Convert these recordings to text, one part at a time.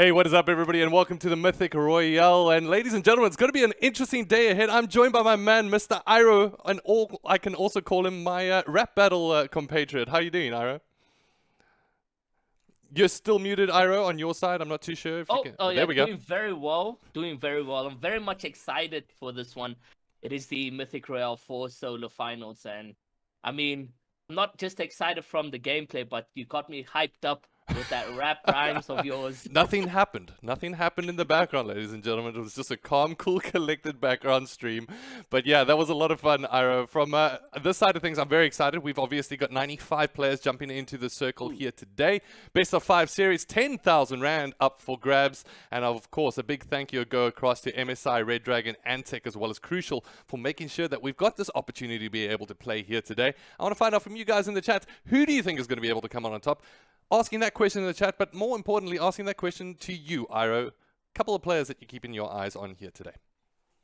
Hey, what is up, everybody, and welcome to the Mythic Royale. And ladies and gentlemen, it's going to be an interesting day ahead. I'm joined by my man, Mr. Iro, and I can also call him my rap battle compatriot. How you doing, Iro? You're still muted, Iro, on your side. I'm not too sure if you can. Yeah, there we go. doing very well. Doing very well. I'm very much excited for this one. It is the Mythic Royale 4 solo finals, and I mean, I'm not just excited from the gameplay, but you got me hyped up with that rap rhymes of yours. Nothing happened. Nothing happened in the background, ladies and gentlemen. It was just a calm, cool, collected background stream. But yeah, that was a lot of fun, Iro. From this side of things, I'm very excited. We've obviously got 95 players jumping into the circle here today. Best of 5 series, 10,000 Rand up for grabs. And of course, a big thank you go across to MSI, Redragon, Antec, as well as Crucial for making sure that we've got this opportunity to be able to play here today. I want to find out from you guys in the chat, who do you think is going to be able to come on top? Asking that question in the chat, but more importantly, asking that question to you, Iro. Couple of players that you're keeping your eyes on here today.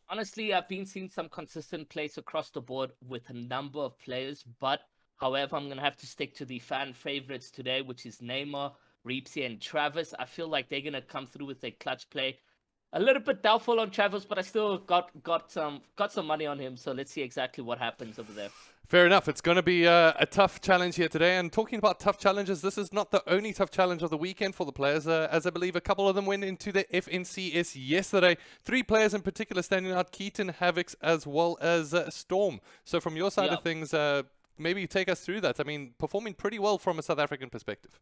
Honestly, I've been seeing some consistent plays across the board with a number of players, but however, I'm going to have to stick to the fan favorites today, which is Neymar, Reepsy, and Travis. I feel like they're going to come through with a clutch play. A little bit doubtful on Travis, but I still got some money on him, so let's see exactly what happens over there. Fair enough. It's going to be a tough challenge here today. And talking about tough challenges, this is not the only tough challenge of the weekend for the players, as I believe a couple of them went into the FNCS yesterday. 3 players in particular standing out, Keaton, Havocs, as well as Storm. So from your side of things, maybe take us through that. I mean, performing pretty well from a South African perspective.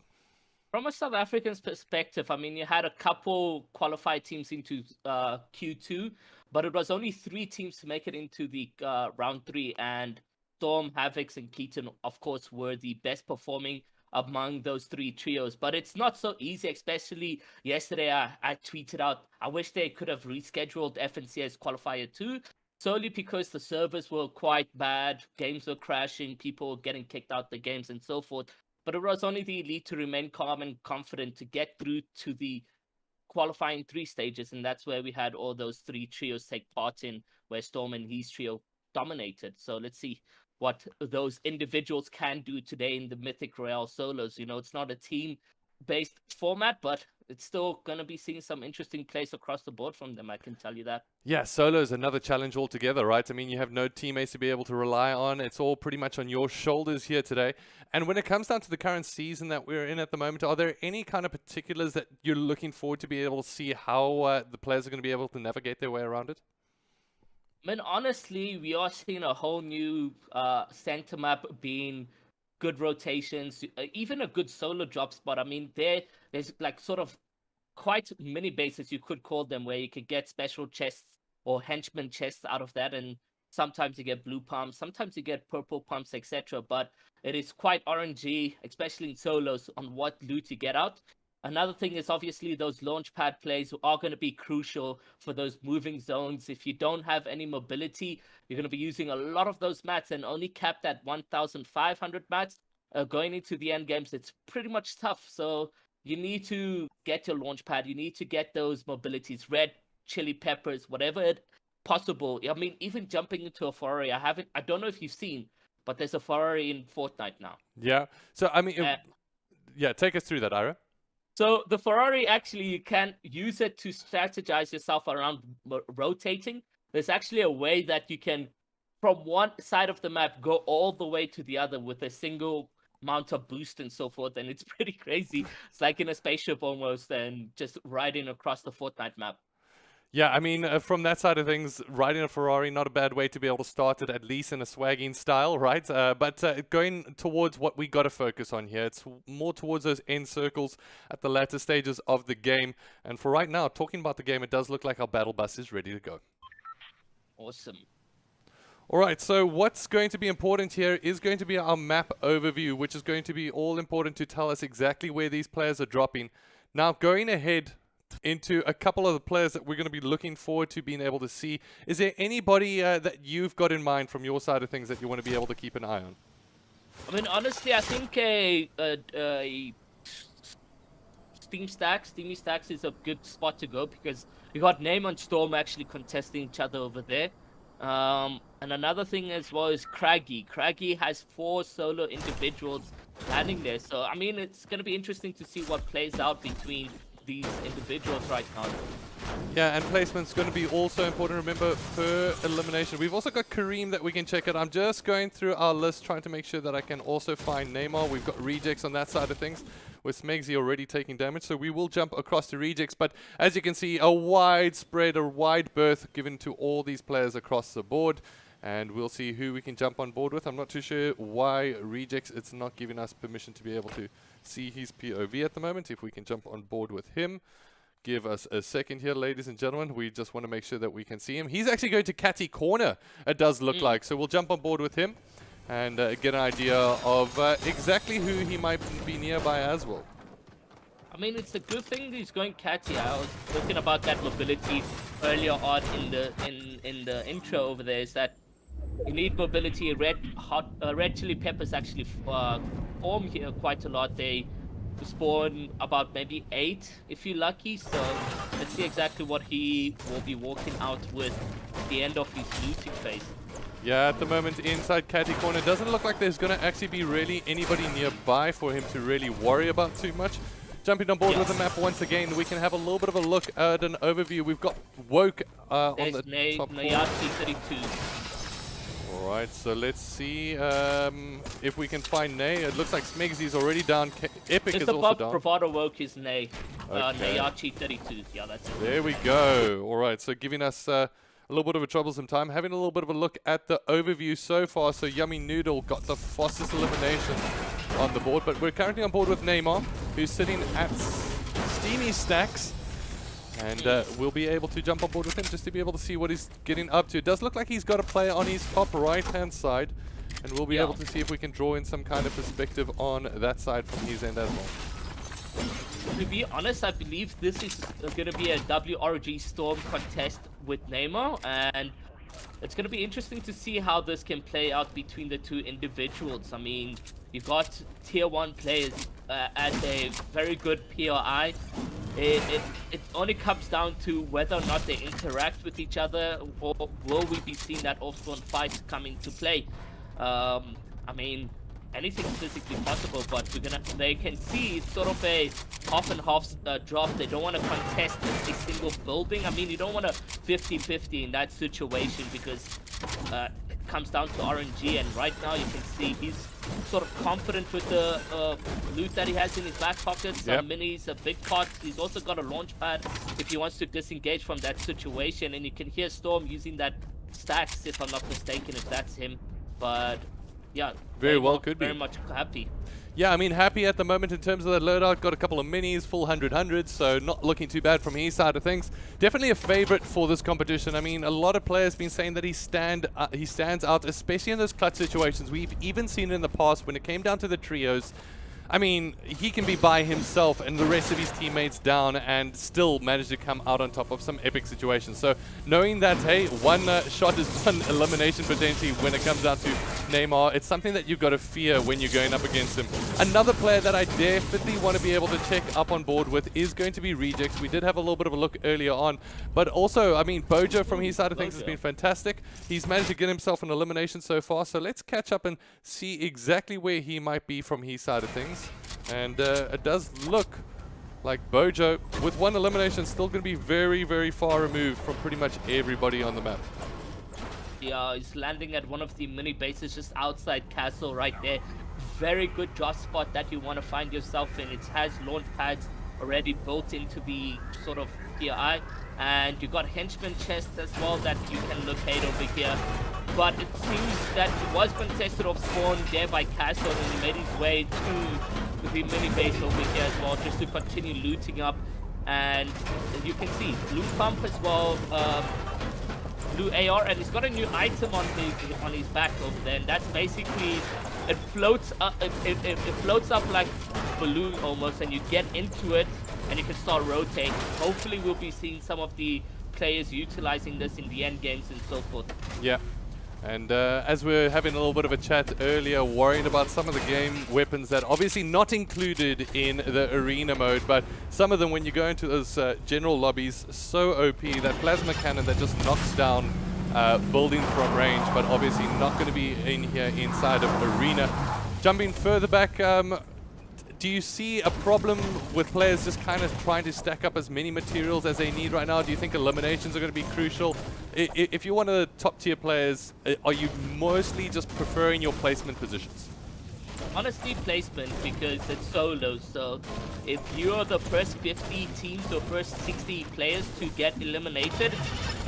From a South African's perspective, I mean, you had a couple qualified teams into Q2, but it was only 3 teams to make it into the round 3, and Storm, Havocs, and Keaton, of course, were the best performing among those 3 trios. But it's not so easy, especially yesterday I tweeted out, I wish they could have rescheduled FNCS Qualifier 2, solely because the servers were quite bad, games were crashing, people were getting kicked out the games and so forth. But it was only the elite to remain calm and confident to get through to the qualifying 3 stages, and that's where we had all those 3 trios take part in, where Storm and his trio dominated. So let's see what those individuals can do today in the Mythic Royale solos. You know, it's not a team-based format, but it's still going to be seeing some interesting plays across the board from them, I can tell you that. Yeah, solo is another challenge altogether, right? I mean, you have no teammates to be able to rely on. It's all pretty much on your shoulders here today. And when it comes down to the current season that we're in at the moment, are there any kind of particulars that you're looking forward to be able to see how the players are going to be able to navigate their way around it? I mean, honestly, we are seeing a whole new center map being good rotations, even a good solo drop spot. I mean, there's like sort of quite many bases, you could call them, where you could get special chests or henchman chests out of that, and sometimes you get blue pumps, sometimes you get purple pumps, etc. But it is quite RNG, especially in solos, on what loot you get out. Another thing is obviously those launch pad plays are going to be crucial for those moving zones. If you don't have any mobility, you're going to be using a lot of those mats, and only capped at 1,500 mats. Going into the end games, it's pretty much tough. So you need to get your launch pad. You need to get those mobilities, red, chili peppers, whatever possible. I mean, even jumping into a Ferrari, I don't know if you've seen, but there's a Ferrari in Fortnite now. Yeah. So, I mean, yeah, take us through that, Ira. So the Ferrari, actually, you can use it to strategize yourself around rotating. There's actually a way that you can, from one side of the map, go all the way to the other with a single mount of boost and so forth. And it's pretty crazy. It's like in a spaceship almost, and just riding across the Fortnite map. Yeah, I mean, from that side of things, riding a Ferrari, not a bad way to be able to start it, at least in a swagging style, right? But going towards what we got to focus on here, it's more towards those end circles at the latter stages of the game. And for right now, talking about the game, it does look like our battle bus is ready to go. Awesome. All right, so what's going to be important here is going to be our map overview, which is going to be all important to tell us exactly where these players are dropping. Now, going ahead into a couple of the players that we're going to be looking forward to being able to see. Is there anybody that you've got in mind from your side of things that you want to be able to keep an eye on? I mean, honestly, I think a Steamy Stacks is a good spot to go, because you got Name and Storm actually contesting each other over there. And another thing as well is Craggy. Craggy has 4 solo individuals landing there. So, I mean, it's going to be interesting to see what plays out between these individuals right now. Yeah, and placement's going to be also important. Remember, per elimination. We've also got Kareem that we can check out. I'm just going through our list, trying to make sure that I can also find Neymar. We've got rejects on that side of things, with Smegsy already taking damage. So we will jump across to rejects. But as you can see, a wide spread, a wide berth given to all these players across the board. And we'll see who we can jump on board with. I'm not too sure why rejects, it's not giving us permission to be able to see his POV at the moment. If we can jump on board with him. Give us a second here, ladies and gentlemen. We just want to make sure that we can see him. He's actually going to Catty Corner, it does look like. So we'll jump on board with him and get an idea of exactly who he might be nearby as well. I mean, it's a good thing he's going Catty. I was talking about that mobility earlier on in the intro over there, is that you need mobility. Red Chili Peppers actually form here quite a lot. They spawn about maybe 8 if you're lucky, so let's see exactly what he will be walking out with at the end of his looting phase. Yeah, at the moment inside Catty Corner, doesn't look like there's going to actually be really anybody nearby for him to really worry about too much. Jumping on board with the map once again, we can have a little bit of a look at an overview. We've got Woke on the top corner. Nayachi 32. Alright, so let's see if we can find Nay. It looks like Smegsy's already down. Epic Just is also above down. Bravado Woke is Nay. Okay. Nayachi 32. Yeah, that's it. There we go. Alright, so giving us a little bit of a troublesome time. Having a little bit of a look at the overview so far. So Yummy Noodle got the fastest elimination on the board. But we're currently on board with Neymar, who's sitting at Steamy Stacks. And we'll be able to jump on board with him just to be able to see what he's getting up to. It does look like he's got a player on his top right-hand side. And we'll be able to see if we can draw in some kind of perspective on that side from his end as well. To be honest, I believe this is going to be a WRG Storm contest with Neymar. And it's going to be interesting to see how this can play out between the two individuals. I mean, you've got tier 1 players at a very good PRI. It only comes down to whether or not they interact with each other, or will we be seeing that off-spawn fight come into play. I mean, anything's physically possible, but they can see it's sort of a half and half drop. They don't want to contest a single building. I mean, you don't want to 50-50 in that situation, because it comes down to RNG, and right now you can see he's sort of confident with the loot that he has in his back pocket. Some minis, a big pot. He's also got a launch pad if he wants to disengage from that situation, and you can hear Storm using that stacks, if I'm not mistaken, if that's him. But yeah, very well could be. Very much happy. Yeah, I mean, happy at the moment in terms of that loadout. Got a couple of minis, full 100s, so not looking too bad from his side of things. Definitely a favorite for this competition. I mean, a lot of players been saying that he stands out, especially in those clutch situations. We've even seen it in the past when it came down to the trios. I mean, he can be by himself and the rest of his teammates down and still manage to come out on top of some epic situations. So knowing that, hey, one shot is one elimination potentially when it comes down to Neymar, it's something that you've got to fear when you're going up against him. Another player that I definitely want to be able to check up on board with is going to be Rejects. We did have a little bit of a look earlier on, but also, I mean, Bojo from his side of things has been fantastic. He's managed to get himself an elimination so far, so let's catch up and see exactly where he might be from his side of things. And it does look like Bojo, with one elimination, still going to be very, very far removed from pretty much everybody on the map. Yeah, he's landing at one of the mini bases just outside Castle right there. Very good drop spot that you want to find yourself in. It has launch pads already built into the sort of PI. And you got henchman chests as well that you can locate over here. But it seems that he was contested off spawn there by Castle, and he made his way to the mini base over here as well, just to continue looting up. And you can see blue pump as well, blue AR, and he's got a new item on his back over there, and that's basically, it floats up, it floats up like a balloon almost, and you get into it and you can start rotating. Hopefully we'll be seeing some of the players utilizing this in the end games and so forth. Yeah. And as we were having a little bit of a chat earlier, worrying about some of the game weapons that obviously not included in the arena mode, but some of them when you go into those general lobbies, so OP, that plasma cannon that just knocks down buildings from range, but obviously not going to be in here inside of arena. Jumping further back, do you see a problem with players just kind of trying to stack up as many materials as they need right now? Do you think eliminations are going to be crucial? If you're one of the top tier players, are you mostly just preferring your placement positions? Honestly, placement, because it's solo. So if you're the first 50 teams or first 60 players to get eliminated,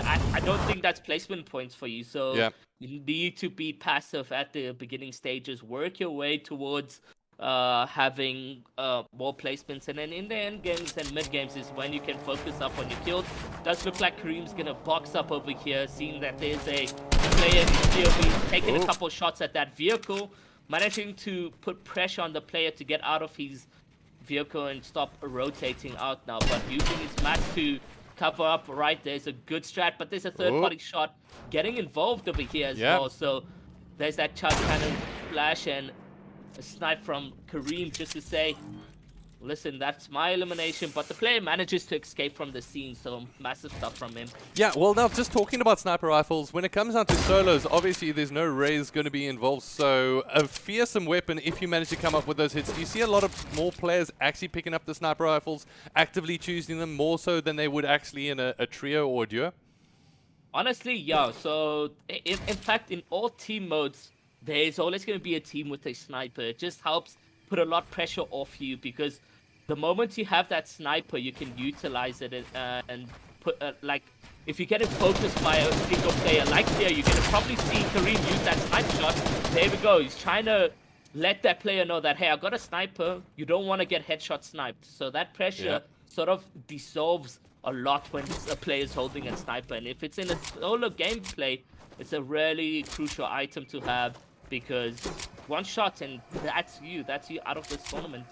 I don't think that's placement points for you. So Yeah. you need to be passive at the beginning stages, work your way towards having more placements, and then in the end games and mid games is when you can focus up on your kills. Does look like Kareem's gonna box up over here, seeing that there's a player in the field taking a couple shots at that vehicle, managing to put pressure on the player to get out of his vehicle and stop rotating out now, but using his match to cover up right there's a good strat, but there's a third party shot getting involved over here as well. So there's that charge cannon flash and a snipe from Kareem just to say, listen, that's my elimination, but the player manages to escape from the scene, so massive stuff from him. Yeah, well, now just talking about sniper rifles, when it comes down to solos, obviously there's no raise going to be involved, so a fearsome weapon if you manage to come up with those hits. Do you see a lot of more players actually picking up the sniper rifles, actively choosing them more so than they would actually in a trio or a duo? Honestly, yeah. So in fact, in all team modes, there's always going to be a team with a sniper. It just helps put a lot of pressure off you, because the moment you have that sniper, you can utilize it and put like, if you get it focused by a single player like here, you're going to probably see Kareem use that sniper shot. There we go. He's trying to let that player know that, hey, I got a sniper. You don't want to get headshot sniped. So that pressure sort of dissolves a lot when a player is holding a sniper. And if it's in a solo gameplay, it's a really crucial item to have, because one shot and that's you out of this tournament.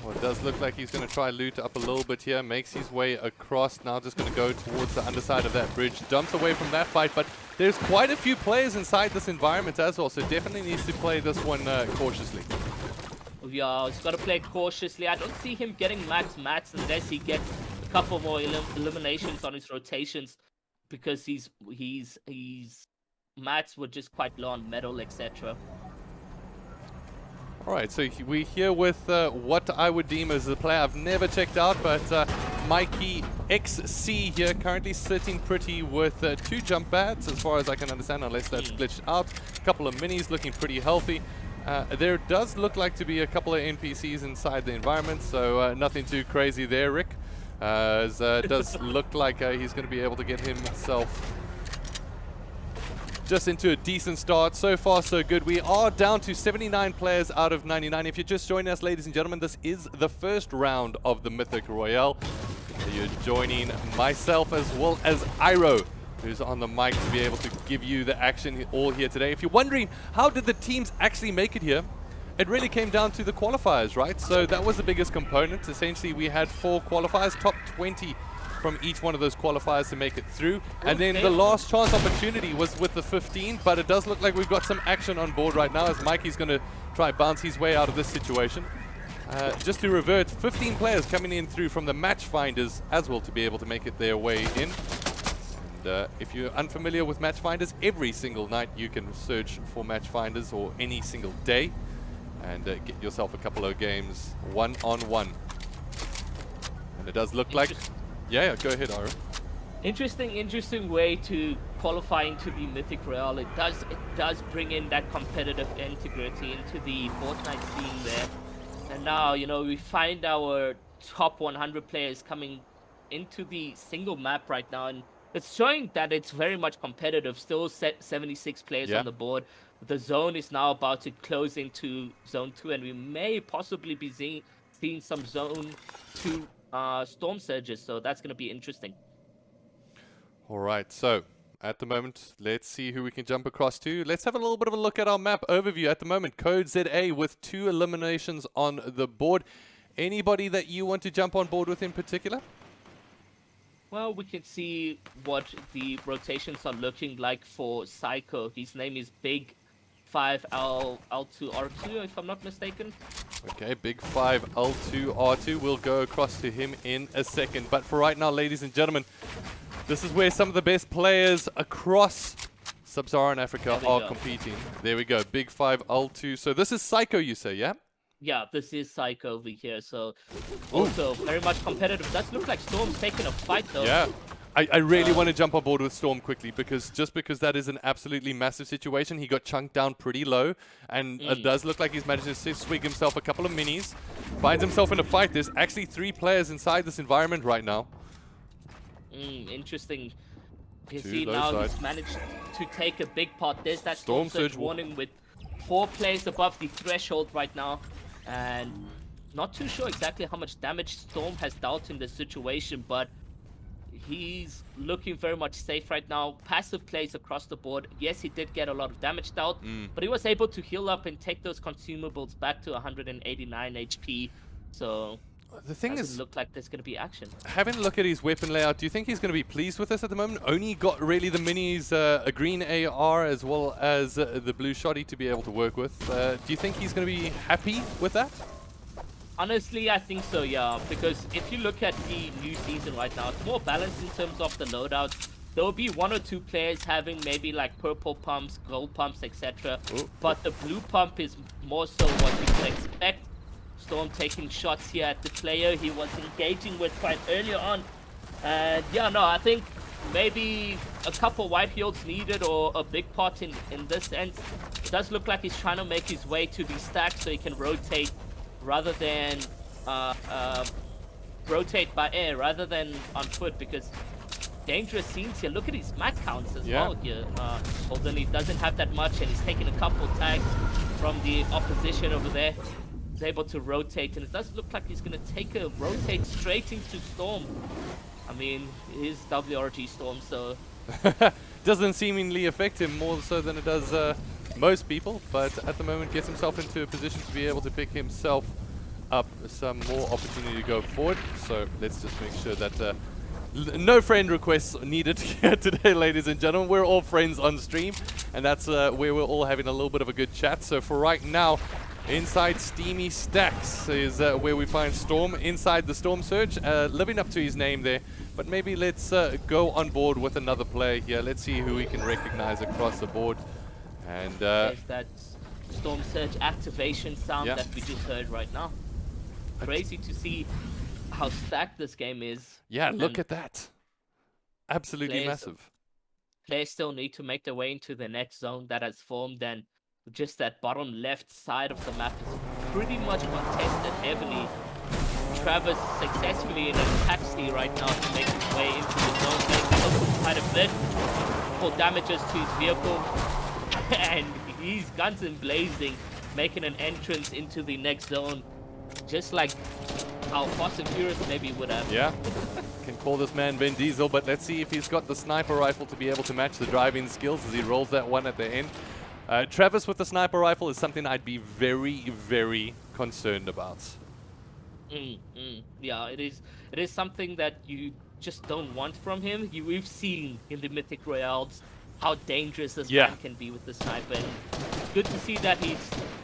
Well, it does look like he's going to try loot up a little bit here, makes his way across, now just going to go towards the underside of that bridge, jumps away from that fight, but there's quite a few players inside this environment as well, so definitely needs to play this one cautiously. Yeah, he's got to play cautiously. I don't see him getting max unless he gets a couple more eliminations on his rotations, because he's mats were just quite low on metal, etc. Alright, so we're here with what I would deem as a player I've never checked out, but Mikey XC here, currently sitting pretty with 2 jump pads, as far as I can understand, unless that's glitched out. A couple of minis looking pretty healthy. There does look like to be a couple of NPCs inside the environment, so nothing too crazy there, Rick. It does look like he's going to be able to get himself just into a decent start. So far, so good. We are down to 79 players out of 99. If you're just joining us, ladies and gentlemen, this is the first round of the Mythic Royale. You're joining myself as well as Iro, who's on the mic to be able to give you the action all here today. If you're wondering, how did the teams actually make it here? It really came down to the qualifiers, right? So that was the biggest component. Essentially, we had 4 qualifiers, top 20 from each one of those qualifiers to make it through. And then the last chance opportunity was with the 15, but it does look like we've got some action on board right now as Mikey's going to try bounce his way out of this situation. Just to revert, 15 players coming in through from the match finders as well to be able to make it their way in. And if you're unfamiliar with match finders, every single night you can search for match finders, or any single day, and get yourself a couple of games one-on-one. And it does look like... Yeah, go ahead, Ira. Interesting way to qualify into the Mythic Royale. It does bring in that competitive integrity into the Fortnite scene there. And now, you know, we find our top 100 players coming into the single map right now, and it's showing that it's very much competitive. Still 76 players on the board. The zone is now about to close into Zone 2, and we may possibly be seeing some Zone 2 storm surges, so that's going to be interesting. All right, so at the moment, let's see who we can jump across to. Let's have a little bit of a look at our map overview. At the moment, Code ZA with 2 eliminations on the board. Anybody that you want to jump on board with in particular? Well, we can see what the rotations are looking like for Psycho. His name is Big 5L2R2, if I'm not mistaken. Okay, Big 5L2R2. We'll go across to him in a second. But for right now, ladies and gentlemen, this is where some of the best players across Sub-Saharan Africa are competing. There we go, Big 5L2. So this is Psycho, you say, yeah? Yeah, this is Psycho over here, so also very much competitive. Does look like Storm's taking a fight though. Yeah. I really want to jump on board with Storm quickly because that is an absolutely massive situation. He got chunked down pretty low, and it does look like he's managed to swig himself a couple of minis. Finds himself in a fight. There's actually 3 players inside this environment right now. Interesting. You To see those now side. he's managed to take a big part. There's that Storm Storm Surge Surge warning with 4 players above the threshold right now, and not too sure exactly how much damage Storm has dealt in this situation, but he's looking very much safe right now. Passive plays across the board. Yes, he did get a lot of damage dealt, but he was able to heal up and take those consumables back to 189 HP. So The thing doesn't is, look like there's going to be action. having a look at his weapon layout, do you think he's going to be pleased with this at the moment? Only got really the minis, a green AR as well as the blue shotty to be able to work with. Do you think he's going to be happy with that? Honestly, I think so, yeah. Because if you look at the new season right now, it's more balanced in terms of the loadouts. There will be 1 or 2 players having maybe like purple pumps, gold pumps, etc. But the blue pump is more so what you can expect. Storm taking shots here at the player he was engaging with quite earlier on. And yeah, no, I think maybe a couple white heals needed or a big pot in this sense. It does look like he's trying to make his way to the stack so he can rotate rather than rotate by air rather than on foot, because dangerous scenes here. Look at his mat counts as well here. Although he doesn't have that much and he's taking a couple tags from the opposition over there. He's able to rotate, and it does look like he's going to take a rotate straight into Storm. I mean, it is WRG Storm, so... Doesn't seemingly affect him more so than it does most people, but at the moment gets himself into a position to be able to pick himself up some more opportunity to go forward. So let's just make sure that no friend requests needed here today, ladies and gentlemen. We're all friends on stream, and that's where we're all having a little bit of a good chat. So for right now, inside Steamy Stacks is where we find Storm, inside the Storm Surge, living up to his name there. But maybe let's go on board with another player here. Let's see who we can recognize across the board. And there's that Storm Surge activation sound that we just heard right now. Crazy to see how stacked this game is. Yeah, look at that. Absolutely massive. Players still need to make their way into the next zone that has formed, and just that bottom left side of the map is pretty much contested heavily. Travis successfully in a taxi right now to make his way into the zone, getting quite a bit. Full damages to his vehicle, and he's guns and blazing, making an entrance into the next zone, just like how Fast and Furious maybe would have. Yeah, can call this man Vin Diesel, but let's see if he's got the sniper rifle to be able to match the driving skills as he rolls that one at the end. Travis with the sniper rifle is something I'd be very, very concerned about. Yeah, it is something that you just don't want from him. We've seen in the Mythic Royales how dangerous this man can be with the sniper, and it's good to see that he's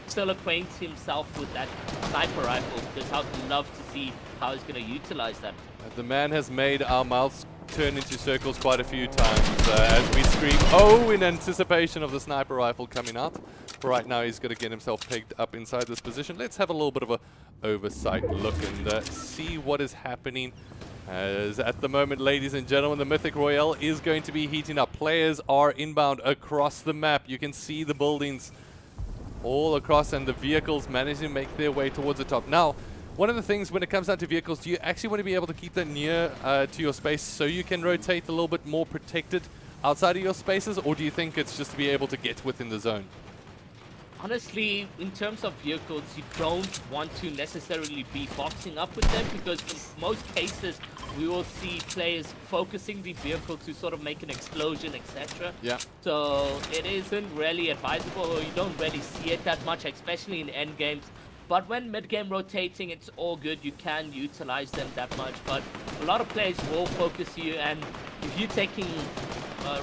still acquaints himself with that sniper rifle, because I'd love to see how he's going to utilize that. The man has made our mouths turn into circles quite a few times as we scream, oh, in anticipation of the sniper rifle coming out. For right now, he's going to get himself pegged up inside this position. Let's have a little bit of a oversight look and see what is happening. As at the moment, ladies and gentlemen, the Mythic Royale is going to be heating up. Players are inbound across the map. You can see the buildings all across and the vehicles managing to make their way towards the top. Now, one of the things when it comes down to vehicles, do you actually want to be able to keep them near to your space so you can rotate a little bit more protected outside of your spaces, or do you think it's just to be able to get within the zone? Honestly, in terms of vehicles, you don't want to necessarily be boxing up with them, because in most cases, we will see players focusing the vehicle to sort of make an explosion, etc. Yeah. So it isn't really advisable, or you don't really see it that much, especially in end games. But when mid-game rotating, it's all good. You can utilize them that much. But a lot of players will focus you, and if you're taking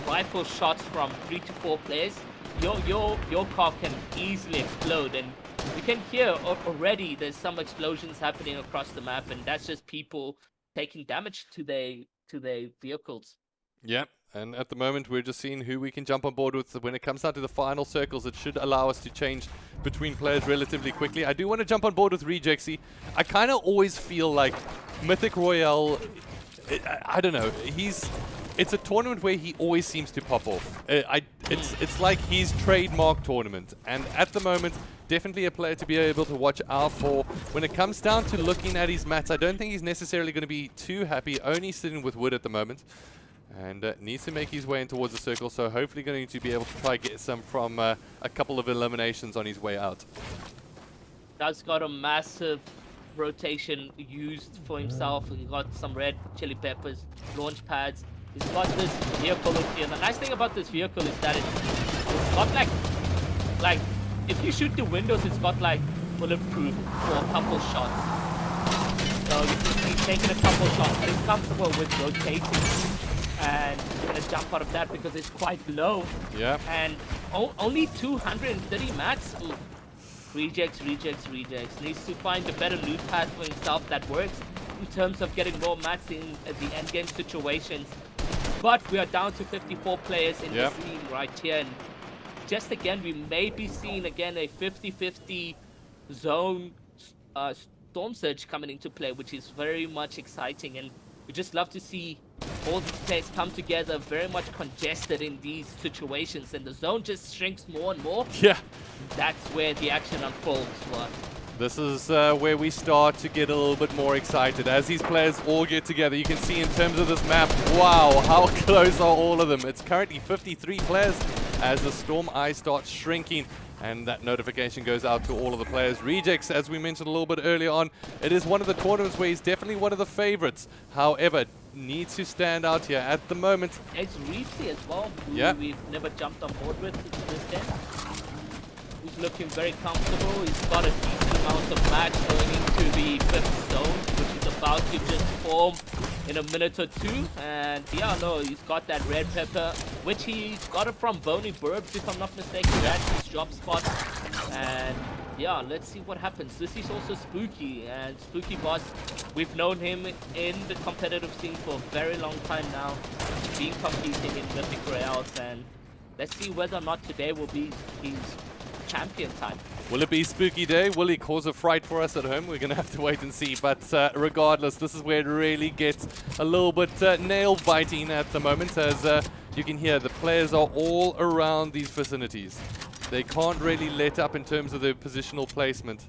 rifle shots from 3 to 4 players, your car can easily explode. And you can hear already there's some explosions happening across the map, and that's just people taking damage to their vehicles. Yeah, And at the moment, we're just seeing who we can jump on board with. When it comes down to the final circles, it should allow us to change between players relatively quickly. I do want to jump on board with Rejexy. I kind of always feel like Mythic Royale, I don't know, it's a tournament where he always seems to pop off. It's like his trademark tournament. And at the moment, definitely a player to be able to watch out for. When it comes down to looking at his mats, I don't think he's necessarily going to be too happy, only sitting with wood at the moment. And needs to make his way in towards the circle, so hopefully going to be able to try get some from a couple of eliminations on his way out. Doug's got a massive rotation used for himself. He got some red chili peppers, launch pads. He's got this vehicle over here. The nice thing about this vehicle is that it's got like if you shoot the windows, it's got like bulletproof for a couple shots. So you can see taking a couple shots, but he's comfortable with rotating. And he's gonna jump out of that because it's quite low. Yeah. And only 230 mats. Oof. Rejects. Needs to find a better loot path for himself that works in terms of getting more mats in the endgame situations. But we are down to 54 players in this team right here. And just again, we may be seeing again a 50-50 zone Storm Surge coming into play, which is very much exciting. And we just love to see all these players come together, very much congested in these situations, and the zone just shrinks more and more. Yeah. That's where the action unfolds for us. This is where we start to get a little bit more excited. As these players all get together, you can see in terms of this map, wow, how close are all of them. It's currently 53 players as the Storm Eye starts shrinking. And that notification goes out to all of the players. Rejects, as we mentioned a little bit earlier on, it is one of the tournaments where he's definitely one of the favorites. However, needs to stand out here at the moment. It's Reepsy as well, who we've never jumped on board with this day. He's looking very comfortable. He's got a decent amount of match going into the 5th zone, which is about to just form in a minute or two. And yeah, no, he's got that red pepper, which he got it from Boney Burbs, if I'm not mistaken. That's his drop spot. And yeah, let's see what happens. This is also Spooky, and Spooky Boss, we've known him in the competitive scene for a very long time now, been competing in Mythic Royales, and let's see whether or not today will be his champion time. Will it be Spooky Day? Will he cause a fright for us at home? We're going to have to wait and see. But regardless, this is where it really gets a little bit nail-biting at the moment. As you can hear, the players are all around these vicinities. They can't really let up in terms of their positional placement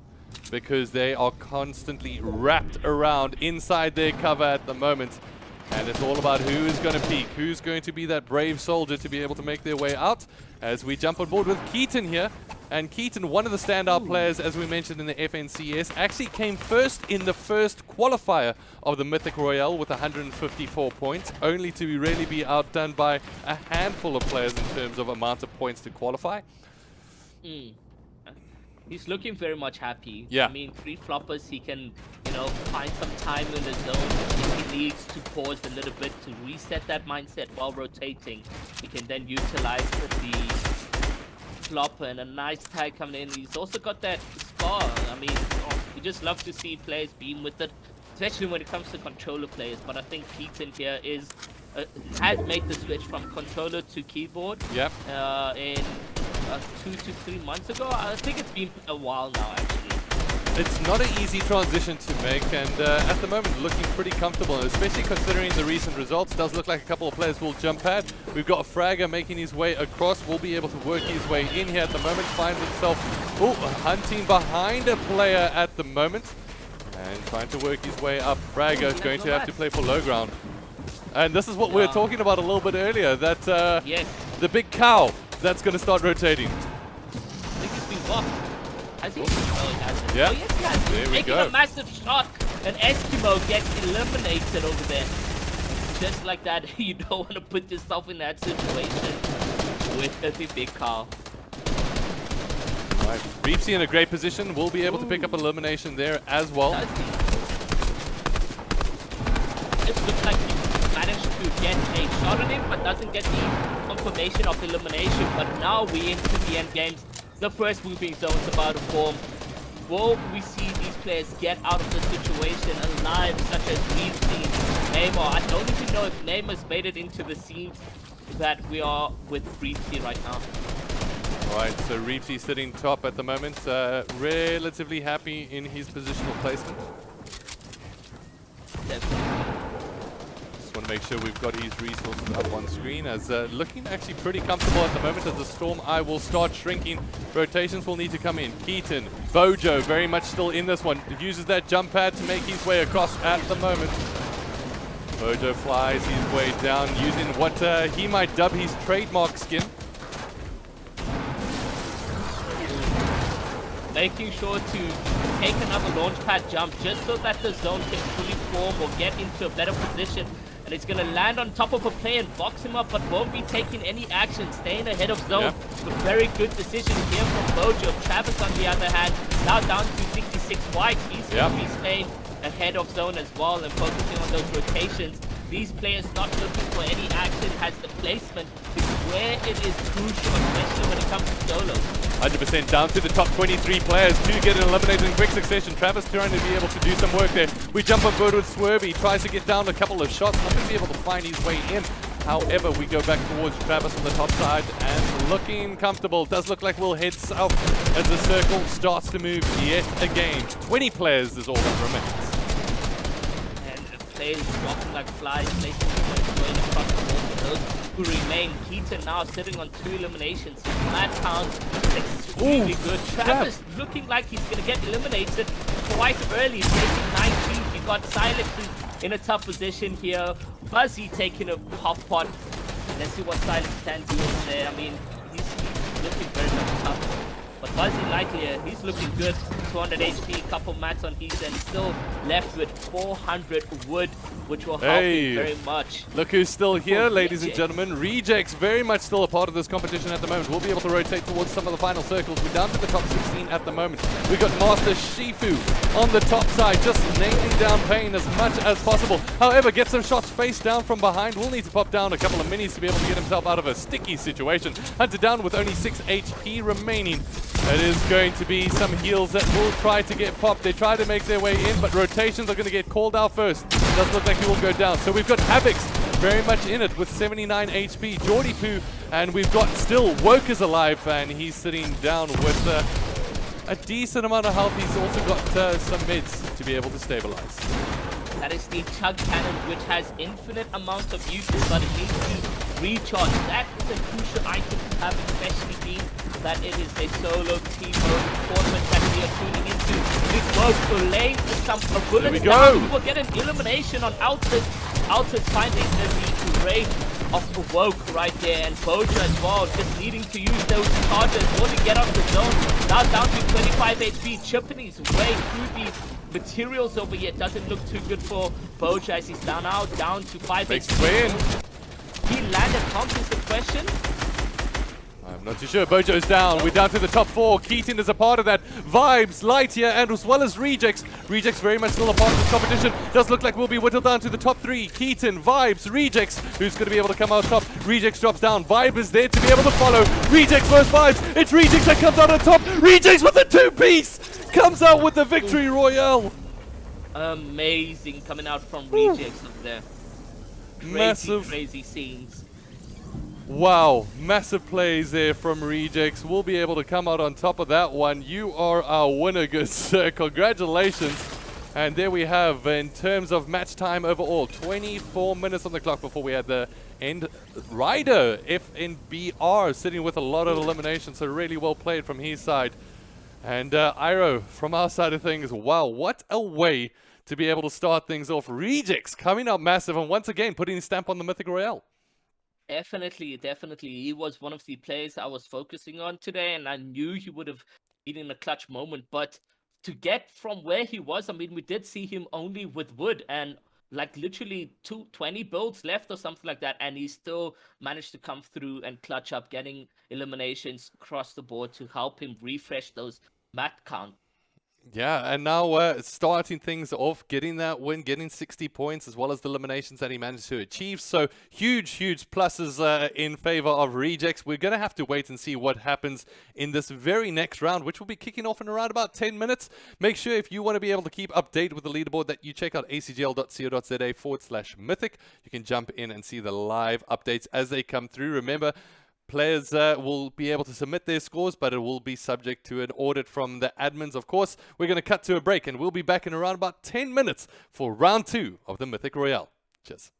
because they are constantly wrapped around inside their cover at the moment. And it's all about who is going to peak, who's going to be that brave soldier to be able to make their way out. As we jump on board with Keaton here. And Keaton, one of the standout players, as we mentioned in the FNCS, actually came first in the first qualifier of the Mythic Royale with 154 points, only to really be outdone by a handful of players in terms of amount of points to qualify. He's looking very much happy. Yeah. I mean, 3 floppers, he can, you know, find some time in the zone. If he needs to pause a little bit to reset that mindset while rotating, he can then utilize the flop and a nice tag coming in. He's also got that scar. I mean, you just love to see players beam with it, especially when it comes to controller players. But I think Keaton here is has made the switch from controller to keyboard. Yep. In 2 to 3 months ago. I think it's been a while now, actually. It's not an easy transition to make, and at the moment looking pretty comfortable, especially considering the recent results. Does look like a couple of players will jump pad. We've got Fragger making his way across, will be able to work his way in here at the moment, finds himself hunting behind a player at the moment, and trying to work his way up. Fragger is going to have to play for low ground. And this is what we were talking about a little bit earlier, that the big cow that's going to start rotating. I think he's been blocked. Has he? Oh, he hasn't. Yeah. Oh, yes, he has. There we Making go. a massive shot. An Eskimo gets eliminated over there. Just like that, you don't want to put yourself in that situation with the big cow. Right. Reepsy in a great position. Will be able to pick up elimination there as well. It looks like he managed to get a shot on him, but doesn't get the confirmation of elimination. But now we're into the end games. The first moving zone is about to form. Will we see these players get out of the situation alive, such as we've seen Neymar? I don't even know if Neymar's made it into the scenes that we are with Reepsy right now. Alright, so Reepsy sitting top at the moment, relatively happy in his positional placement. Definitely. Just want to make sure we've got his resources up on screen, as looking actually pretty comfortable at the moment as the Storm Eye will start shrinking. Rotations will need to come in. Keaton, Bojo very much still in this one. Uses that jump pad to make his way across at the moment. Bojo flies his way down using what he might dub his trademark skin. Making sure to take another launch pad jump just so that the zone can fully form or get into a better position. And it's going to land on top of a player and box him up, but won't be taking any action, staying ahead of zone. A very good decision here from Bojo. Travis, on the other hand, now down to 66 white. He's going to be staying ahead of zone as well and focusing on those rotations. These players not looking for any action, has the placement is where it is crucial, especially when it comes to solos. 100% down to the top 23 players to get eliminated in quick succession. Travis trying to be able to do some work there. We jump on board with Swerve. He tries to get down a couple of shots, not going to be able to find his way in. However, we go back towards Travis on the top side and looking comfortable. Does look like we'll head south as the circle starts to move yet again. 20 players is all that remains. Players walking like flies, placing points going across the board for those who remain. Keaton now sitting on 2 eliminations. Flat count is extremely good. Travis looking like he's going to get eliminated quite early, placing 19. He got Silence in a tough position here. Buzzy taking a hot pot. Let's see what Silence can do over there. I mean, he's looking very much tough. But Buzzy Lightyear, he's looking good. 200 HP, couple mats on his end. Still left with 400 wood, which will help him very much. Look who's still here, ladies and gentlemen. Rejects very much still a part of this competition at the moment. We'll be able to rotate towards some of the final circles. We're down to the top 16 at the moment. We've got Master Shifu on the top side, just nailing down Pain as much as possible. However, gets some shots face down from behind. We'll need to pop down a couple of minis to be able to get himself out of a sticky situation. Hunted down with only 6 HP remaining. It is going to be some heals that will try to get popped. They try to make their way in, but rotations are going to get called out first. Does look like he will go down. So we've got Havox very much in it with 79 HP. Jordy Poo, and we've got still Woker's alive, and he's sitting down with a decent amount of health. He's also got some mids to be able to stabilize. That is the Chug Cannon, which has infinite amounts of uses, but it needs to recharge. That is a crucial item to have, especially being that it is a solo team mode tournament that we are tuning into. This Woke will lay some bullets down. We will get an elimination on Altus. Altus finding the rate of the Woke right there, and Bojo as well, just needing to use those charges only get out of the zone. Now down to 25 HP, chipping his way through the materials over here. Doesn't look too good for Bojo as he's down to 5 HP. He landed Thompson suppression. I'm not too sure. Bojo's down. We're down to the top 4. Keaton is a part of that. Vibes, Lightyear, and as well as Rejects. Rejects very much still a part of this competition. Does look like we'll be whittled down to the top 3. Keaton, Vibes, Rejects. Who's going to be able to come out top? Rejects drops down. Vibe is there to be able to follow. Rejects versus Vibes. It's Rejects that comes out on top. Rejects with the 2-piece. Comes out with the victory royale. Amazing coming out from Rejects over there. Crazy scenes. Wow, massive plays there from Rejects. We'll be able to come out on top of that one. You are our winner, good sir. Congratulations. And there we have, in terms of match time overall, 24 minutes on the clock before we had the end. Ryder, FNBR, sitting with a lot of eliminations, so really well played from his side. And Iro, from our side of things, wow, what a way to be able to start things off. Rejects coming up massive, and once again putting a stamp on the Mythic Royale. Definitely. He was one of the players I was focusing on today, and I knew he would have been in a clutch moment. But to get from where he was, I mean, we did see him only with wood and like literally 20 builds left or something like that, and he still managed to come through and clutch up, getting eliminations across the board to help him refresh those mat count. Yeah, and now starting things off, getting that win, getting 60 points, as well as the eliminations that he managed to achieve. So huge pluses in favor of Rejects. We're going to have to wait and see what happens in this very next round, which will be kicking off in around about 10 minutes. Make sure if you want to be able to keep update with the leaderboard that you check out acgl.co.za/mythic. You can jump in and see the live updates as they come through. Remember, players will be able to submit their scores, but it will be subject to an audit from the admins, of course. We're going to cut to a break, and we'll be back in around about 10 minutes for round 2 of the Mythic Royale. Cheers.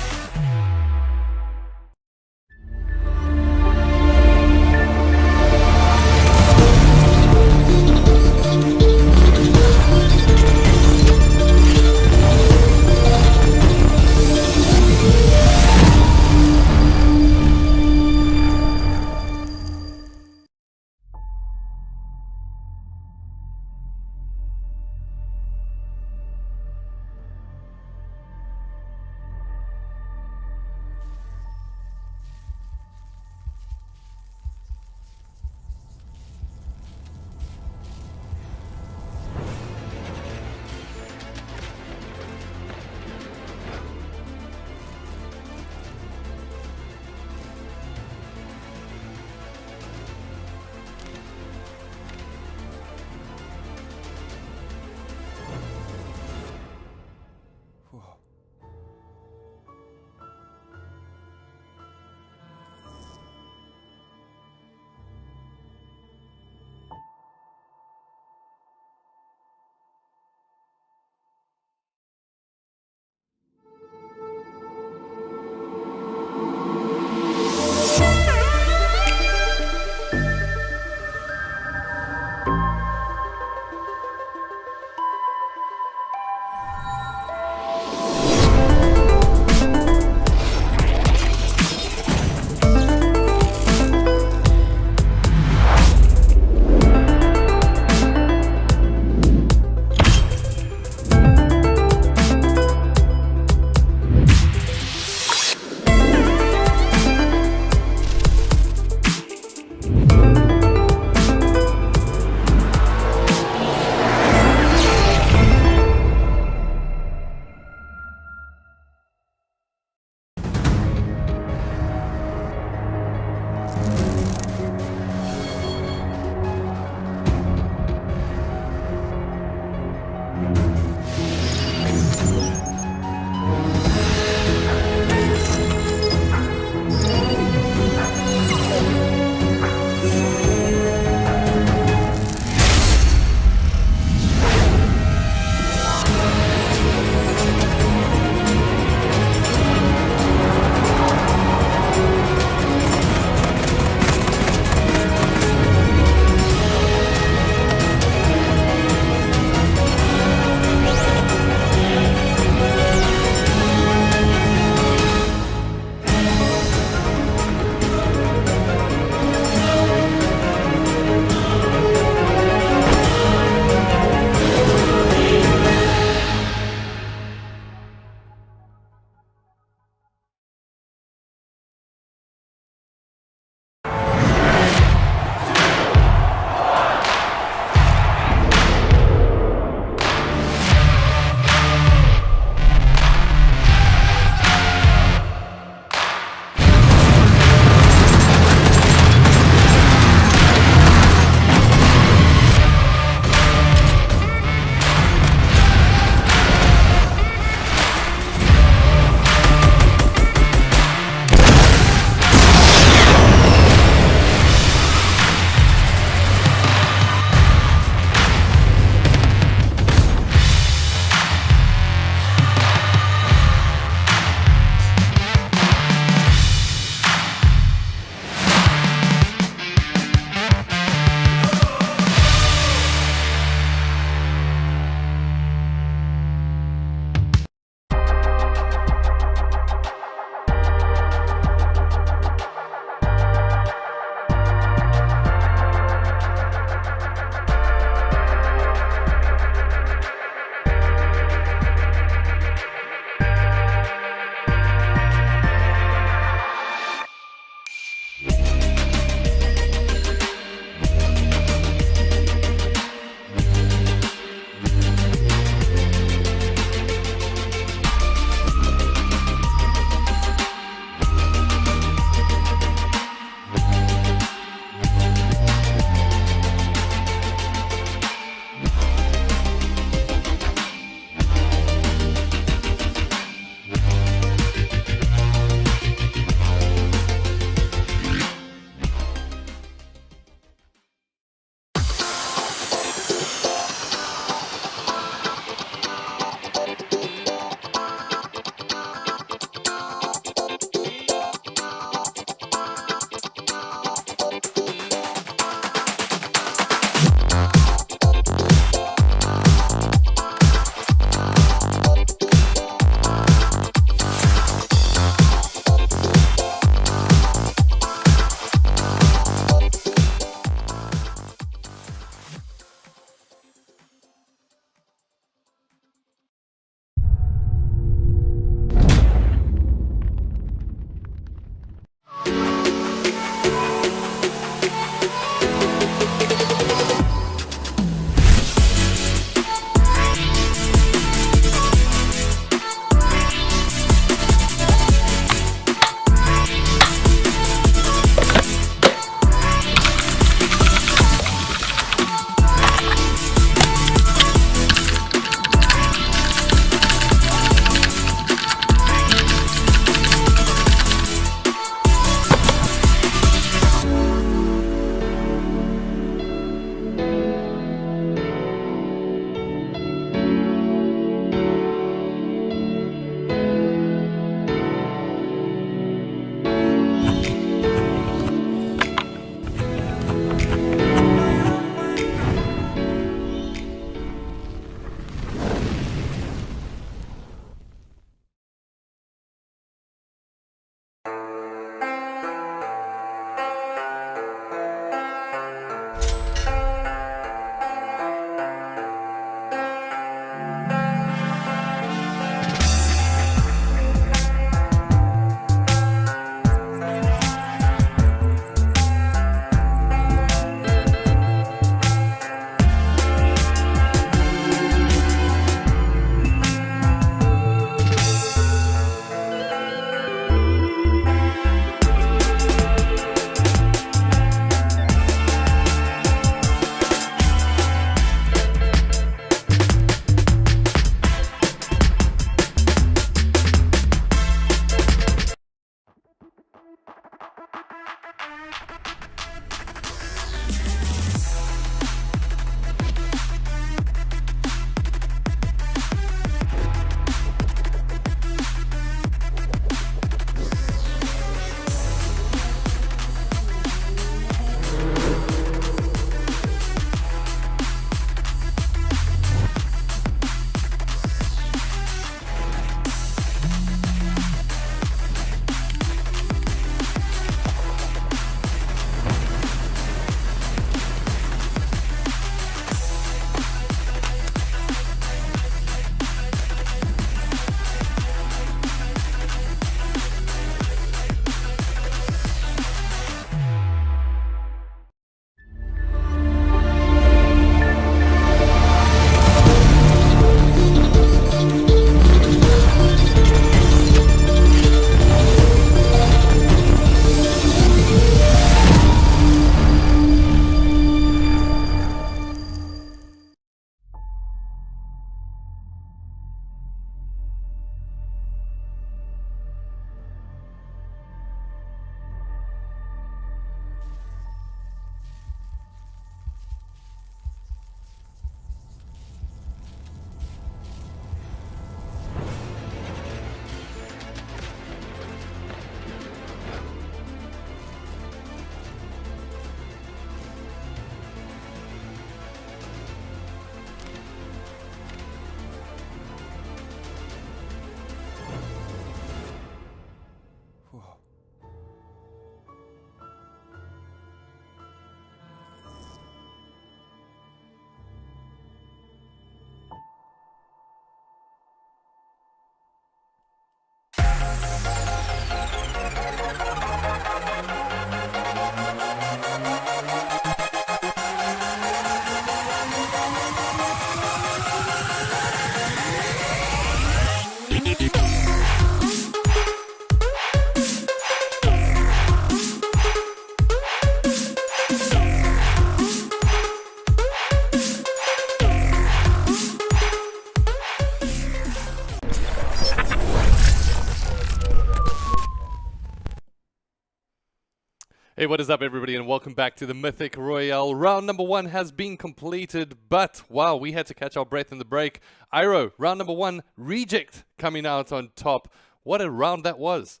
Hey, what is up, everybody, and welcome back to the Mythic Royale. Round number 1 has been completed, but wow, we had to catch our breath in the break. Iro, round number 1, Reject coming out on top. What a round that was.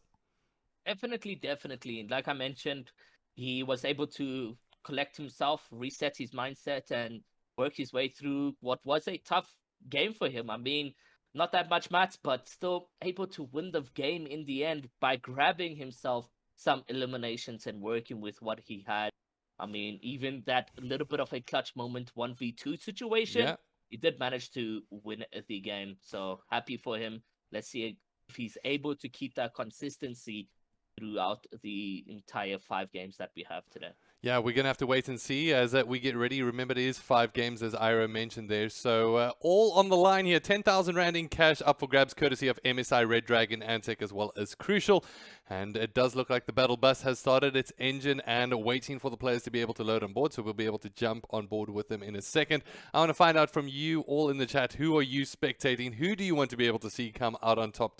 Definitely. Like I mentioned, he was able to collect himself, reset his mindset, and work his way through what was a tough game for him. I mean, not that much mats, but still able to win the game in the end by grabbing himself some eliminations and working with what he had. I mean, even that little bit of a clutch moment 1v2 situation, Yeah. he did manage to win the game. So happy for him. Let's see if he's able to keep that consistency throughout the entire 5 games that we have today. Yeah, we're going to have to wait and see as we get ready. Remember, it is 5 games, as Iro mentioned there. So all on the line here. 10,000 Rand in cash up for grabs, courtesy of MSI, Redragon, Antec, as well as Crucial. And it does look like the battle bus has started its engine and waiting for the players to be able to load on board. So we'll be able to jump on board with them in a second. I want to find out from you all in the chat, who are you spectating? Who do you want to be able to see come out on top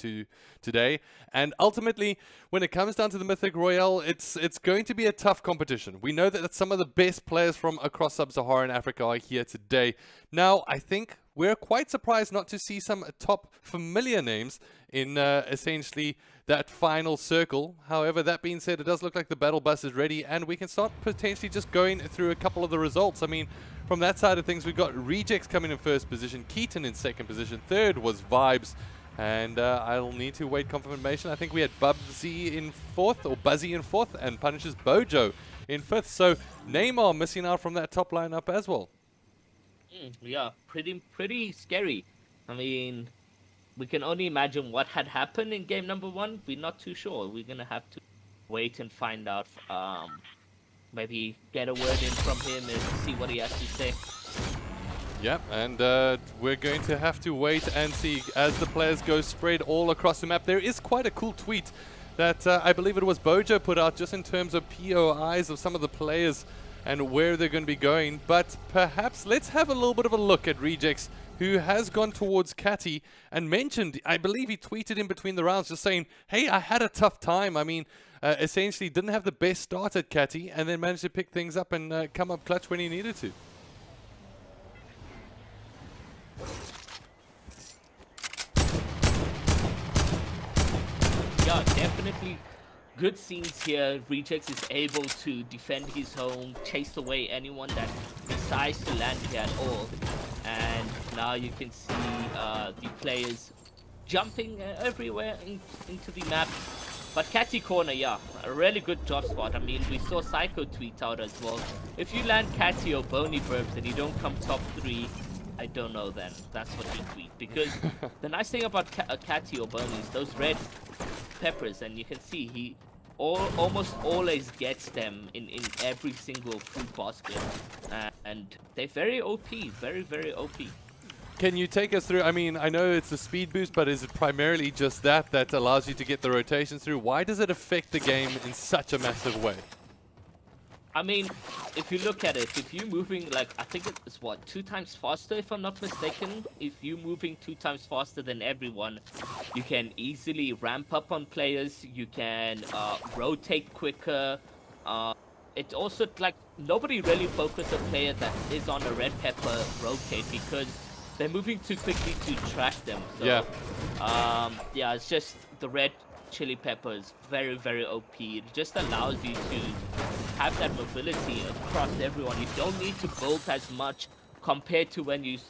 today? And ultimately, when it comes down to the Mythic Royale, it's going to be a tough competition. We know that some of the best players from across sub-Saharan Africa are here today. Now, I think we're quite surprised not to see some top familiar names in essentially that final circle. However, that being said, it does look like the battle bus is ready and we can start potentially just going through a couple of the results. I mean, from that side of things, we've got Rejects coming in first position, Keaton in second position, third was Vibes, and I'll need to wait confirmation. I think we had Buzzy in fourth, and Punishes Bojo in fifth. So Neymar missing out from that top lineup as well. Yeah, pretty scary. I mean, we can only imagine what had happened in game number 1. We're not too sure. We're gonna have to wait and find out. Maybe get a word in from him and see what he has to say. Yep, and we're going to have to wait and see as the players go spread all across the map. There is quite a cool tweet that I believe it was Bojo put out just in terms of POIs of some of the players and where they're going to be going. But perhaps let's have a little bit of a look at Rejects, who has gone towards Catty and mentioned, I believe he tweeted in between the rounds just saying, hey, I had a tough time. I mean, essentially didn't have the best start at Catty and then managed to pick things up and come up clutch when he needed to. Yeah, definitely good scenes here. Rejects is able to defend his home, chase away anyone that decides to land here at all. And now you can see the players jumping everywhere into the map. But Catty Corner, yeah, a really good drop spot. I mean, we saw Psycho tweet out as well. If you land Catty or Boney Burbs and you don't come top 3, I don't know then. That's what he tweet. Because the nice thing about Catty or Boney is those red peppers, and you can see he almost always gets them in every single fruit basket. And they're very OP, very OP. Can you take us through, I mean, I know it's a speed boost, but is it primarily just that allows you to get the rotations through? Why does it affect the game in such a massive way? I mean, if you look at it, if you're moving, like, I think it's, what, 2 times faster, if I'm not mistaken? If you're moving 2 times faster than everyone, you can easily ramp up on players, you can rotate quicker. It also, like, nobody really focuses a player that is on a red pepper rotate because they're moving too quickly to track them. So, yeah, it's just the red chili pepper is very OP. It just allows you to have that mobility across everyone. You don't need to build as much compared to when you're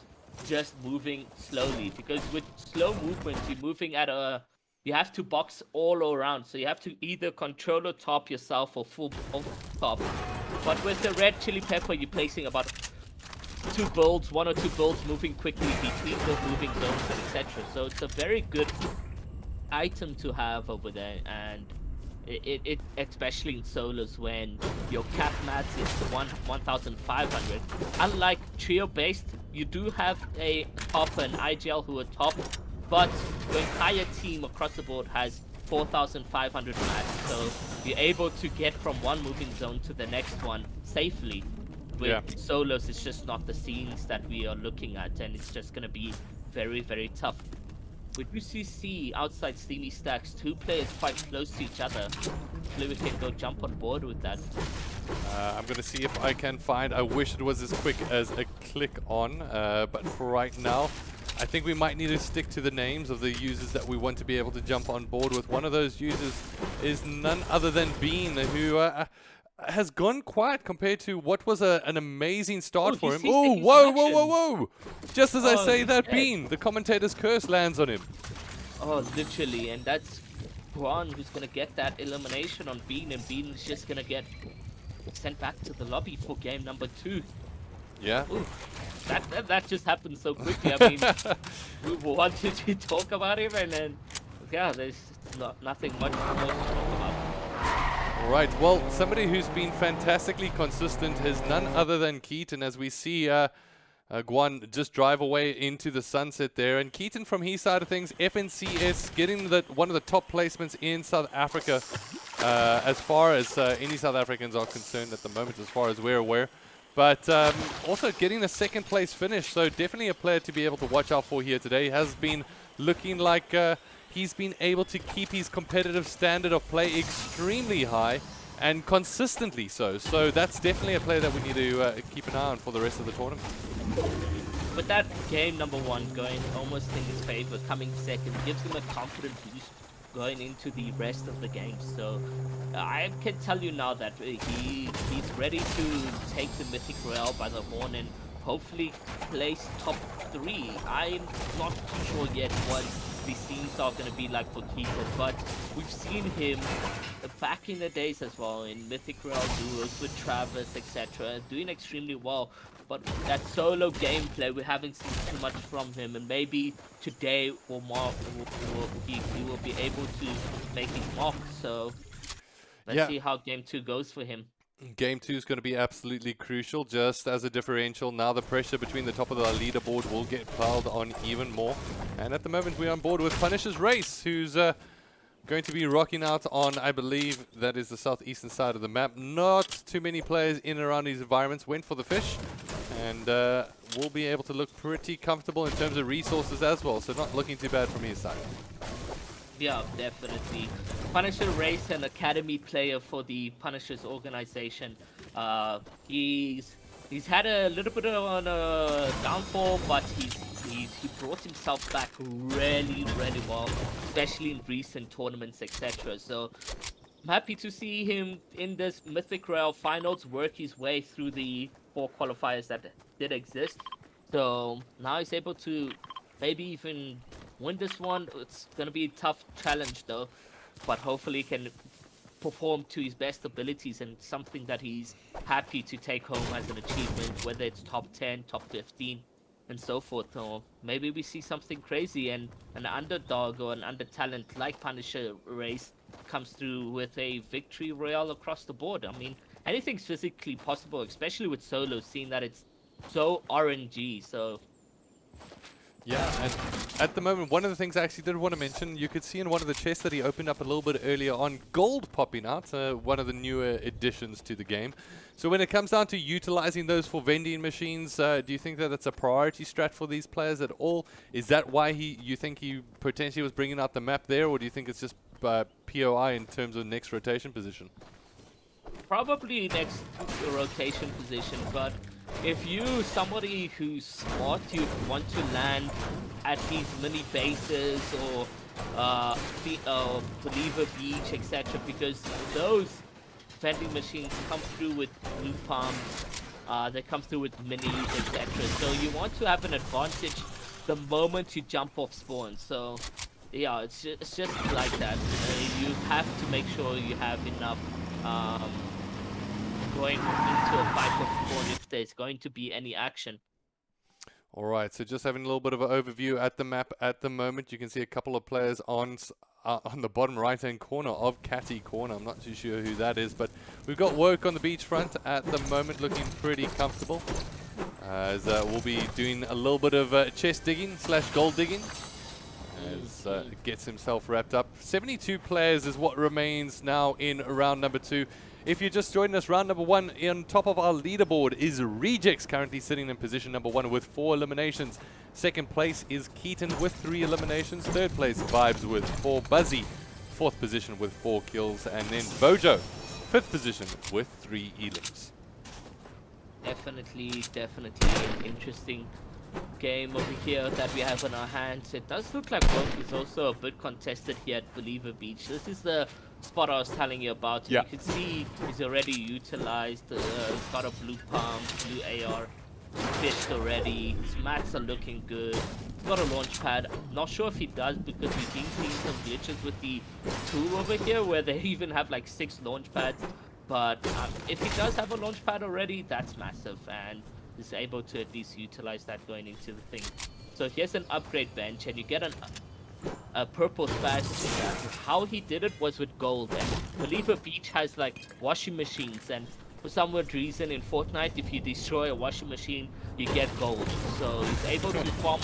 just moving slowly, because with slow movement you're moving at a, you have to box all around, so you have to either control or top yourself or full top. But with the red chili pepper you're placing about 2 builds, 1 or 2 builds, moving quickly between the moving zones and etc. So it's a very good item to have over there, and it especially in solos when your cap mats is 1,500. Unlike trio based, you do have a top and IGL who are top, but your entire team across the board has 4,500 mats, so you're able to get from one moving zone to the next one safely. With solos, it's just not the scenes that we are looking at, and it's just going to be very tough. With UCC outside Steamy Stacks, 2 players quite close to each other. hopefully we can go jump on board with that. I'm going to see if I can find. I wish it was as quick as a click on, but for right now, I think we might need to stick to the names of the users that we want to be able to jump on board with. One of those users is none other than Bean, who has gone quiet compared to what was an amazing start for him. Oh, whoa, whoa, whoa, whoa! Just as I say that, Bean, the commentator's curse lands on him. Oh, literally, and that's Guan who's gonna get that elimination on Bean, and Bean is just gonna get sent back to the lobby for game number 2. Yeah. Ooh, that just happened so quickly. I mean, we wanted to talk about him, and then yeah, there's nothing much more to talk about. Right, well, somebody who's been fantastically consistent is none other than Keaton, as we see Guan just drive away into the sunset there. And Keaton, from his side of things, FNCS getting one of the top placements in South Africa as far as any South Africans are concerned at the moment, as far as we're aware. But also getting a second place finish, so definitely a player to be able to watch out for here today. Has been looking like he's been able to keep his competitive standard of play extremely high and consistently so. So that's definitely a player that we need to keep an eye on for the rest of the tournament. With that game number 1 going almost in his favor, coming second gives him a confident boost going into the rest of the game. So I can tell you now that he's ready to take the Mythic Royale by the horn and hopefully place top 3. I'm not too sure yet what the scenes are going to be like for Keaton, but we've seen him back in the days as well in Mythic Royale duos with Travis, etc., doing extremely well. But that solo gameplay, we haven't seen too much from him, and maybe today or more he will be able to make his mark. So let's see how game 2 goes for him. Game 2 is going to be absolutely crucial, just as a differential. Now the pressure between the top of the leaderboard will get piled on even more. And at the moment we're on board with Punisher's Race, who's going to be rocking out on, I believe, that is the southeastern side of the map. Not too many players in and around these environments. Went for the fish, and will be able to look pretty comfortable in terms of resources as well. So not looking too bad from his side. Yeah, definitely. Punisher Race, an academy player for the Punishers organization. He's had a little bit of a downfall, but he brought himself back really well, especially in recent tournaments, etc. So I'm happy to see him in this Mythic Royale finals work his way through the 4 qualifiers that did exist. So now he's able to maybe even win this one. It's going to be a tough challenge though, but hopefully he can perform to his best abilities and something that he's happy to take home as an achievement, whether it's top 10, top 15, and so forth. Or maybe we see something crazy and an underdog or an under talent like Punisher Race comes through with a victory royale across the board. I mean, anything's physically possible, especially with solo, seeing that it's so RNG. So yeah, and at the moment, one of the things I actually did want to mention, you could see in one of the chests that he opened up a little bit earlier on, gold popping out, one of the newer additions to the game. So when it comes down to utilizing those for vending machines, do you think that that's a priority strat for these players at all? Is that why you think he potentially was bringing out the map there, or do you think it's just POI in terms of next rotation position? Probably next rotation position, but if you somebody who's smart, you want to land at these mini bases or Believer Beach, etc., because those vending machines come through with blue palms, they come through with minis, etc. So you want to have an advantage the moment you jump off spawn. So yeah, it's just like that. You have to make sure you have enough going into a fight of spawn if there's going to be any action. All right, so just having a little bit of an overview at the map at the moment. You can see a couple of players on the bottom right-hand corner of Catty Corner. I'm not too sure who that is, but we've got work on the beachfront at the moment, looking pretty comfortable. As we'll be doing a little bit of chest digging / gold digging as gets himself wrapped up. 72 players is what remains now in round number 2. If you're just joining us, round number 1 on top of our leaderboard is Rejects, currently sitting in position number 1 with 4 eliminations. Second place is Keaton with 3 eliminations. Third place, Vibes with 4. Buzzy 4th position with 4 kills, and then Bojo, 5th position with 3 elims. Definitely an interesting game over here that we have on our hands. It does look like Woke is also a bit contested here at Believer Beach. This is the spot I was telling you about. Yeah. You can see he's already utilized, got a blue pump, blue AR, fished already. His mats are looking good. He's got a launch pad. Not sure if he does because we've been seeing some glitches with the tool over here where they even have like 6 launch pads. But if he does have a launch pad already, that's massive, and is able to at least utilize that going into the thing. So here's an upgrade bench, and you get a purple splash. How he did it was with gold, and Believer Beach has like washing machines, and for some weird reason in Fortnite, if you destroy a washing machine, you get gold. So he's able to farm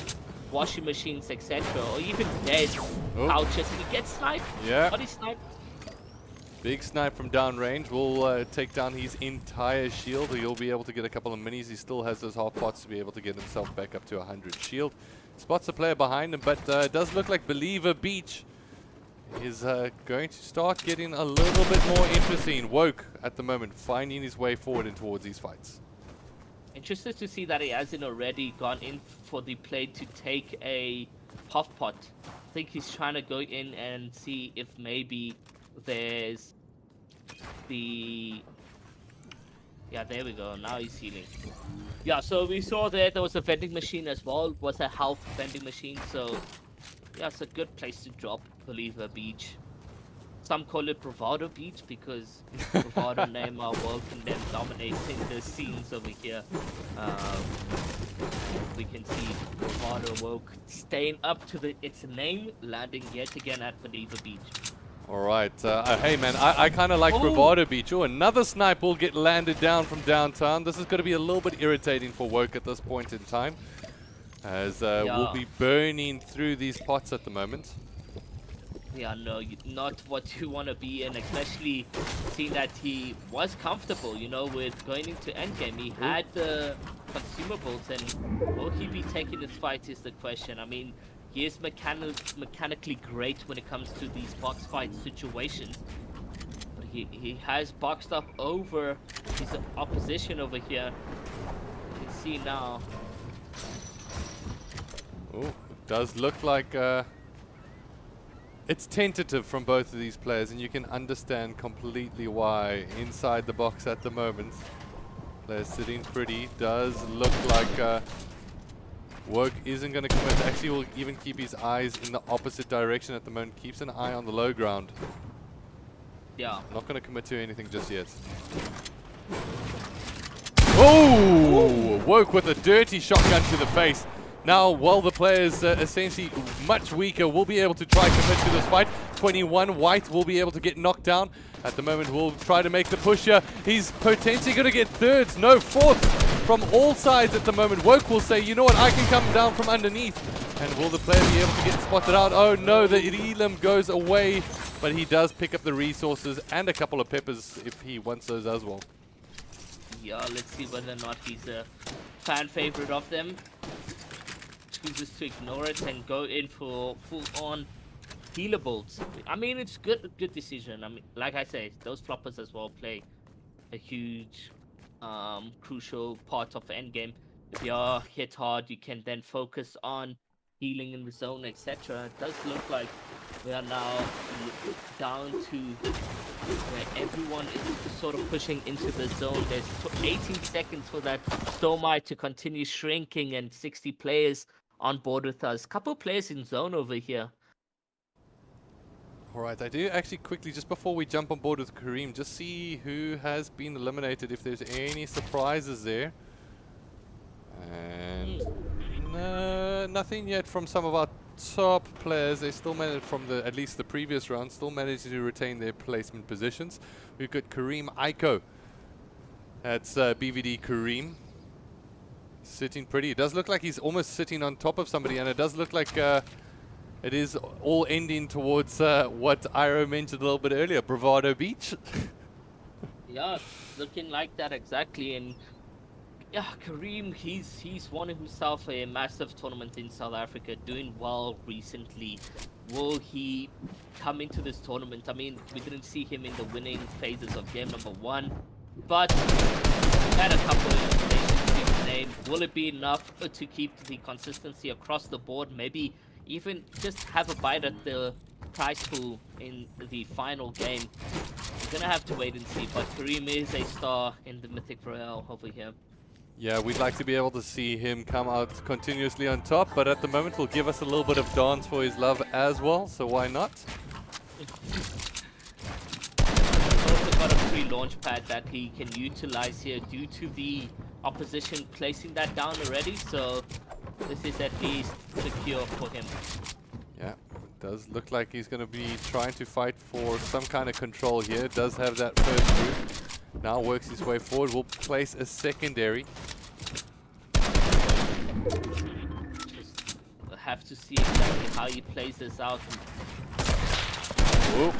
washing machines, etc., or even dead pouches, and he gets sniped. Yeah. Body sniped. Big snipe from downrange will take down his entire shield. He'll be able to get a couple of minis. He still has those half pots to be able to get himself back up to 100 shield. Spots a player behind him, but it does look like Believer Beach is going to start getting a little bit more interesting. Woke at the moment, finding his way forward and towards these fights. Interested to see that he hasn't already gone in for the play to take a half pot. I think he's trying to go in and see if maybe there's the... Yeah, there we go. Now he's healing. Yeah, so we saw there was a vending machine as well. It was a health vending machine. So, yeah, it's a good place to drop Believer Beach. Some call it Bravado Beach because Bravado and Neymar Woke and them dominating the scenes over here. We can see Bravado Woke staying up to its name, landing yet again at Believer Beach. All right. Hey, man, I kind of like Bravado Beach. Oh, another snipe will get landed down from downtown. This is going to be a little bit irritating for Woke at this point in time, as we'll be burning through these pots at the moment. Yeah, no, not what you want to be in, especially seeing that he was comfortable, you know, with going into endgame. He had the consumables, and will he be taking this fight is the question. I mean, he is mechanically great when it comes to these box fight situations. But he has boxed up over his opposition over here. You can see now. Oh, it does look like it's tentative from both of these players, and you can understand completely why. Inside the box at the moment, they're sitting pretty. Does look like Woke isn't going to commit. Actually, will even keep his eyes in the opposite direction at the moment. Keeps an eye on the low ground. Yeah. Not going to commit to anything just yet. Oh! Woke with a dirty shotgun to the face. Now, while the players essentially much weaker, will be able to try commit to this fight. 21 White will be able to get knocked down. At the moment, we'll try to make the push here. He's potentially going to get thirds, no fourth from all sides at the moment. Woke will say, you know what, I can come down from underneath. And will the player be able to get spotted out? Oh no, the Elam goes away, but he does pick up the resources and a couple of peppers if he wants those as well. Yeah, let's see whether or not he's a fan favorite of them. Chooses to ignore it and go in for full-on healables. I mean, it's good decision. I mean, like I say, those floppers as well play a huge, crucial part of the endgame. If you are hit hard, you can then focus on healing in the zone, etc. It does look like we are now down to where everyone is sort of pushing into the zone. There's 18 seconds for that Stormite to continue shrinking and 60 players on board with us. Couple players in zone over here. Alright, I do actually quickly, just before we jump on board with Kareem, just see who has been eliminated, if there's any surprises there. And nothing yet from some of our top players. They still managed from at least the previous round, still managed to retain their placement positions. We've got Kareem Aiko. That's BVD Kareem. Sitting pretty. It does look like he's almost sitting on top of somebody, and it does look like it is all ending towards what Iro mentioned a little bit earlier, Bravado Beach. Yeah, looking like that exactly. And Yeah, Kareem, he's won himself a massive tournament in South Africa, doing well recently. Will he come into this tournament? I mean, we didn't see him in the winning phases of game number 1, but had a couple of eliminations to his name. Will it be enough to keep the consistency across the board? Maybe even just have a bite at the prize pool in the final game. We're gonna have to wait and see, but Kareem is a star in the Mythic Royale over here. Yeah, we'd like to be able to see him come out continuously on top, but at the moment will give us a little bit of dance for his love as well, so why not? Also got a free launch pad that he can utilize here due to the opposition placing that down already, so this is at least secure for him. Yeah, does look like he's going to be trying to fight for some kind of control here. Does have that first roof. Now works his way forward. Will place a secondary. Just have to see exactly how he plays this out. Will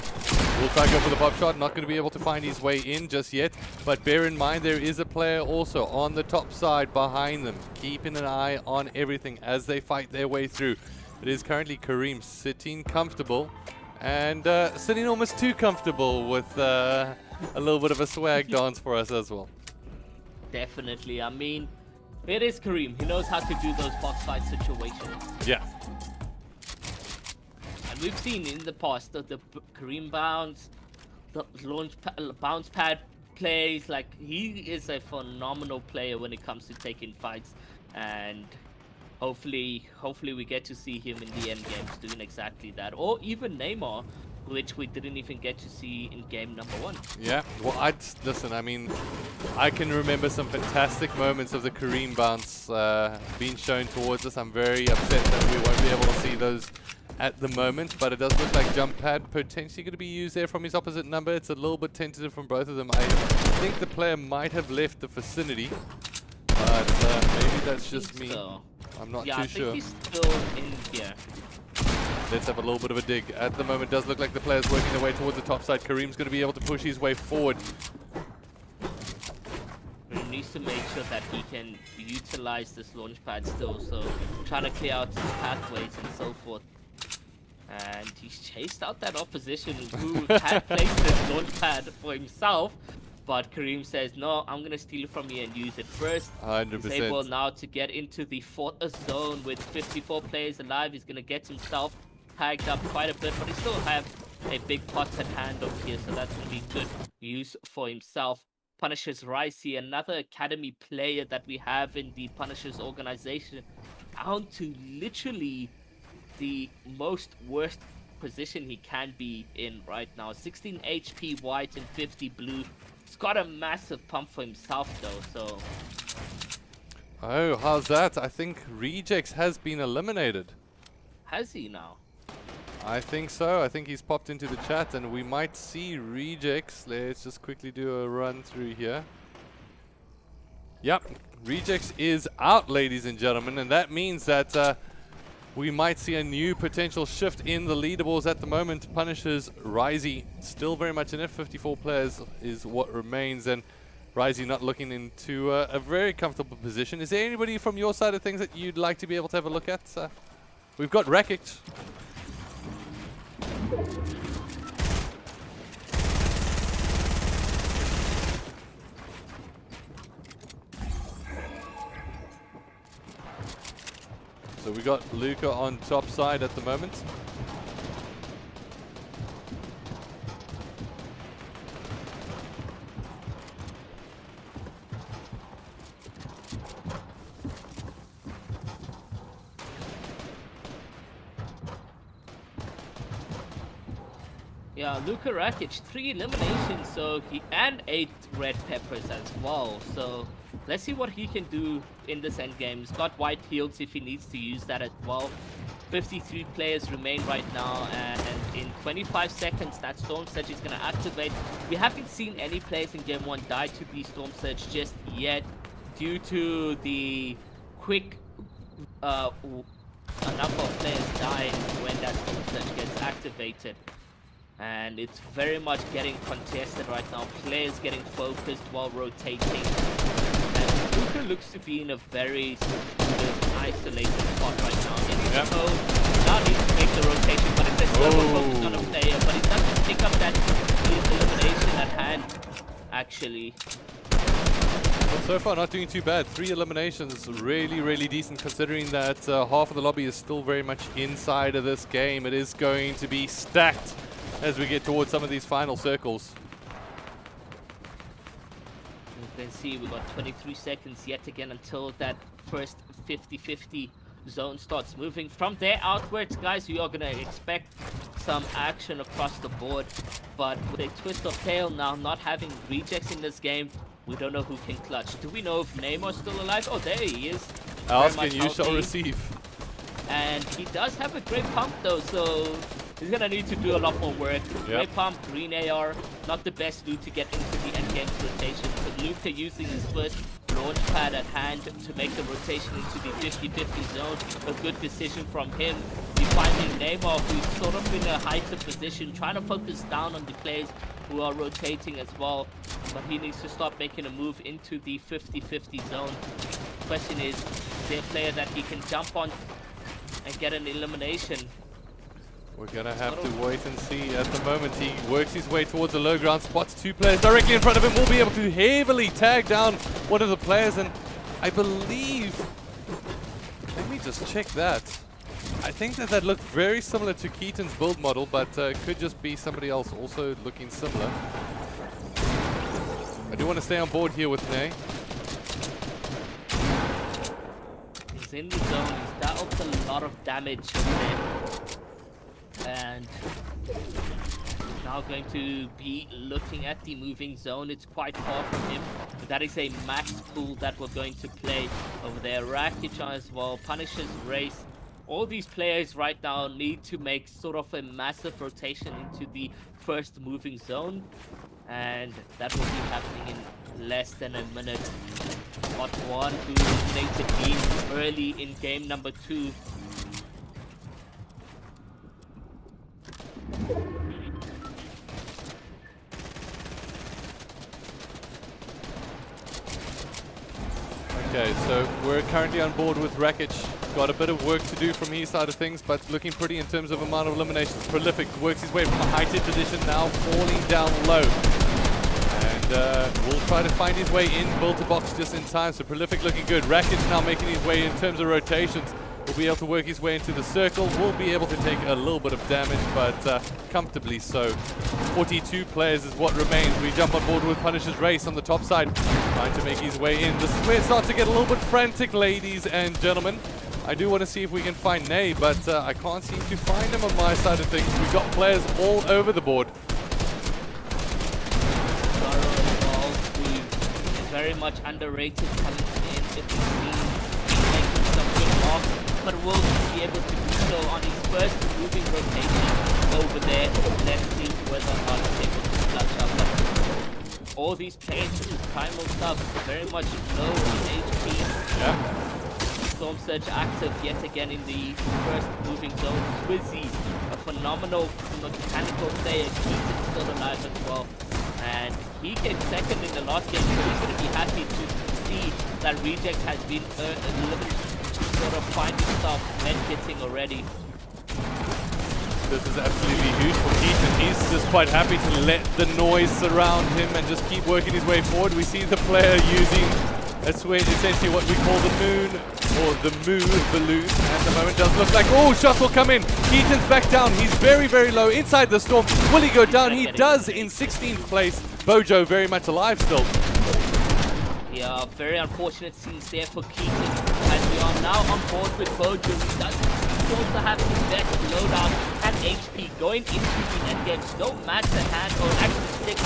try to go for the pop shot. Not going to be able to find his way in just yet. But bear in mind there is a player also on the top side behind them, keeping an eye on everything as they fight their way through. It is currently Kareem sitting comfortable and sitting almost too comfortable with a little bit of a swag dance for us as well. Definitely. I mean, it is Kareem. He knows how to do those box fight situations. Yeah. And we've seen in the past the Kareem bounce, the bounce pad plays. Like, he is a phenomenal player when it comes to taking fights, and hopefully we get to see him in the end games doing exactly that, or even Neymar, which we didn't even get to see in game number 1. Yeah, well, listen, I mean, I can remember some fantastic moments of the Kareem bounce being shown towards us. I'm very upset that we won't be able to see those at the moment, but it does look like jump pad potentially going to be used there from his opposite number. It's a little bit tentative from both of them. I think the player might have left the vicinity, but maybe that's just me. So. I'm not Yeah, too I think sure. he's still in here. Let's have a little bit of a dig. At the moment, does look like the player's working their way towards the top side. Kareem's going to be able to push his way forward. He needs to make sure that he can utilize this launch pad still, so trying to clear out his pathways and so forth. And he's chased out that opposition who had placed this launch pad for himself. But Kareem says, no, I'm going to steal it from you and use it first. 100%. He's able now to get into the 4th zone with 54 players alive. He's going to get himself tagged up quite a bit, but he still have a big pot at hand over here, so that's going to be good use for himself. Punishers Ricey, another academy player that we have in the Punishers organization, down to literally the most worst position he can be in right now. 16 HP white and 50 blue. He's got a massive pump for himself though, so... Oh, how's that? I think Rejects has been eliminated. Has he now? I think so. I think he's popped into the chat and we might see Rejects. Let's just quickly do a run through here. Yep, Rejects is out, ladies and gentlemen, and that means that we might see a new potential shift in the leaderboards at the moment. Punishers Risey still very much in it. 54 players is what remains, and Risey not looking into a very comfortable position. Is there anybody from your side of things that you'd like to be able to have a look at? We've got Rakic. So we got Luca on top side at the moment. Yeah, Luka Rakic, 3 eliminations, so and 8 red peppers as well. So let's see what he can do in this end game. He's got white heals if he needs to use that as well. 53 players remain right now, and in 25 seconds that Storm Surge is going to activate. We haven't seen any players in game 1 die to the Storm Surge just yet, due to the quick a number of players dying when that Storm Surge gets activated. And it's very much getting contested right now. Players getting focused while rotating. And Luka looks to be in a very secluded, isolated spot right now. In his Yep. code, now needs to make the rotation, but it's a server focus on a player, but he doesn't pick up that elimination at hand, actually. Well, so far not doing too bad. 3 eliminations, really decent considering that half of the lobby is still very much inside of this game. It is going to be stacked as we get towards some of these final circles. You can see we got 23 seconds yet again until that first 50-50 zone starts moving. From there outwards, guys, we are going to expect some action across the board. But with a twist of tail now, not having rejects in this game, we don't know who can clutch. Do we know if Neymar's still alive? Oh, there he is. Ask and you shall receive. And he does have a great pump though, so he's gonna need to do a lot more work. Great pump, green AR, not the best loot to get into the endgame rotation. So Luka using his first launch pad at hand to make the rotation into the 50-50 zone. A good decision from him. He's finding Neymar, who's sort of in a heightened position, trying to focus down on the players who are rotating as well. But he needs to start making a move into the 50-50 zone. Question is there a player that he can jump on and get an elimination? We're gonna have to wait and see. At the moment, he works his way towards the low ground, spots 2 players directly in front of him, will be able to heavily tag down one of the players, and I believe, let me just check that. I think that looked very similar to Keaton's build model, but could just be somebody else also looking similar. I do want to stay on board here with Ney. He's in the zone, he's dealt a lot of damage over there. And he's now going to be looking at the moving zone. It's quite far from him. But that is a max pool that we're going to play over there. Rakic as well, Punisher's Race. All these players right now need to make sort of a massive rotation into the first moving zone. And that will be happening in less than a minute. Hot One, who eliminated Beam early in game number 2. Okay, so we're currently on board with Rakic. Got a bit of work to do from his side of things, but looking pretty in terms of amount of eliminations. Prolific works his way from a heightened position, now falling down low. And will try to find his way in, build a box just in time. So Prolific looking good. Rakic now making his way in terms of rotations. Will be able to work his way into the circle. Will be able to take a little bit of damage, but comfortably so. 42 players is what remains. We jump on board with Punisher's Race on the top side, trying to make his way in. This is where it starts to get a little bit frantic, ladies and gentlemen. I do want to see if we can find Ney, but I can't seem to find him on my side of things. We've got players all over the board. Very much underrated coming in 15, making some good marks, but will be able to do so on his first moving rotation over there. Let's see whether or not he's able to clutch up. All these players with primal stuff very much low on HP. Yeah. Storm Surge active yet again in the first moving zone. Swizzy, a phenomenal mechanical player. Keaton still alive as well. And he came second in the last game, so he's going to be happy to see that Reject has been sort of find himself medkitting already. This is absolutely huge for Keaton. He's just quite happy to let the noise surround him and just keep working his way forward. We see the player using essentially what we call the moon, or the move balloon. At the moment does look like, oh, shots will come in. Keaton's back down. He's very low inside the storm. Will he go down? He does in 16th place. Bojo very much alive still. Yeah, very unfortunate scenes there for Keaton. As we are now on board with Bojo, he doesn't also have his best loadout and HP going into the endgame. No mats at hand, or actually 6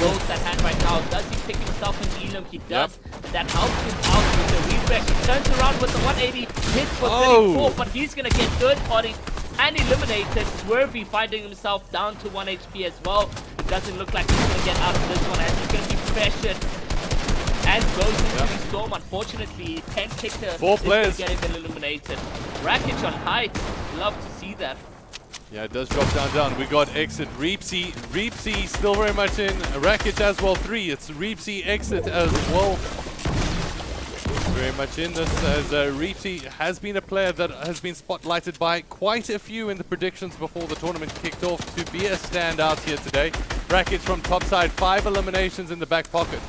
rolls at hand right now. Does he pick himself an Elam? He does. Yep. And that helps him out with the refresh. He turns around with the 180, hits for 34, but he's going to get third party and eliminated. Swervy finding himself down to 1 HP as well. It doesn't look like he's going to get out of this one, as he's going to be pressured and goes into the storm. Unfortunately, 10 kicker 4 players getting eliminated. Rakic on height, love to see that. Yeah, it does drop down. We got exit. Reepsy still very much in. Rakic as well. 3. It's Reepsy exit as well. very much in this, as Reeti has been a player that has been spotlighted by quite a few in the predictions before the tournament kicked off to be a standout here today. Rackets from topside, 5 eliminations in the back pocket.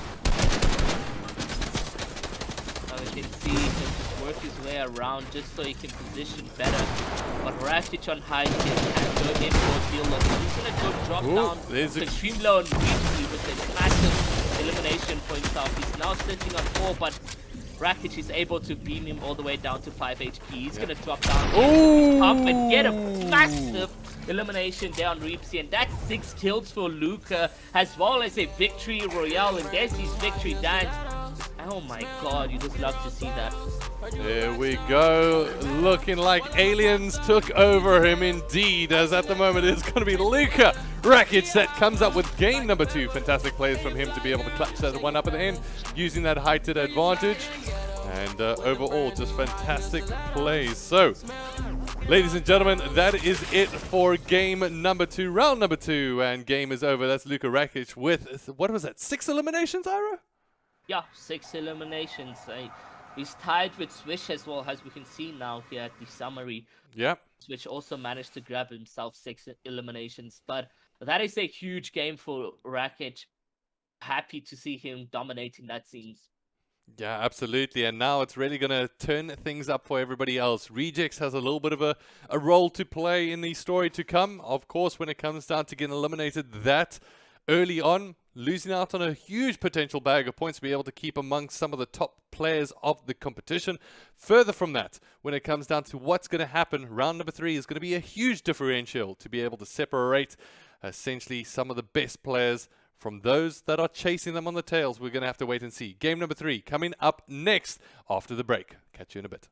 You can see him just work his way around just so he can position better. But Rakic on high kick can go in for deal loss. He's going to go drop down to extreme low and Reeti with a massive elimination for himself. He's now sitting on 4, but Rakic is able to beam him all the way down to 5 HP. He's going to drop down and get a massive elimination there on Reepsy, and that's 6 kills for Luca, as well as a victory royale, and there's his victory dance. Oh my god, you just love to see that. There we go, looking like aliens took over him indeed, as at the moment it's going to be Luca Rakic that comes up with game number 2. Fantastic plays from him to be able to clutch that one up at the end, using that heighted advantage. And overall, just fantastic plays. So, ladies and gentlemen, that is it for game number 2, round number 2, and game is over. That's Luca Rakic with, what was that, 6 eliminations, Ira? Yeah, 6 eliminations. He's tied with Swish as well, as we can see now here at the summary. Yeah. Swish also managed to grab himself 6 eliminations, but that is a huge game for Rakic. Happy to see him dominating that scenes. Yeah, absolutely. And now it's really going to turn things up for everybody else. Rejects has a little bit of a role to play in the story to come. Of course, when it comes down to getting eliminated that early on, losing out on a huge potential bag of points to be able to keep amongst some of the top players of the competition. Further from that, when it comes down to what's going to happen, round number 3 is going to be a huge differential to be able to separate essentially some of the best players from those that are chasing them on the tails. We're going to have to wait and see. Game number 3 coming up next after the break. Catch you in a bit.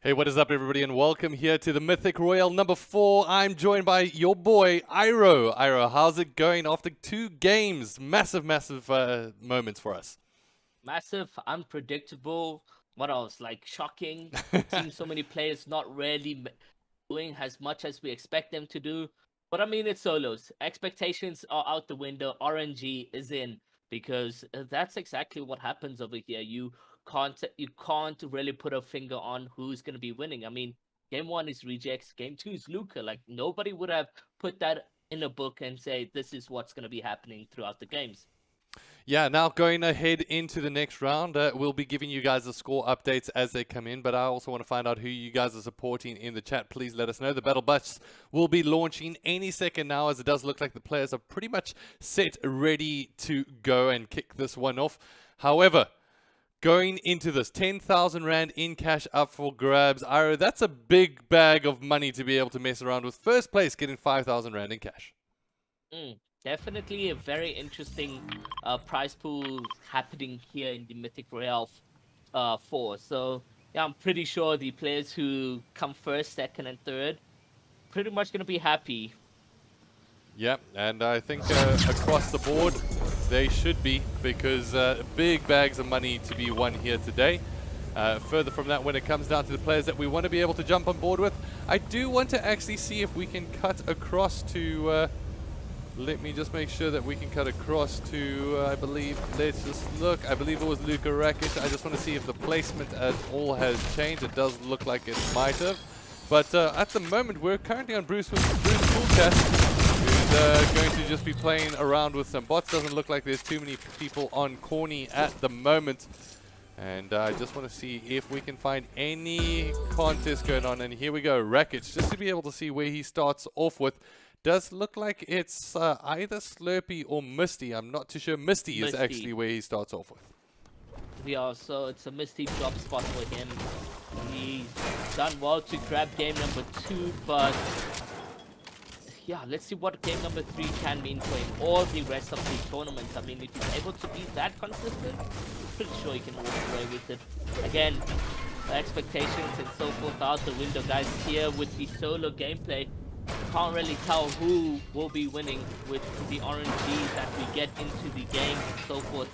Hey, what is up, everybody, and welcome here to the Mythic Royale number 4. I'm joined by your boy, Iro. Iro, how's it going after 2 games? Massive moments for us. Massive, unpredictable. What else? Like shocking. Seeing so many players not really doing as much as we expect them to do. But I mean, it's solos. Expectations are out the window. RNG is in because that's exactly what happens over here. You can't really put a finger on who's going to be winning. I mean, game 1 is Rejects, game 2 is Luca. Like nobody would have put that in a book and say this is what's going to be happening throughout the games. Yeah, now going ahead into the next round, we'll be giving you guys the score updates as they come in, but I also want to find out who you guys are supporting in the chat. Please let us know. The Battle Bus will be launching any second now, as it does look like the players are pretty much set, ready to go and kick this one off. However, going into this, 10,000 Rand in cash up for grabs. Iro, that's a big bag of money to be able to mess around with. First place getting 5,000 Rand in cash. Definitely a very interesting prize pool happening here in the Mythic Royale 4. So, yeah, I'm pretty sure the players who come first, second, and third pretty much going to be happy. Yep, and I think across the board they should be, because big bags of money to be won here today. Further from that, when it comes down to the players that we want to be able to jump on board with, I do want to actually see if we can cut across to... let me just make sure that we can cut across to, I believe, let's just look. I believe it was Luka Rakic. I just want to see if the placement at all has changed. It does look like it might have. But at the moment, we're currently on Bruce Fullcast, who's going to just be playing around with some bots. Doesn't look like there's too many people on Corny at the moment. And I just want to see if we can find any contest going on. And here we go, Rakic, just to be able to see where he starts off with. Does look like it's either Slurpee or Misty. I'm not too sure. Misty is actually where he starts off with. Yeah, so it's a Misty drop spot for him. He's done well to grab game number 2, but yeah, let's see what game number 3 can mean for him or the rest of the tournament. I mean, if he's able to be that consistent, pretty sure he can walk away with it. Again, expectations and so forth out the window, guys. Here with the solo gameplay, can't really tell who will be winning with the RNG that we get into the game and so forth.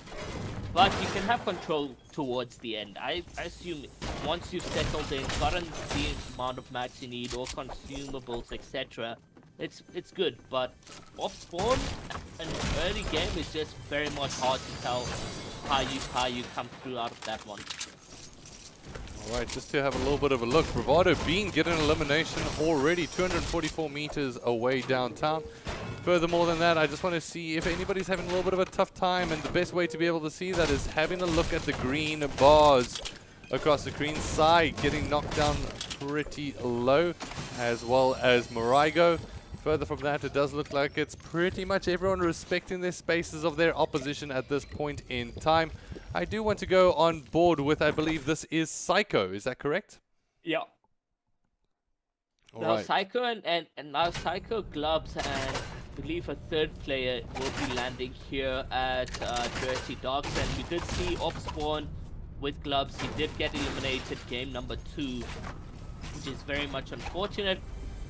But you can have control towards the end. I assume once you've settled in, gotten the amount of mats you need or consumables, etc., it's good. But off spawn, an early game is just very much hard to tell how you come through out of that one. Alright, just to have a little bit of a look. Bravado Bean getting an elimination already, 244 meters away downtown. Furthermore than that, I just want to see if anybody's having a little bit of a tough time, and the best way to be able to see that is having a look at the green bars across the green side, getting knocked down pretty low, as well as Marigo. Further from that, it does look like it's pretty much everyone respecting their spaces of their opposition at this point in time. I do want to go on board with, I believe this is Psycho, is that correct? Yeah. Now Psycho and now Psycho, Gloves, and I believe a third player will be landing here at Dirty Dogs. And we did see off spawn with Gloves. He did get eliminated game number 2, which is very much unfortunate.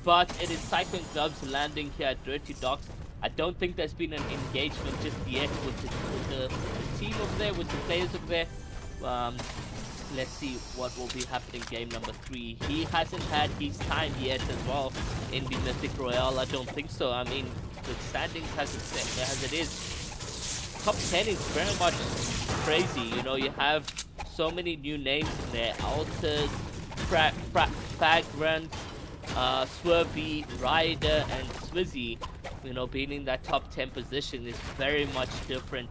But it is Psycho and Gloves landing here at Dirty Dogs. I don't think there's been an engagement just yet with the team over there, with the players over there. Let's see what will be happening game number 3. He hasn't had his time yet as well in the Mythic Royale. I don't think so. I mean, the standings as it is, top 10 is very much crazy. You know, you have so many new names in there. Alters, Fragrant, Swervy, Ryder, and Swizzy. You know, being in that top 10 position is very much different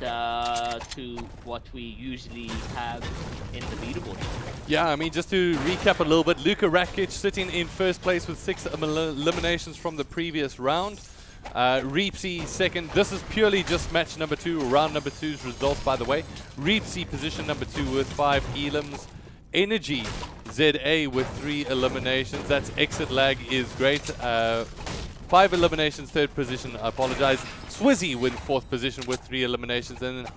to what we usually have in the leaderboard. Yeah, I mean, just to recap a little bit, Luka Rakic sitting in first place with 6 eliminations from the previous round. Reepsy second. This is purely just match number 2, round number 2's results, by the way. Reepsy position number 2 with 5 elims. Energy ZA with 3 eliminations. That's exit lag is great. 5 eliminations, third position, I apologize. Swizzy with 4th position with 3 eliminations. And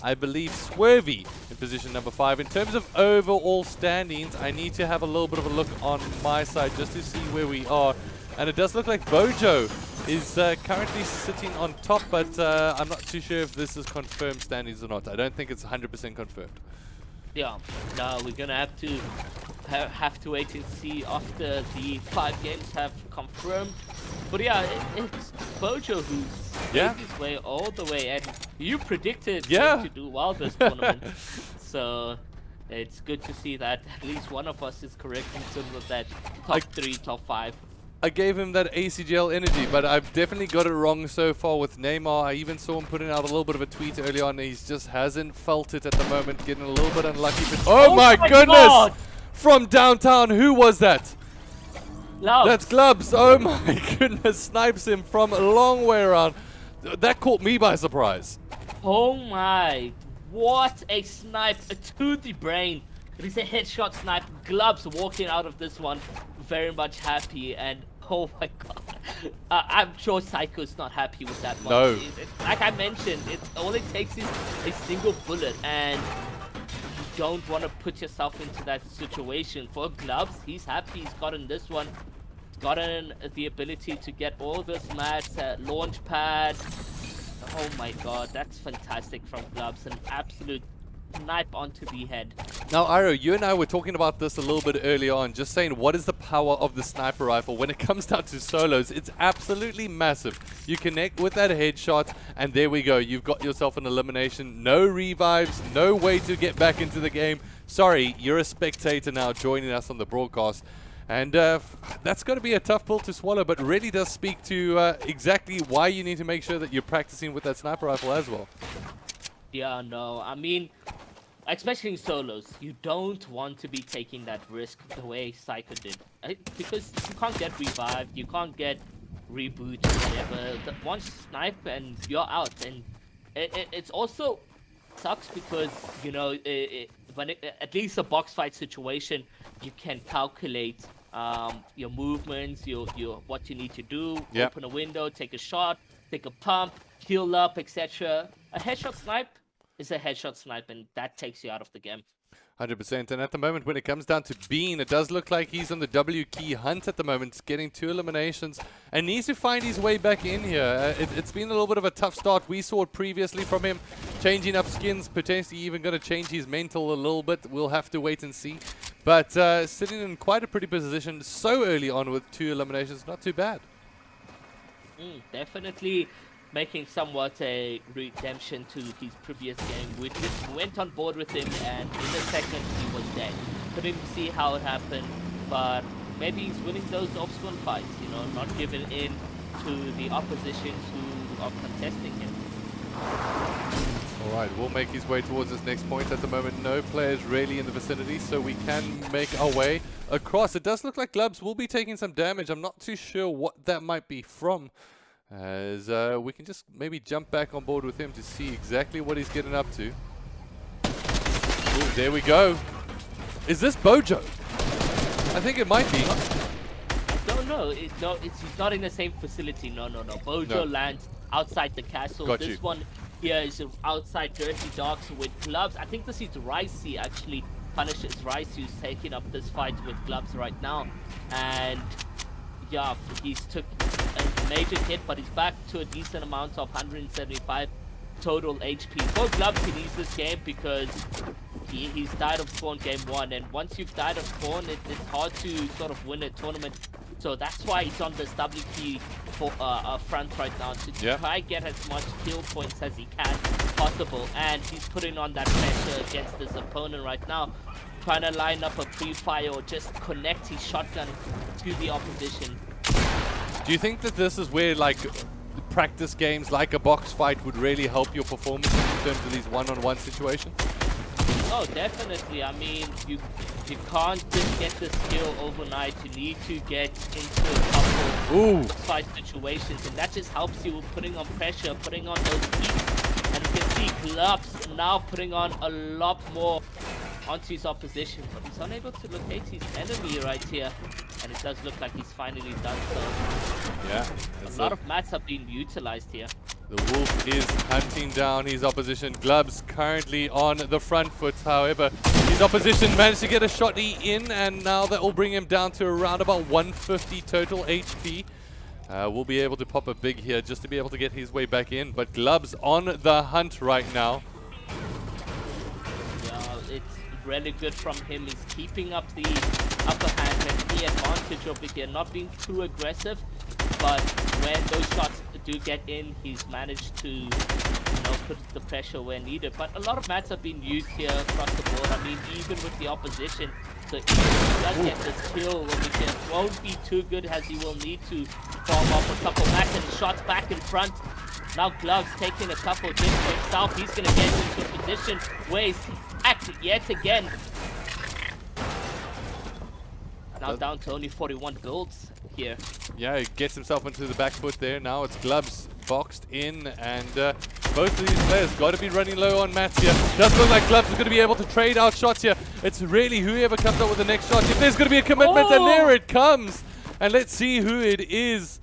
I believe Swervy in position number 5. In terms of overall standings, I need to have a little bit of a look on my side just to see where we are. And it does look like Bojo is currently sitting on top, but I'm not too sure if this is confirmed standings or not. I don't think it's 100% confirmed. Yeah, no, we're gonna have to wait and see after the 5 games have confirmed. But yeah, it's Bojo who's made his way all the way, and you predicted him to do well this tournament. So it's good to see that at least one of us is correct in terms of that top 3, top 5. I gave him that ACGL energy, but I've definitely got it wrong so far with Neymar. I even saw him putting out a little bit of a tweet early on. He just hasn't felt it at the moment, getting a little bit unlucky. But oh my goodness! God. From downtown, who was that? Gloves. That's Gloves. Oh my goodness, snipes him from a long way around. That caught me by surprise. Oh my, what a snipe to the brain. It is a headshot snipe. Gloves walking out of this one very much happy, and oh my god, I'm sure Psycho's not happy with that one. No. Like I mentioned, all it takes is a single bullet, and you don't want to put yourself into that situation. For Gloves, he's happy he's gotten this one. He's gotten the ability to get all this mats, launch pad. Oh my god, that's fantastic from Gloves. An absolute snipe onto the head. Now, Iro, you and I were talking about this a little bit earlier on, just saying what is the power of the sniper rifle. When it comes down to solos, it's absolutely massive. You connect with that headshot, and there we go. You've got yourself an elimination. No revives, no way to get back into the game. Sorry, you're a spectator now joining us on the broadcast. And that's going to be a tough pill to swallow, but really does speak to exactly why you need to make sure that you're practicing with that sniper rifle as well. Yeah, no, I mean, especially in solos, you don't want to be taking that risk the way Psycho did. Because you can't get revived, you can't get reboot or whatever. The one snipe and you're out. And it's also sucks because, you know, at least a box fight situation, you can calculate your movements, your what you need to do, open a window, take a shot, take a pump, heal up, etc. A headshot snipe is a headshot snipe, and that takes you out of the game. 100%. And at the moment, when it comes down to Bean, it does look like he's on the W key hunt at the moment, getting 2 eliminations and needs to find his way back in here. It's been a little bit of a tough start. We saw it previously from him, changing up skins, potentially even going to change his mental a little bit. We'll have to wait and see. But sitting in quite a pretty position so early on with 2 eliminations, not too bad. Definitely making somewhat a redemption to his previous game. We just went on board with him, and in a second he was dead. Couldn't see how it happened, but maybe he's winning those off-spawn fights, you know, not giving in to the opposition who are contesting him. Alright, we'll make his way towards this next point. At the moment, no players really in the vicinity, so we can make our way across. It does look like Glubs will be taking some damage. I'm not too sure what that might be from. As we can just maybe jump back on board with him to see exactly what he's getting up to. Ooh, there we go. Is this Bojo? I think it might be. I don't know. He's not in the same facility. No. Bojo lands outside the castle. This one here is outside Dirty Docks with Gloves. I think this is Ricey actually punishes Rice, who's taking up this fight with Gloves right now. And yeah, he's took a major hit, but he's back to a decent amount of 175 total HP. For Gloves, he needs this game because he's died of spawn game 1, and once you've died of spawn, it's hard to sort of win a tournament. So that's why he's on this WP for, front right now, to try get as much kill points as he can possible. And he's putting on that pressure against this opponent right now, trying to line up a pre-fire or just connect his shotgun to the opposition. Do you think that this is where, like, practice games like a box fight would really help your performance in terms of these one-on-one situations? Oh, definitely. I mean, you can't just get the skill overnight. You need to get into a couple fight situations, and that just helps you with putting on pressure, putting on those beats. And you can see Gloves now putting on a lot more onto his opposition, but he's unable to locate his enemy right here, and it does look like he's finally done so. Yeah, a lot of mats are being utilized here. The Wolf is hunting down his opposition. Glubs currently on the front foot. However, his opposition managed to get a shot in, and now that will bring him down to around about 150 total HP. We'll be able to pop a big here just to be able to get his way back in. But Glubs on the hunt right now. Yeah, it's really good from him. He's keeping up the upper hand and the advantage over here, not being too aggressive. But when those shots do get in, he's managed to put the pressure where needed. But a lot of mats have been used here across the board. I mean, even with the opposition. So even if he does get this kill over here, it won't be too good as he will need to farm up a couple mats and shots back in front. Now Gloves taking a couple dips for himself. He's going to get into a position where he's attacked yet again. Now down to only 41 golds here. Yeah, he gets himself into the back foot there. Now it's Glubs boxed in, and both of these players got to be running low on mats here. Does look like Glubs is going to be able to trade out shots here. It's really whoever comes up with the next shot. If there's going to be a commitment, and there it comes. And let's see who it is.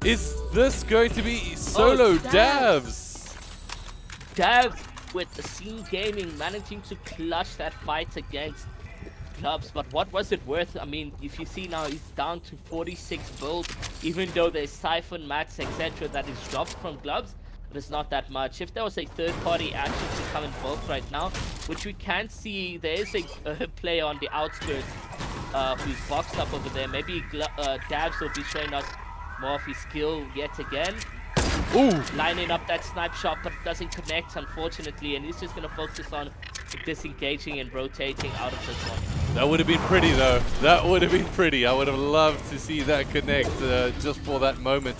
Is this going to be Solo Davs? Davs with the Scene Gaming managing to clutch that fight against Glubs, but what was it worth? I mean, if you see now, he's down to 46 builds, even though there's Siphon, Mats, etc. that is dropped from Glubs, but it's not that much. If there was a third-party action to come involved right now, which we can see, there is a player on the outskirts who's boxed up over there. Maybe Davs will be showing us more of his skill yet again. Ooh. Lining up that snipe shot, but it doesn't connect, unfortunately, and he's just going to focus on disengaging and rotating out of this one. That would have been pretty, though. That would have been pretty. I would have loved to see that connect just for that moment.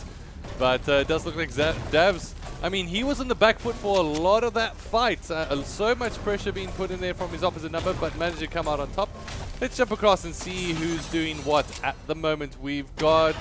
But it does look like Davs, I mean, he was in the back foot for a lot of that fight. So much pressure being put in there from his opposite number, but managed to come out on top. Let's jump across and see who's doing what at the moment. We've got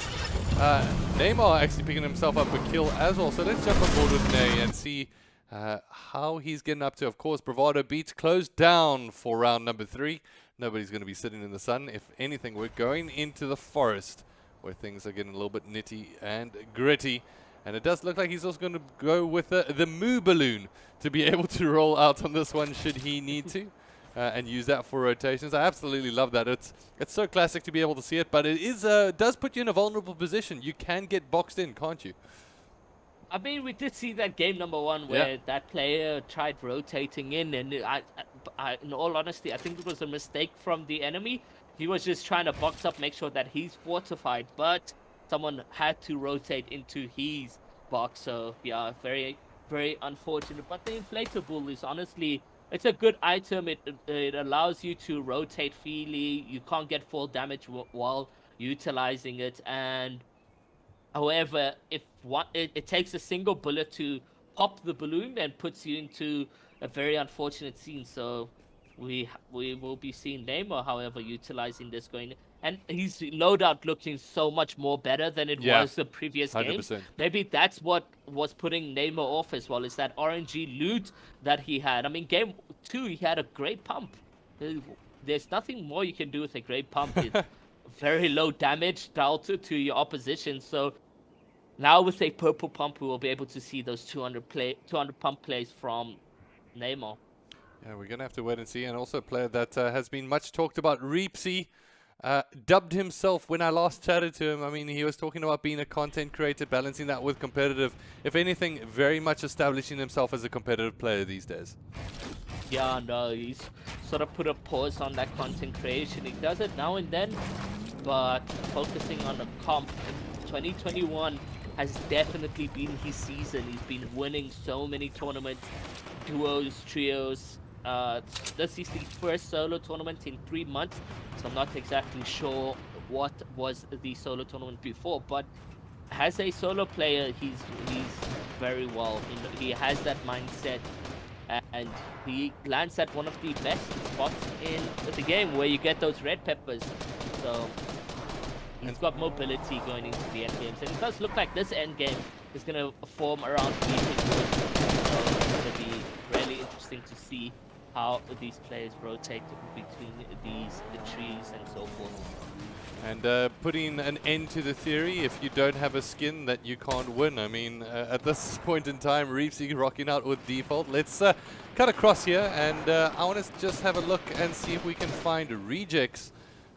Neymar actually picking himself up a kill as well. So let's jump on board with Ney and see how he's getting up to. Of course, Bravado Beach closed down for round number 3. Nobody's going to be sitting in the sun. If anything, we're going into the forest where things are getting a little bit nitty and gritty. And it does look like he's also going to go with the Moo Balloon to be able to roll out on this one should he need to. And use that for rotations. I absolutely love that. It's so classic to be able to see it, but it is does put you in a vulnerable position. You can get boxed in, can't you? I mean, we did see that game number 1 where that player tried rotating in, and I, in all honesty, I think it was a mistake from the enemy. He was just trying to box up, make sure that he's fortified, but someone had to rotate into his box. So yeah, very, very unfortunate. But the inflatable is honestly, it's a good item. It allows you to rotate freely. You can't get full damage while utilizing it. And however, if it takes a single bullet to pop the balloon and puts you into a very unfortunate scene. So we will be seeing Neymar, however, utilizing this going. And his loadout looking so much more better than it was the previous 100%. games. Maybe that's what was putting Neymar off as well, is that RNG loot that he had. I mean, game 2, he had a great pump. There's nothing more you can do with a great pump. It's very low damage dealt to your opposition. So now with a purple pump, we will be able to see those 200 pump plays from Neymar. Yeah, we're going to have to wait and see. And also a player that has been much talked about, Reepsy. Dubbed himself when I last chatted to him. I mean, he was talking about being a content creator, balancing that with competitive. If anything, very much establishing himself as a competitive player these days. Yeah, no, he's sort of put a pause on that content creation. He does it now and then, but focusing on the comp. 2021 has definitely been his season. He's been winning so many tournaments, duos, trios. This is the first solo tournament in 3 months, so I'm not exactly sure what was the solo tournament before, but as a solo player, he's very well. He has that mindset, and he lands at one of the best spots in the game where you get those red peppers. So he's got mobility going into the end games, and it does look like this end game is going to form around Mythic Royale. So it's going to be really interesting to see how these players rotate between the trees and so forth. And putting an end to the theory, if you don't have a skin, that you can't win. I mean, at this point in time, Reefsy rocking out with default. Let's cut across here, and I want to just have a look and see if we can find Rejects,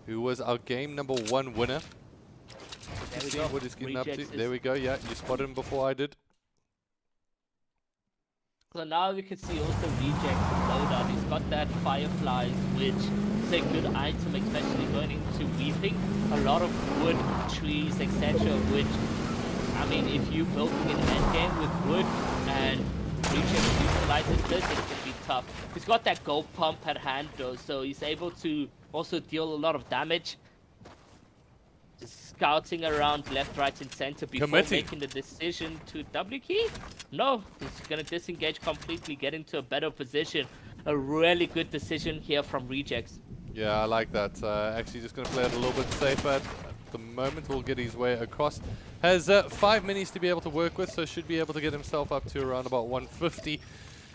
who was our game #1 winner. There we See go. what he's getting up to. Rejects There we go. Yeah, you spotted him before I did. So now we can see also Rejects loadout. He's got that Fireflies, which is a good item, especially going into weeping. A lot of wood, trees, etc. Which, I mean, if you're building an endgame with wood and Rejects utilizes this, it's going to be tough. He's got that gold pump at hand though, so he's able to also deal a lot of damage. Just scouting around left, right, and center before making the decision to W key. No, he's gonna disengage completely, get into a better position. A really good decision here from Rejects. Yeah, I like that. Actually, just gonna play it a little bit safer at the moment. We'll get his way across. Has 5 minis to be able to work with, so should be able to get himself up to around about 150.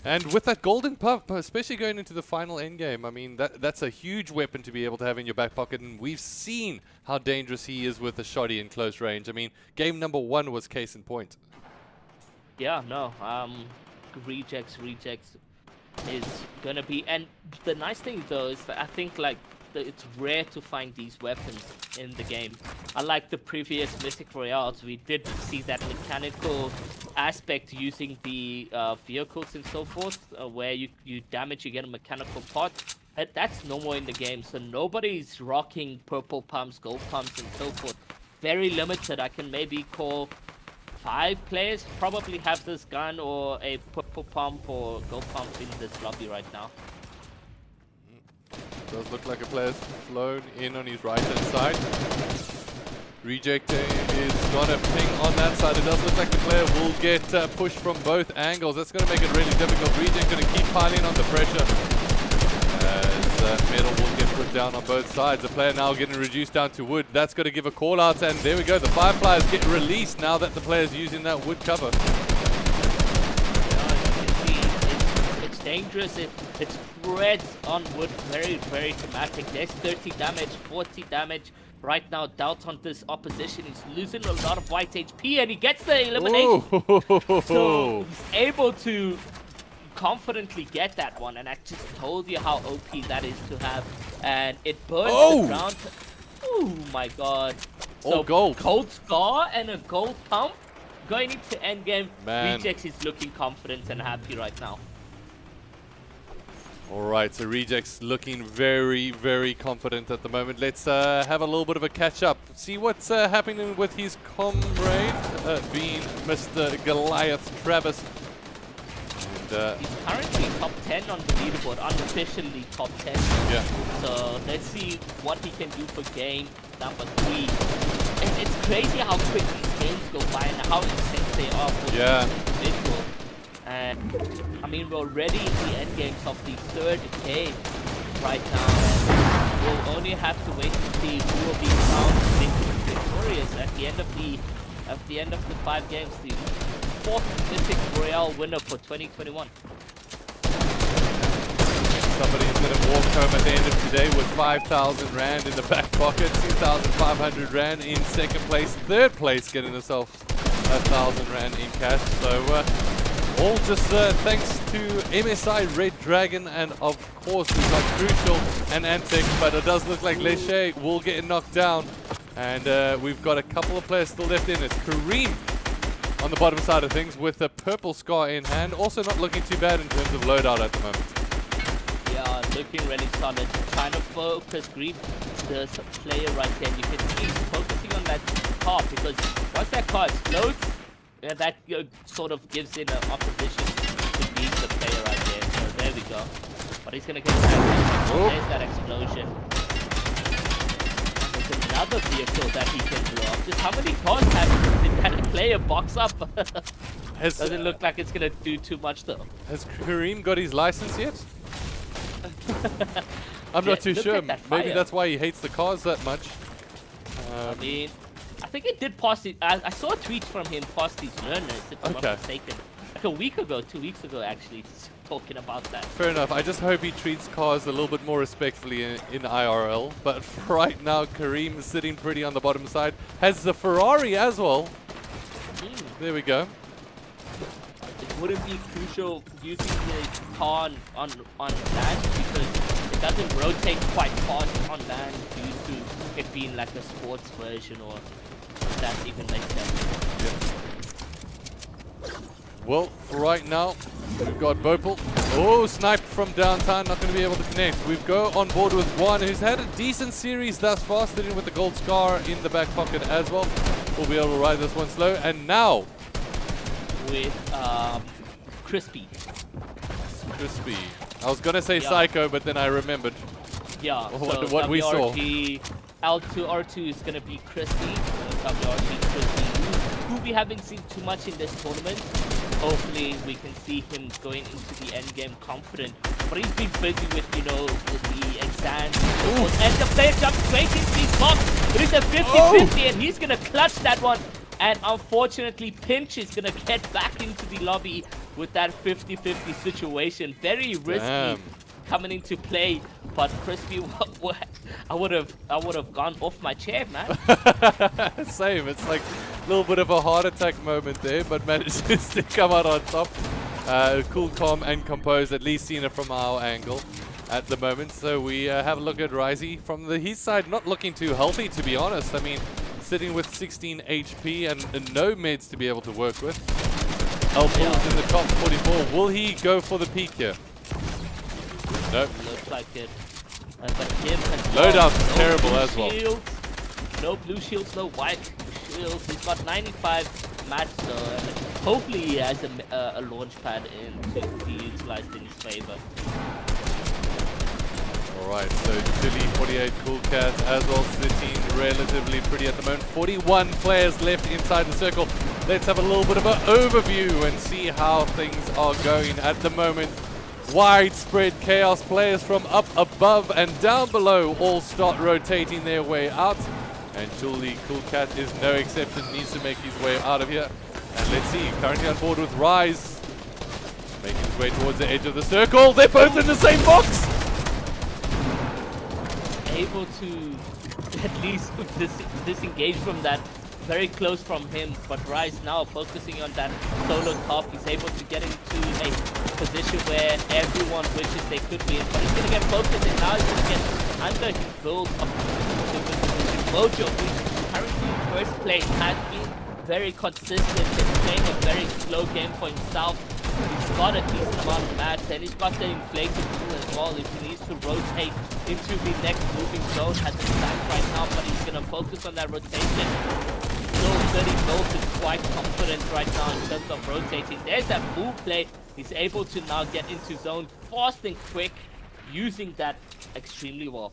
And with that golden pump, especially going into the final endgame, I mean, that's a huge weapon to be able to have in your back pocket. And we've seen how dangerous he is with the shoddy in close range. I mean, game #1 was case in point. Yeah, no, Rejects is gonna be, and the nice thing though is that I think like it's rare to find these weapons in the game. Unlike the previous Mythic Royales, we did see that mechanical aspect using the vehicles and so forth, where you damage, you get a mechanical part. That's normal in the game, so nobody's rocking purple pumps, gold pumps, and so forth. Very limited. I can maybe call 5 players probably have this gun or a purple pump or gold pump in this lobby right now. Does look like a player's flown in on his right-hand side. Reject is gonna ping on that side. It does look like the player will get pushed from both angles. That's gonna make it really difficult. Reject gonna keep piling on the pressure as metal will get put down on both sides. The player now getting reduced down to wood. That's gonna give a call out, and there we go. The Fireflies get released now that the player's using that wood cover. It's dangerous. It spreads on wood, very, very dramatic. There's 30 damage, 40 damage. Right now, Doubt on this opposition. He's losing a lot of white HP, and he gets the elimination. Whoa. So he's able to confidently get that one, and I just told you how OP that is to have. And it burns the ground. Oh my god. So gold. Cold Scar and a gold pump going into endgame. Man. Rejects is looking confident and happy right now. Alright, so Rejects looking very, very confident at the moment. Let's have a little bit of a catch-up. See what's happening with his comrade, being Mr. Goliath Travis. And, he's currently top 10 on the leaderboard, unofficially top 10. Yeah. So let's see what he can do for game #3. It's crazy how quick these games go by and how intense they are for each individual. And I mean, we're already in the end games of the 3rd game right now, and we'll only have to wait to see who will be crowned victorious at the end of the 5 games. The 4th Mythic Royale winner for 2021. Somebody's going to walk home at the end of today with 5,000 Rand in the back pocket, 2,500 Rand in 2nd place, 3rd place getting herself 1,000 Rand in cash. So all just thanks to MSI, Redragon, and of course we've got Crucial and Antec, but it does look like Leshay will get knocked down. And we've got a couple of players still left in it. Kareem on the bottom side of things with a purple scar in hand, also not looking too bad in terms of loadout at the moment. Yeah, looking really solid. Trying to focus Grief, the player right there. You can see he's focusing on that car, because once that car explodes, that sort of gives in an opposition to beat the player right there. So there we go. But he's gonna get that. There's that explosion. There's another vehicle that he can blow up. Just how many cars did that player box up? Doesn't look like it's gonna do too much though. Has Kareem got his license yet? I'm not too sure. Maybe that's why he hates the cars that much. I mean, I think it did pass it. I saw a tweet from him past these learners, if I'm not mistaken. like a week ago, 2 weeks ago, actually, talking about that. Fair enough. I just hope he treats cars a little bit more respectfully in IRL. But right now, Kareem is sitting pretty on the bottom side. Has the Ferrari as well. There we go. It wouldn't be crucial using the car on land because it doesn't rotate quite fast on land due to it being like a sports version, or if that even makes sense. Yeah. Well, for right now, we've got Bopal. Oh, sniped from downtown, not going to be able to connect. We've go on board with Juan, who's had a decent series thus far, sitting with the gold scar in the back pocket as well. We'll be able to ride this one slow. And now, with Crispy. Crispy. I was going to say Psycho, but then I remembered. Yeah, what we saw. L2 R2 is going to be Crispy. WRT Crispy, who we haven't seen too much in this tournament. Hopefully we can see him going into the end game confident. But he's been busy with, you know, with the exams. And the player jumps straight into his box. It is a 50-50 and he's going to clutch that one. And unfortunately, Pinch is going to get back into the lobby with that 50-50 situation. Very risky coming into play. But Crispy, I would have gone off my chair, man. Same. It's like a little bit of a heart attack moment there, but manages to come out on top. Cool, calm, and composed. At least seen it from our angle at the moment. So we have a look at Risey from his side. Not looking too healthy, to be honest. I mean, sitting with 16 HP and no meds to be able to work with. Elpul's in the top 44. Will he go for the peak here? Nope. Looks like it. But him loadout's terrible as well. No blue shields, no white shields. He's got 95 mats though, and hopefully he has a launch pad in to be utilized in his favor. Alright, so Chili 48 Cool Cat as well, sitting relatively pretty at the moment. 41 players left inside the circle. Let's have a little bit of an overview and see how things are going at the moment. Widespread chaos. Players from up above and down below all start rotating their way out. And Chili Cool Cat is no exception, needs to make his way out of here. And let's see, currently on board with Rise. Making his way towards the edge of the circle. They're both in the same box! Able to at least disengage from that, very close from him, but Rise now focusing on that solo top. He's able to get into a position where everyone wishes they could be in, but he's going to get focused and now he's going to get under his build up to the position. Mojo, who's currently in first place, has been very consistent in playing a very slow game for himself. He's got a decent amount of mats and he's got the inflated tool as well if he needs to rotate into the next moving zone as it stands right now, but he's going to focus on that rotation. Still 30 volts is quite confident right now in terms of rotating. There's that move play. He's able to now get into zone fast and quick, using that extremely well.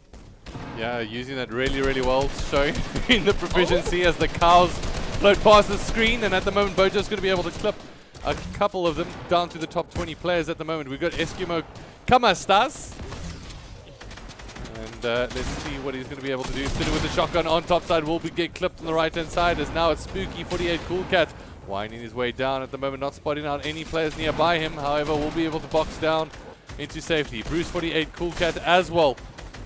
Yeah, using that really, really well, showing in the proficiency as the cows float past the screen, and at the moment Bojo's going to be able to clip a couple of them down to the top 20 players at the moment. We've got Eskimo Kamastas. And let's see what he's going to be able to do. Sitting with the shotgun on top side, will get clipped on the right-hand side, as now it's Spooky 48 Cool Cat winding his way down at the moment, not spotting out any players nearby him. However, will be able to box down into safety. Bruce 48 Cool Cat as well,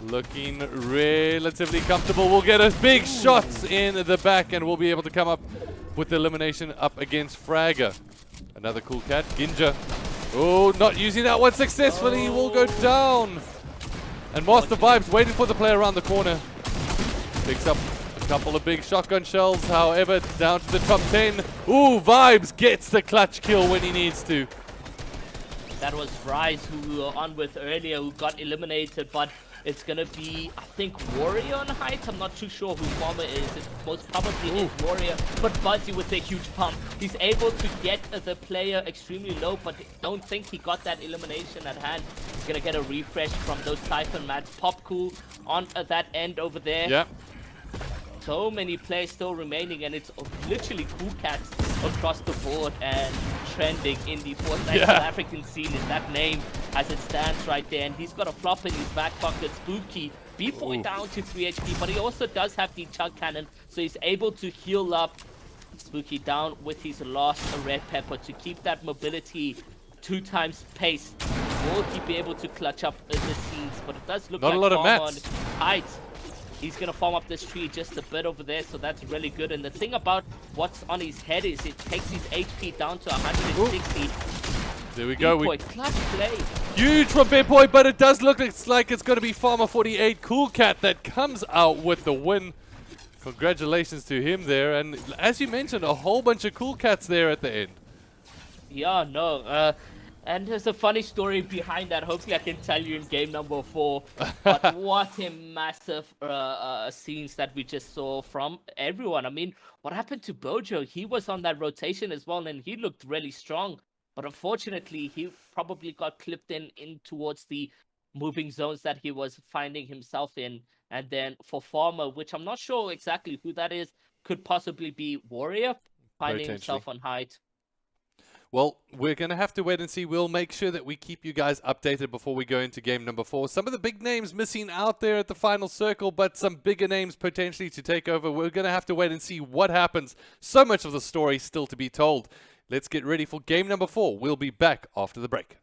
looking relatively comfortable. We'll get a big shot in the back and we'll be able to come up with the elimination up against Fragger. Another Cool Cat, Ginja. Oh, not using that one successfully. Will go down. And Master Vibes waiting for the player around the corner. Picks up a couple of big shotgun shells. However, down to the top 10. Ooh, Vibes gets the clutch kill when he needs to. That was Rise, who we were on with earlier, who got eliminated, but it's going to be, I think, Warrior on height. I'm not too sure who Farmer is. It most probably is Warrior, but Buzzy with a huge pump. He's able to get the player extremely low, but don't think he got that elimination at hand. He's going to get a refresh from those Siphon mats. Pop Cool on that end over there. Yep. So many players still remaining, and it's literally Cool Cats across the board and trending in the Fortnite South African scene is that name as it stands right there. And he's got a flop in his back pocket. Spooky, B-Boy down to 3 HP, but he also does have the chug cannon, so he's able to heal up Spooky down with his last red pepper to keep that mobility 2 times pace. Will he be able to clutch up in the scenes? But it does look Not like a lot of farm mats. on height. He's going to farm up this tree just a bit over there, so that's really good. And the thing about what's on his head is it takes his HP down to 160. There we go. Boy, clutch play. Huge from Big Boy, but it does look like it's going to be Farmer 48 Cool Cat that comes out with the win. Congratulations to him there. And as you mentioned, a whole bunch of Cool Cats there at the end. Yeah, no. And there's a funny story behind that. Hopefully I can tell you in game number 4. But what a massive scenes that we just saw from everyone. I mean, what happened to Bojo? He was on that rotation as well, and he looked really strong. But unfortunately, he probably got clipped in towards the moving zones that he was finding himself in. And then for Farmer, which I'm not sure exactly who that is, could possibly be Warrior, finding himself on height. Well, we're going to have to wait and see. We'll make sure that we keep you guys updated before we go into game number 4. Some of the big names missing out there at the final circle, but some bigger names potentially to take over. We're going to have to wait and see what happens. So much of the story still to be told. Let's get ready for game number 4. We'll be back after the break.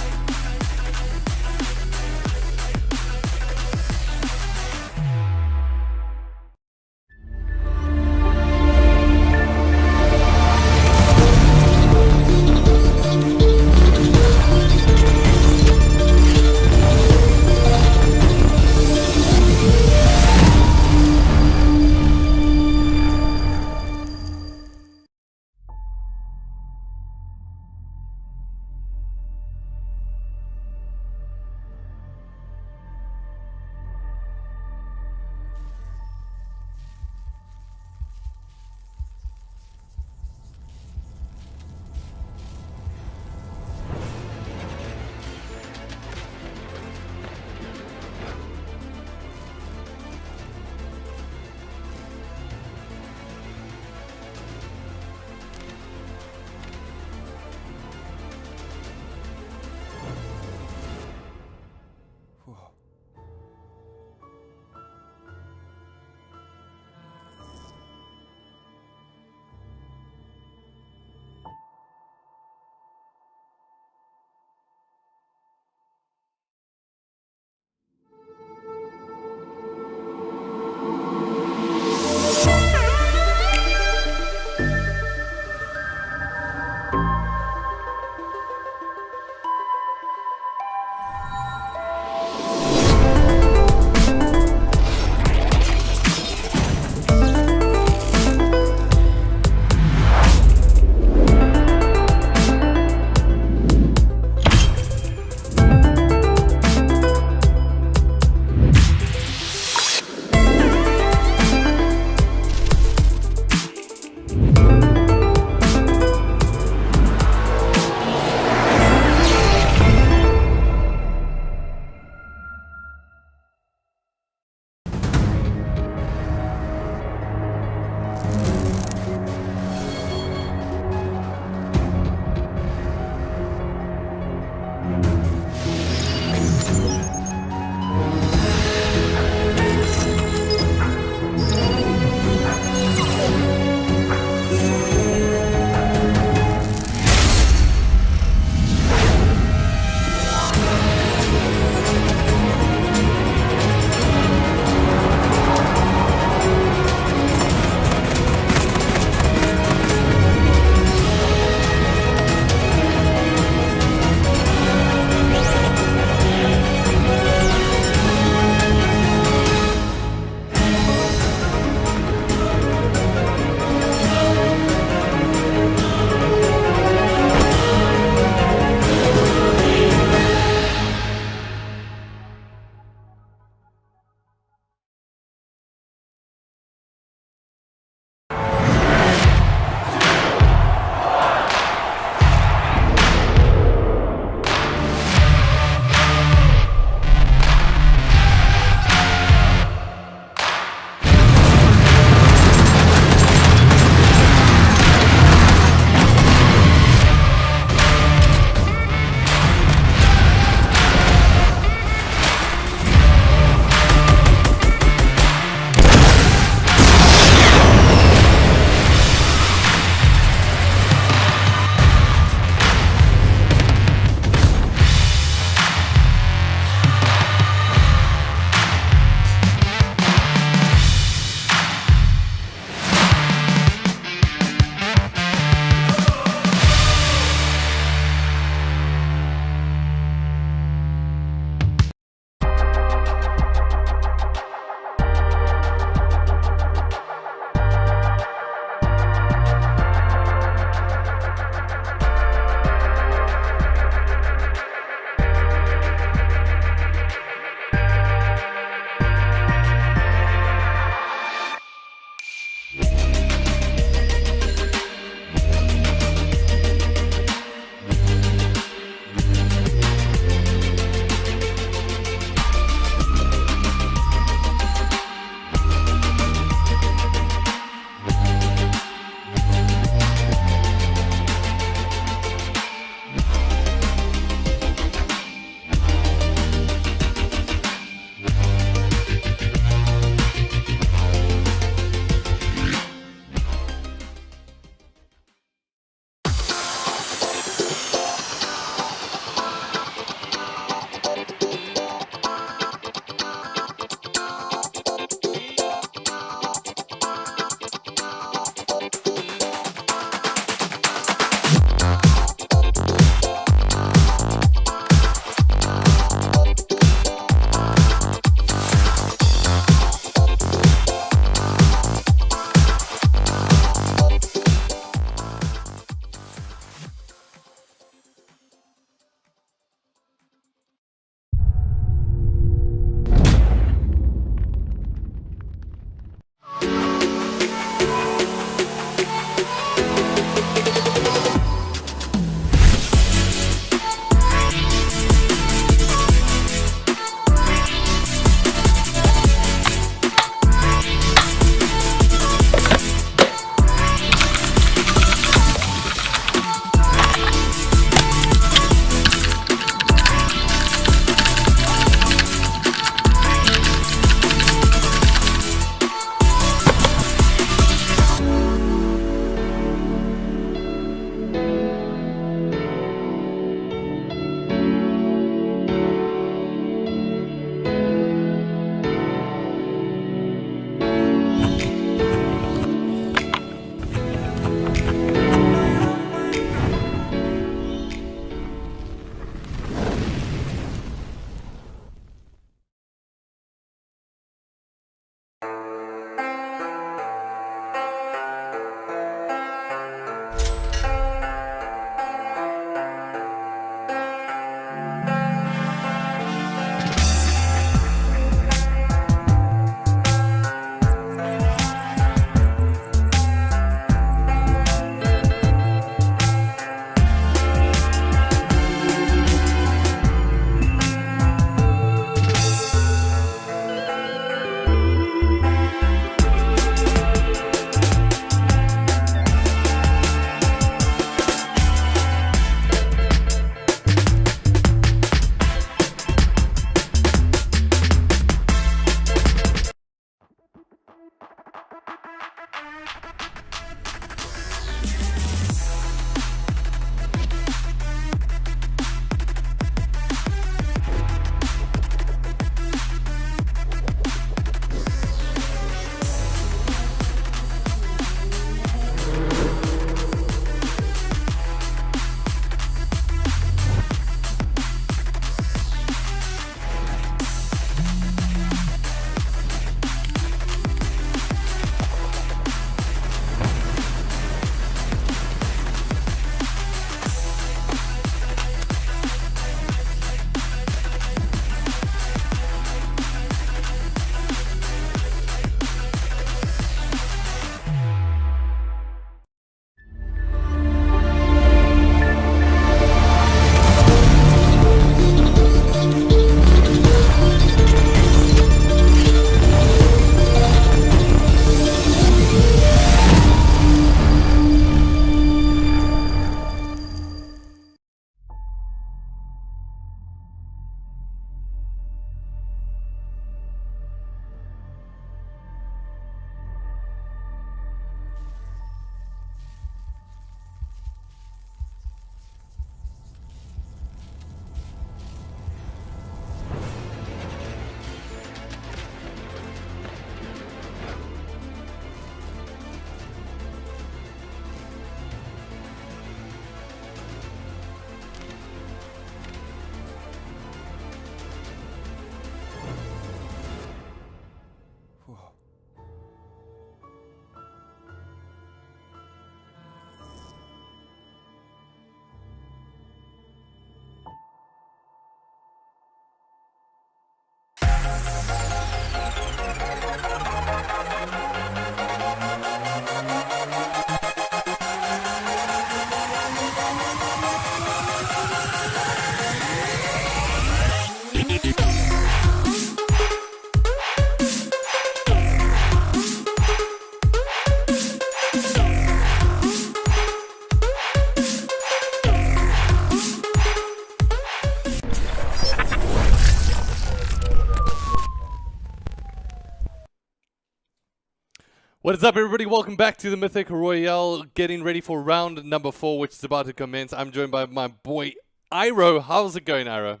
What is up, everybody? Welcome back to the Mythic Royale, getting ready for round number 4, which is about to commence. I'm joined by my boy, Iro. How's it going, Iro?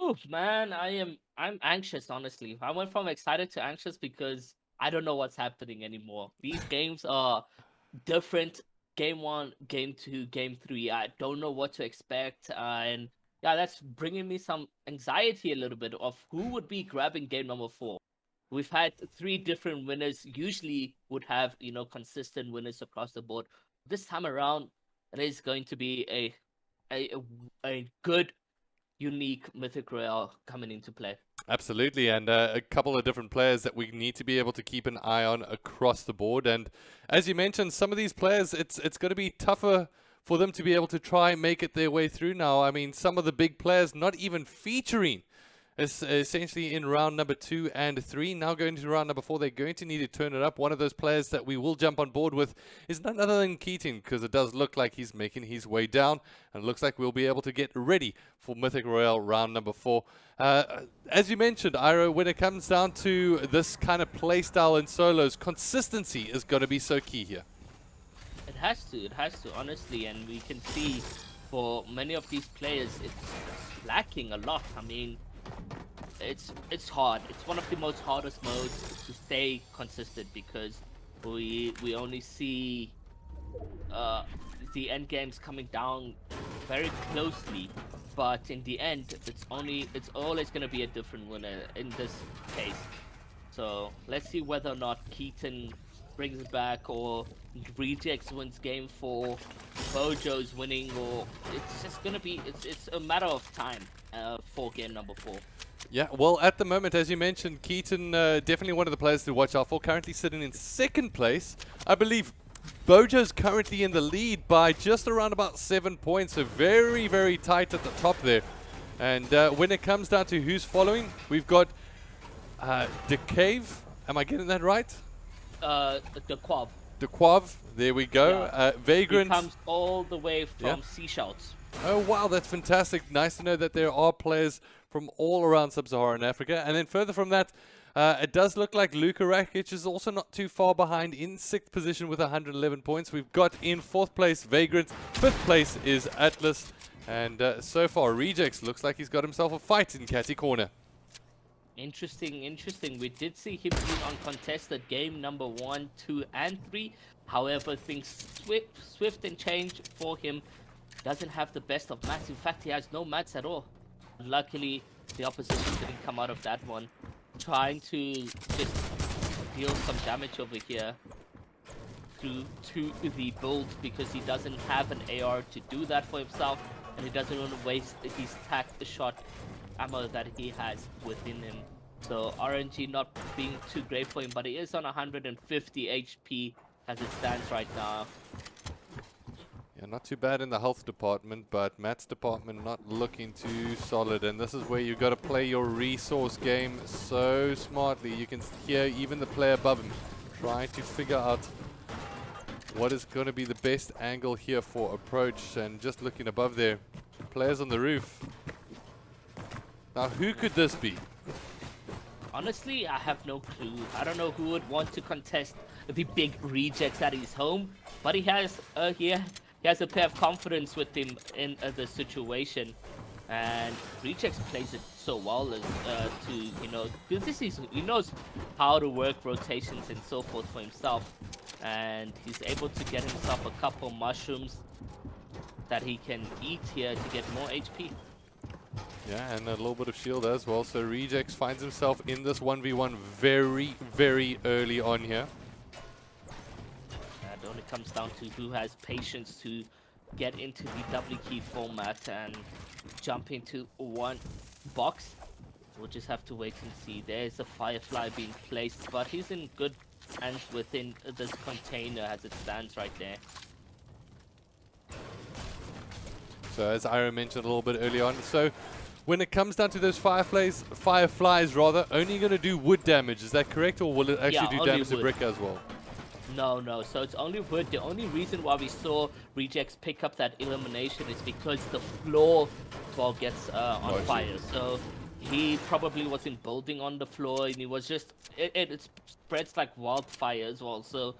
Oof, man, I'm anxious, honestly. I went from excited to anxious because I don't know what's happening anymore. These games are different. Game 1, Game 2, Game 3. I don't know what to expect. And yeah, that's bringing me some anxiety a little bit of who would be grabbing game number 4. We've had 3 different winners. Usually would have, consistent winners across the board. This time around, it is going to be a good, unique Mythic Royale coming into play. Absolutely, and a couple of different players that we need to be able to keep an eye on across the board. And as you mentioned, some of these players, it's going to be tougher for them to be able to try and make it their way through now. I mean, some of the big players not even featuring essentially in round number 2 and 3. Now going to round number 4, they're going to need to turn it up. One of those players that we will jump on board with is none other than Keaton, because it does look like he's making his way down, and it looks like we'll be able to get ready for Mythic Royale round number 4. As you mentioned, Iro, when it comes down to this kind of playstyle in solos, consistency is going to be so key here. It has to, honestly, and we can see for many of these players, it's lacking a lot. I mean, it's hard. It's one of the most hardest modes to stay consistent because we only see the end games coming down very closely, but in the end, it's always going to be a different winner in this case. So let's see whether or not Keaton brings it back, or Rejects wins game 4, Bojo's winning, or it's just gonna be it's a matter of time for game number 4. Yeah, well, at the moment, as you mentioned, Keaton, definitely one of the players to watch out for, currently sitting in 2nd place. I believe Bojo's currently in the lead by just around about 7 points, so very, very tight at the top there. And when it comes down to who's following, we've got Decave, am I getting that right? The Quav. The Quav, there we go. Yeah. Vagrant. He comes all the way from Seashells. Oh, wow, that's fantastic. Nice to know that there are players from all around Sub-Saharan Africa. And then further from that, it does look like Luka Rakic is also not too far behind in 6th position with 111 points. We've got in 4th place Vagrant. 5th place is Atlas. And so far, Rejects looks like he's got himself a fight in Catty Corner. Interesting. We did see him being uncontested game number 1, 2, and 3. However, things swift and change for him. Doesn't have the best of mats. In fact, he has no mats at all. Luckily, the opposition didn't come out of that one. Trying to just deal some damage over here to the build, because he doesn't have an AR to do that for himself, and he doesn't want to waste his shot ammo that he has within him. So RNG not being too great for him, but he is on 150 HP as it stands right now. Yeah, not too bad in the health department, but Matt's department not looking too solid. And this is where you've got to play your resource game so smartly. You can hear even the player above him trying to figure out what is going to be the best angle here for approach. And just looking above there, players on the roof. Now, who could this be? Honestly, I have no clue. I don't know who would want to contest the big Rejects at his home, but he has he has a pair of confidence with him in the situation, and Rejects plays it so well as because he knows how to work rotations and so forth for himself, and he's able to get himself a couple mushrooms that he can eat here to get more HP. Yeah, and a little bit of shield as well. So Rejects finds himself in this 1v1 very, very early on here. It only comes down to who has patience to get into the W key format and jump into one box. We'll just have to wait and see. There's a Firefly being placed, but he's in good hands within this container as it stands right there. So as Ira mentioned a little bit early on, so when it comes down to those fireflies rather, only going to do wood damage. Is that correct, or will it actually do damage to brick as well? No. So it's only wood. The only reason why we saw Rejects pick up that elimination is because the floor 12 gets on fire. So he probably wasn't building on the floor, and he was just it spreads like wildfire as well. So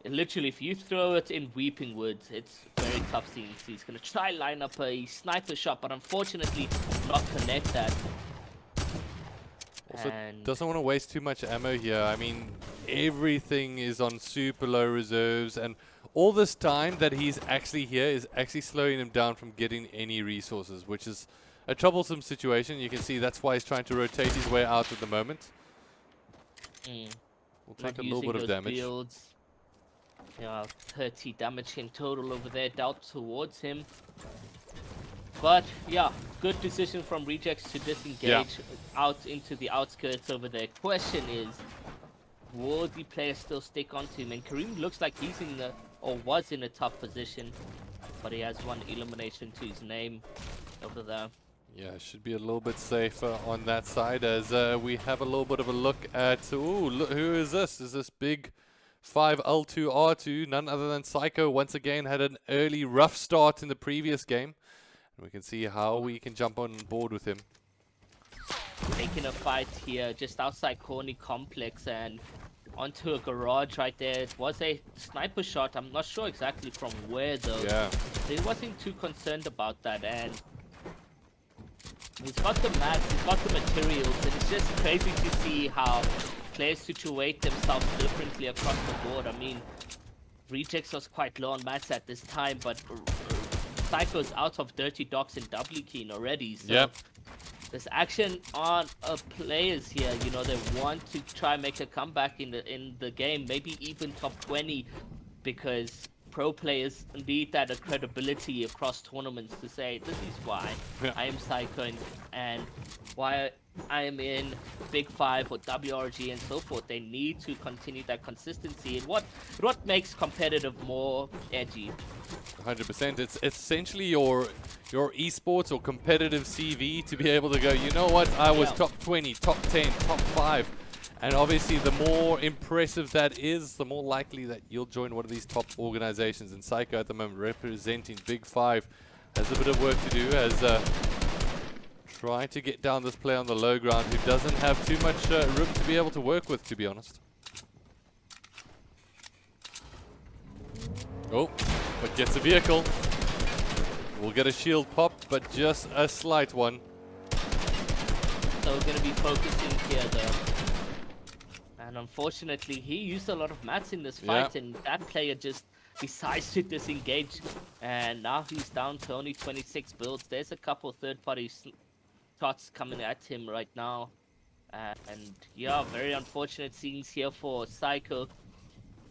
literally, if you throw it in Weeping Woods, it's very tough scenes. He's gonna try line up a sniper shot, but unfortunately not connect that. Also, And doesn't want to waste too much ammo here. I mean, everything is on super low reserves, and all this time that he's actually here is actually slowing him down from getting any resources, which is a troublesome situation. You can see that's why he's trying to rotate his way out at the moment. We'll take a little bit of damage. Builds. Yeah, 30 damage in total over there, dealt towards him. But yeah, good decision from Rejects to disengage out into the outskirts over there. Question is, will the player still stick onto him? And Kareem looks like he's in the, or was in a tough position, but he has one elimination to his name over there. Yeah, should be a little bit safer on that side as we have a little bit of a look at, ooh, look, who is this? Is this big 5L2R2? None other than Psycho. Once again, had an early rough start in the previous game. And we can see how we can jump on board with him. Taking a fight here just outside Corny Complex and onto a garage right there. It was a sniper shot. I'm not sure exactly from where though. Yeah. He wasn't too concerned about that, and he's got the mats, he's got the materials, and it's just crazy to see how players situate themselves differently across the board. I mean, Rejects was quite low on mats at this time, but Psycho's out of Dirty Docks and W Keen already, so there's action on players here. You know, they want to try and make a comeback in the game, maybe even top 20, because pro players need that credibility across tournaments to say, this is why I am Psycho and why I am in Big 5 or WRG and so forth. They need to continue that consistency, and what makes competitive more edgy. 100%. It's essentially your esports or competitive CV to be able to go, you know what, I was top 20, top 10, top 5. And obviously, the more impressive that is, the more likely that you'll join one of these top organizations. And Psycho at the moment representing Big 5 has a bit of work to do as trying to get down this player on the low ground who doesn't have too much room to be able to work with, to be honest. Oh, but gets a vehicle. We'll get a shield pop, but just a slight one. So we're going to be focusing here though. And unfortunately, he used a lot of mats in this fight, and that player just decides to disengage. And now he's down to only 26 builds. There's a couple third-party shots coming at him right now. And yeah, very unfortunate scenes here for Psycho.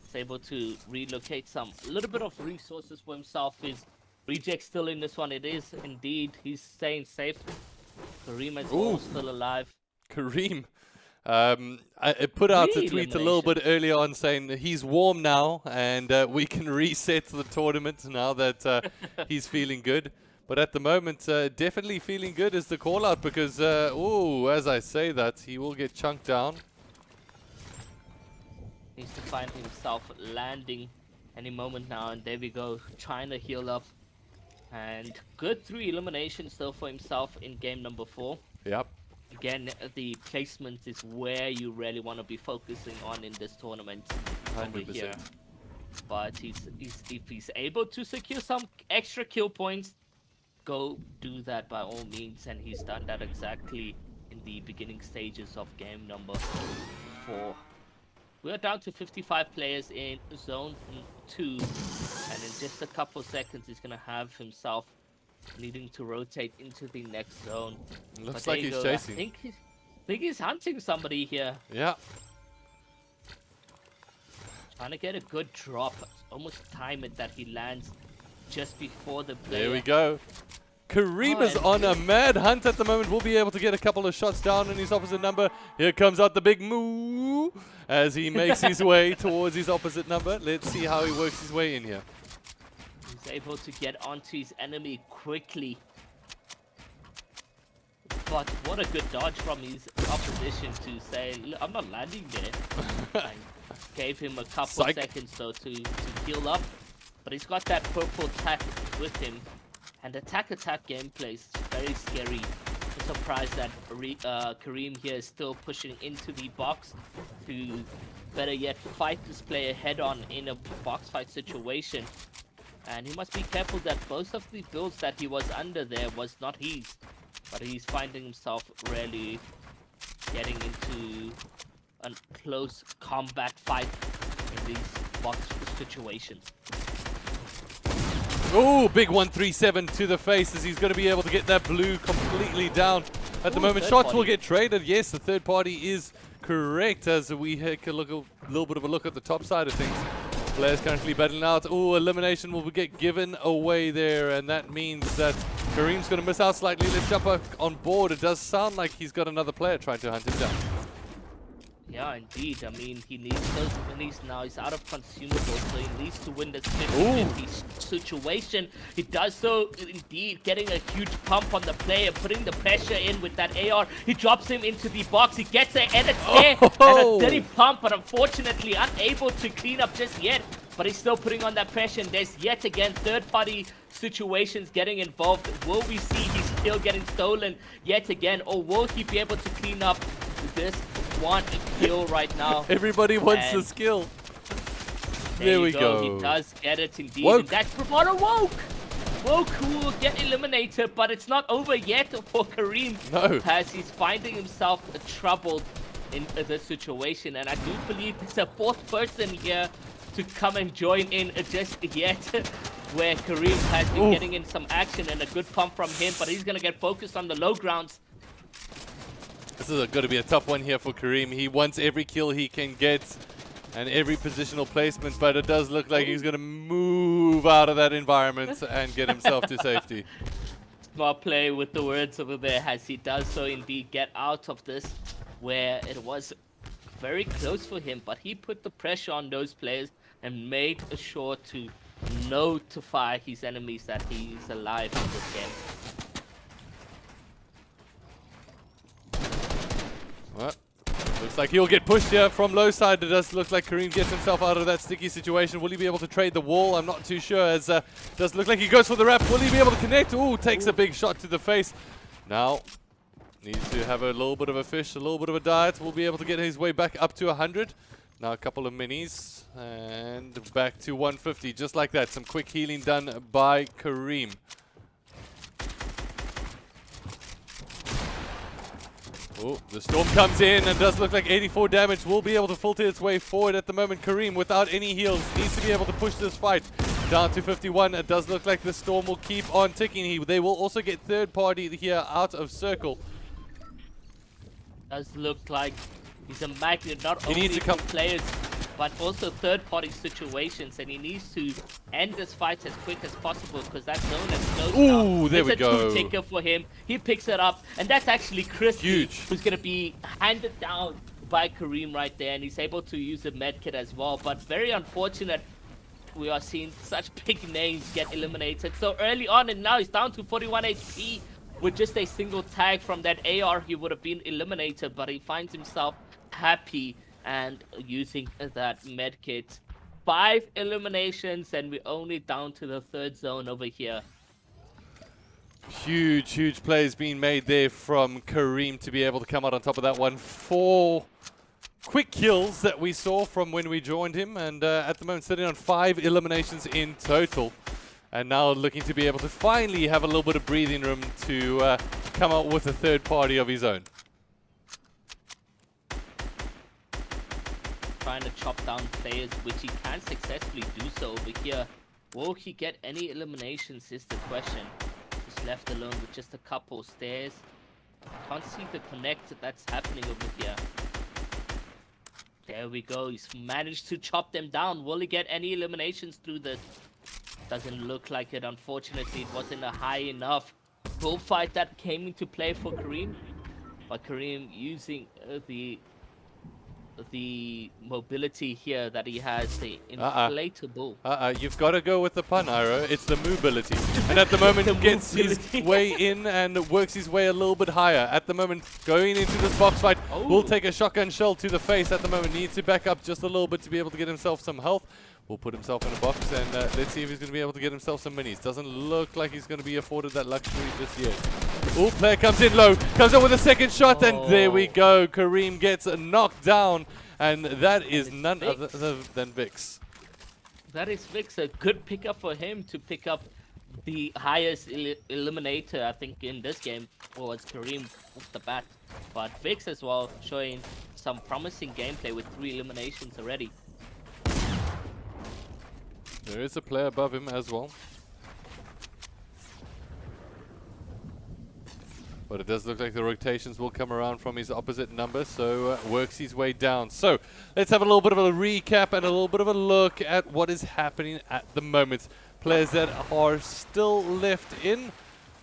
He's able to relocate a little bit of resources for himself. His Reject still in this one. It is indeed. He's staying safe. Kareem is all still alive. Kareem. I put out a tweet a little bit earlier on saying that he's warm now and we can reset the tournament now that he's feeling good. But at the moment, definitely feeling good is the call out because, as I say that, he will get chunked down. Needs to find himself landing any moment now, and there we go, trying to heal up. And good 3 eliminations though for himself in game number 4. Yep. Again, the placement is where you really want to be focusing on in this tournament. 100%. Here. But if he's able to secure some extra kill points, go do that by all means. And he's done that exactly in the beginning stages of game number 4. We're down to 55 players in zone 2. And in just a couple seconds, he's going to have himself needing to rotate into the next zone. Looks like he's chasing. I think he's hunting somebody here. Yeah. Trying to get a good drop. Almost time it that he lands just before the player. There we go. Kareem is on a mad hunt at the moment. We'll be able to get a couple of shots down on his opposite number. Here comes out the big moo as he makes his way towards his opposite number. Let's see how he works his way in here. He's able to get onto his enemy quickly. But what a good dodge from his opposition to say, look, I'm not landing there. I gave him a couple seconds though to heal up. But he's got that purple tack with him. And attack gameplay is very scary. surprised that Kareem here is still pushing into the box to, better yet, fight this player head-on in a box fight situation. And he must be careful that both of the builds that he was under there was not his, but he's finding himself really getting into a close combat fight in these box situations. Oh, big 137 to the face as he's going to be able to get that blue completely down. At the moment, shots will get traded. Yes, the third party is correct as we take a little bit of a look at the top side of things. Players currently battling out. Oh, elimination will get given away there, and that means that Kareem's going to miss out slightly. Let's jump on board. It does sound like he's got another player trying to hunt him down. Yeah, indeed. I mean, he needs those minis now. He's out of consumables, so he needs to win this 50-50 situation. He does so, indeed, getting a huge pump on the player, putting the pressure in with that AR. He drops him into the box. He gets an edit there and a dirty pump, but unfortunately unable to clean up just yet. But he's still putting on that pressure, and there's yet again third-party situations getting involved. Will we see his kill getting stolen yet again, or will he be able to clean up this one kill right now? Everybody wants the skill. There we go. He does get it indeed. And that's Bravado Woke. Woke who will get eliminated, but it's not over yet for Kareem. No. As he's finding himself troubled in this situation. And I do believe there's a fourth person here to come and join in just yet, where Kareem has been getting in some action and a good pump from him, but he's going to get focused on the low grounds. This is going to be a tough one here for Kareem. He wants every kill he can get and every positional placement, but it does look like he's going to move out of that environment and get himself to safety. Smart play with the words over there as he does so indeed get out of this, where it was very close for him, but he put the pressure on those players and made sure to notify his enemies that he's alive in this game. Well, looks like he'll get pushed here from low side. It does look like Kareem gets himself out of that sticky situation. Will he be able to trade the wall? I'm not too sure, as does look like he goes for the wrap. Will he be able to connect? Ooh, takes a big shot to the face. Now, needs to have a little bit of a fish, a little bit of a diet. Will be able to get his way back up to 100. Now a couple of minis and back to 150, just like that. Some quick healing done by Kareem. Oh, the storm comes in and does look like 84 damage. Will be able to filter its way forward at the moment. Kareem, without any heals, needs to be able to push this fight down to 51. It does look like the storm will keep on ticking. They will also get third party here out of circle. Does look like he's a magnet, not he only needs to come players, but also third-party situations, and he needs to end this fight as quick as possible because that zone is closed now. Ooh, there we go. It's a two-ticker for him. He picks it up, and that's actually Crispy, who's going to be handed down by Kareem right there, and he's able to use a medkit as well. But very unfortunate, we are seeing such big names get eliminated so early on, and now he's down to 41 HP. With just a single tag from that AR, he would have been eliminated, but he finds himself happy and using that medkit. 5 eliminations, and we're only down to the third zone over here. Huge plays being made there from Kareem to be able to come out on top of that one. 4 quick kills that we saw from when we joined him, and at the moment sitting on 5 eliminations in total. And now looking to be able to finally have a little bit of breathing room to come out with a third party of his own. Trying to chop down players, which he can successfully do so over here. Will he get any eliminations is the question. He's left alone with just a couple stairs. Can't see the connect that's happening over here. There we go. He's managed to chop them down. Will he get any eliminations through this? Doesn't look like it. Unfortunately, it wasn't a high enough bullfight that came into play for Kareem. But Kareem using the mobility here that he has, the inflatable. You've got to go with the pun, Iro. It's the mobility. And at the moment, he gets his way in and works his way a little bit higher. At the moment, going into this box fight, will take a shotgun shell to the face at the moment. Needs to back up just a little bit to be able to get himself some health. will put himself in a box, and let's see if he's going to be able to get himself some minis. Doesn't look like he's going to be afforded that luxury just yet. Oh, player comes in low, comes up with a second shot, and there we go. Kareem gets knocked down, and that is none other than Vix. That is Vix, a good pickup for him to pick up the highest eliminator, I think, in this game was Kareem off the bat. But Vix as well, showing some promising gameplay with 3 eliminations already. There is a player above him as well. But it does look like the rotations will come around from his opposite number, so works his way down. So let's have a little bit of a recap and a little bit of a look at what is happening at the moment. Players that are still left in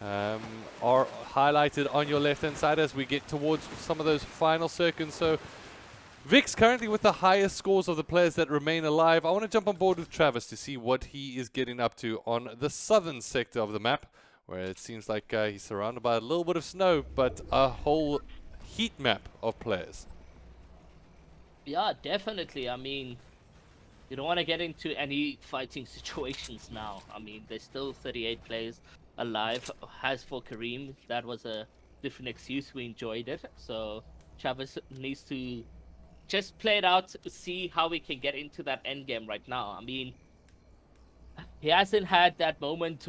are highlighted on your left-hand side as we get towards some of those final circuits. So Vix currently with the highest scores of the players that remain alive. I want to jump on board with Travis to see what he is getting up to on the southern sector of the map, where it seems like he's surrounded by a little bit of snow, but a whole heat map of players. Yeah, definitely. I mean, you don't want to get into any fighting situations now. I mean, there's still 38 players alive. As for Kareem, that was a different excuse. We enjoyed it. So Travis needs to just play it out, see how we can get into that end game right now. I mean, he hasn't had that moment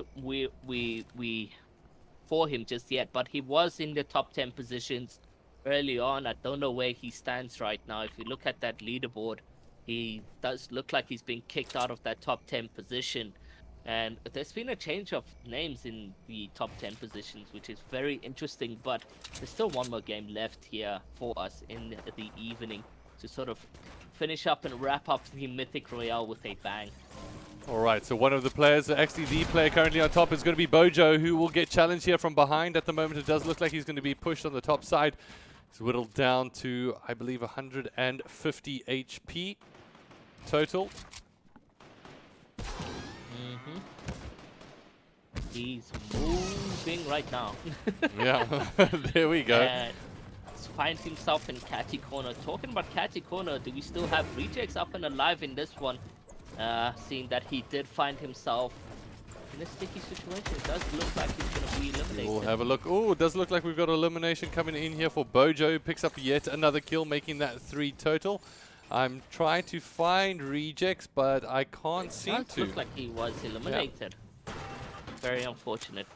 for him just yet, but he was in the top 10 positions early on. I don't know where he stands right now. If you look at that leaderboard, he does look like he's been kicked out of that top 10 position. And there's been a change of names in the top 10 positions, which is very interesting, but there's still one more game left here for us in the evening to sort of finish up and wrap up the Mythic Royale with a bang. Alright, so one of the players, actually the player currently on top, is going to be Bojo, who will get challenged here from behind. At the moment, it does look like he's going to be pushed on the top side. He's whittled down to, I believe, 150 HP total. He's moving right now. Yeah, there we go. And finds himself in Catty Corner. Talking about Catty Corner, do we still have Rejects up and alive in this one? Seeing that he did find himself in a sticky situation, it does look like he's going to be eliminated. We'll have a look. Oh, it does look like we've got elimination coming in here for Bojo. Picks up yet another kill, making that 3 total. I'm trying to find Rejects, but I can't seem to. It looks like he was eliminated. Yeah. Very unfortunate.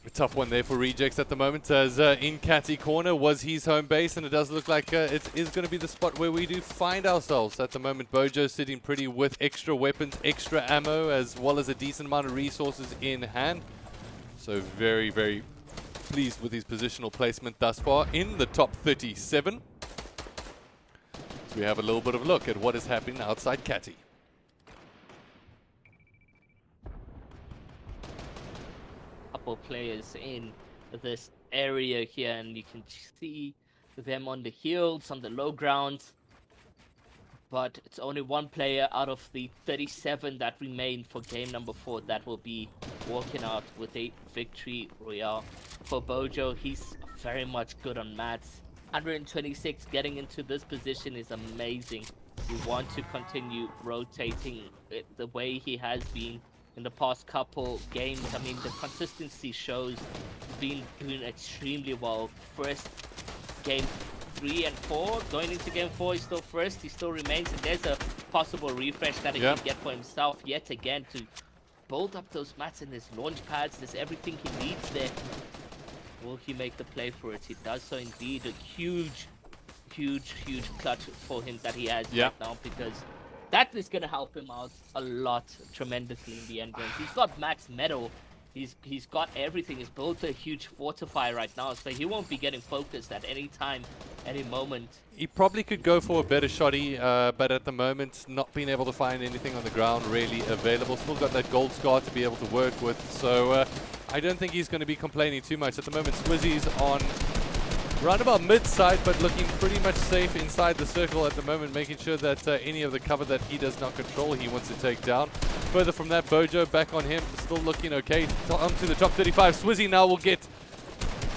A tough one there for Rejects at the moment, as in Catty Corner was his home base, and it does look like it is going to be the spot where we do find ourselves at the moment. Bojo sitting pretty with extra weapons, extra ammo, as well as a decent amount of resources in hand. So very, very pleased with his positional placement thus far in the top 37. So we have a little bit of a look at what is happening outside Catty. Couple players in this area here, and you can see them on the hills, on the low grounds, but it's only one player out of the 37 that remain for game number 4 that will be walking out with a victory royale. For Bojo, he's very much good on mats. 126 getting into this position is amazing. We want to continue rotating it the way he has been in the past couple games. I mean, the consistency shows been doing extremely well. First game 3 and 4, going into game 4, he's still first, he still remains, and there's a possible refresh that he can get for himself yet again to build up those mats, and there's launch pads, there's everything he needs there. Will he make the play for it? He does so indeed. A huge clutch for him that he has right now, because that is going to help him out a lot, tremendously in the end games. He's got max metal. He's got everything. He's built a huge fortify right now, so he won't be getting focused at any time, any moment. He probably could go for a better shotty, but at the moment, not being able to find anything on the ground really available. Still got that gold scar to be able to work with, so I don't think he's going to be complaining too much. At the moment, Swizzy's on round about mid-side, but looking pretty much safe inside the circle at the moment, making sure that any of the cover that he does not control, he wants to take down. Further from that, Bojo back on him, still looking okay. Onto the top 35. Swizzy now will get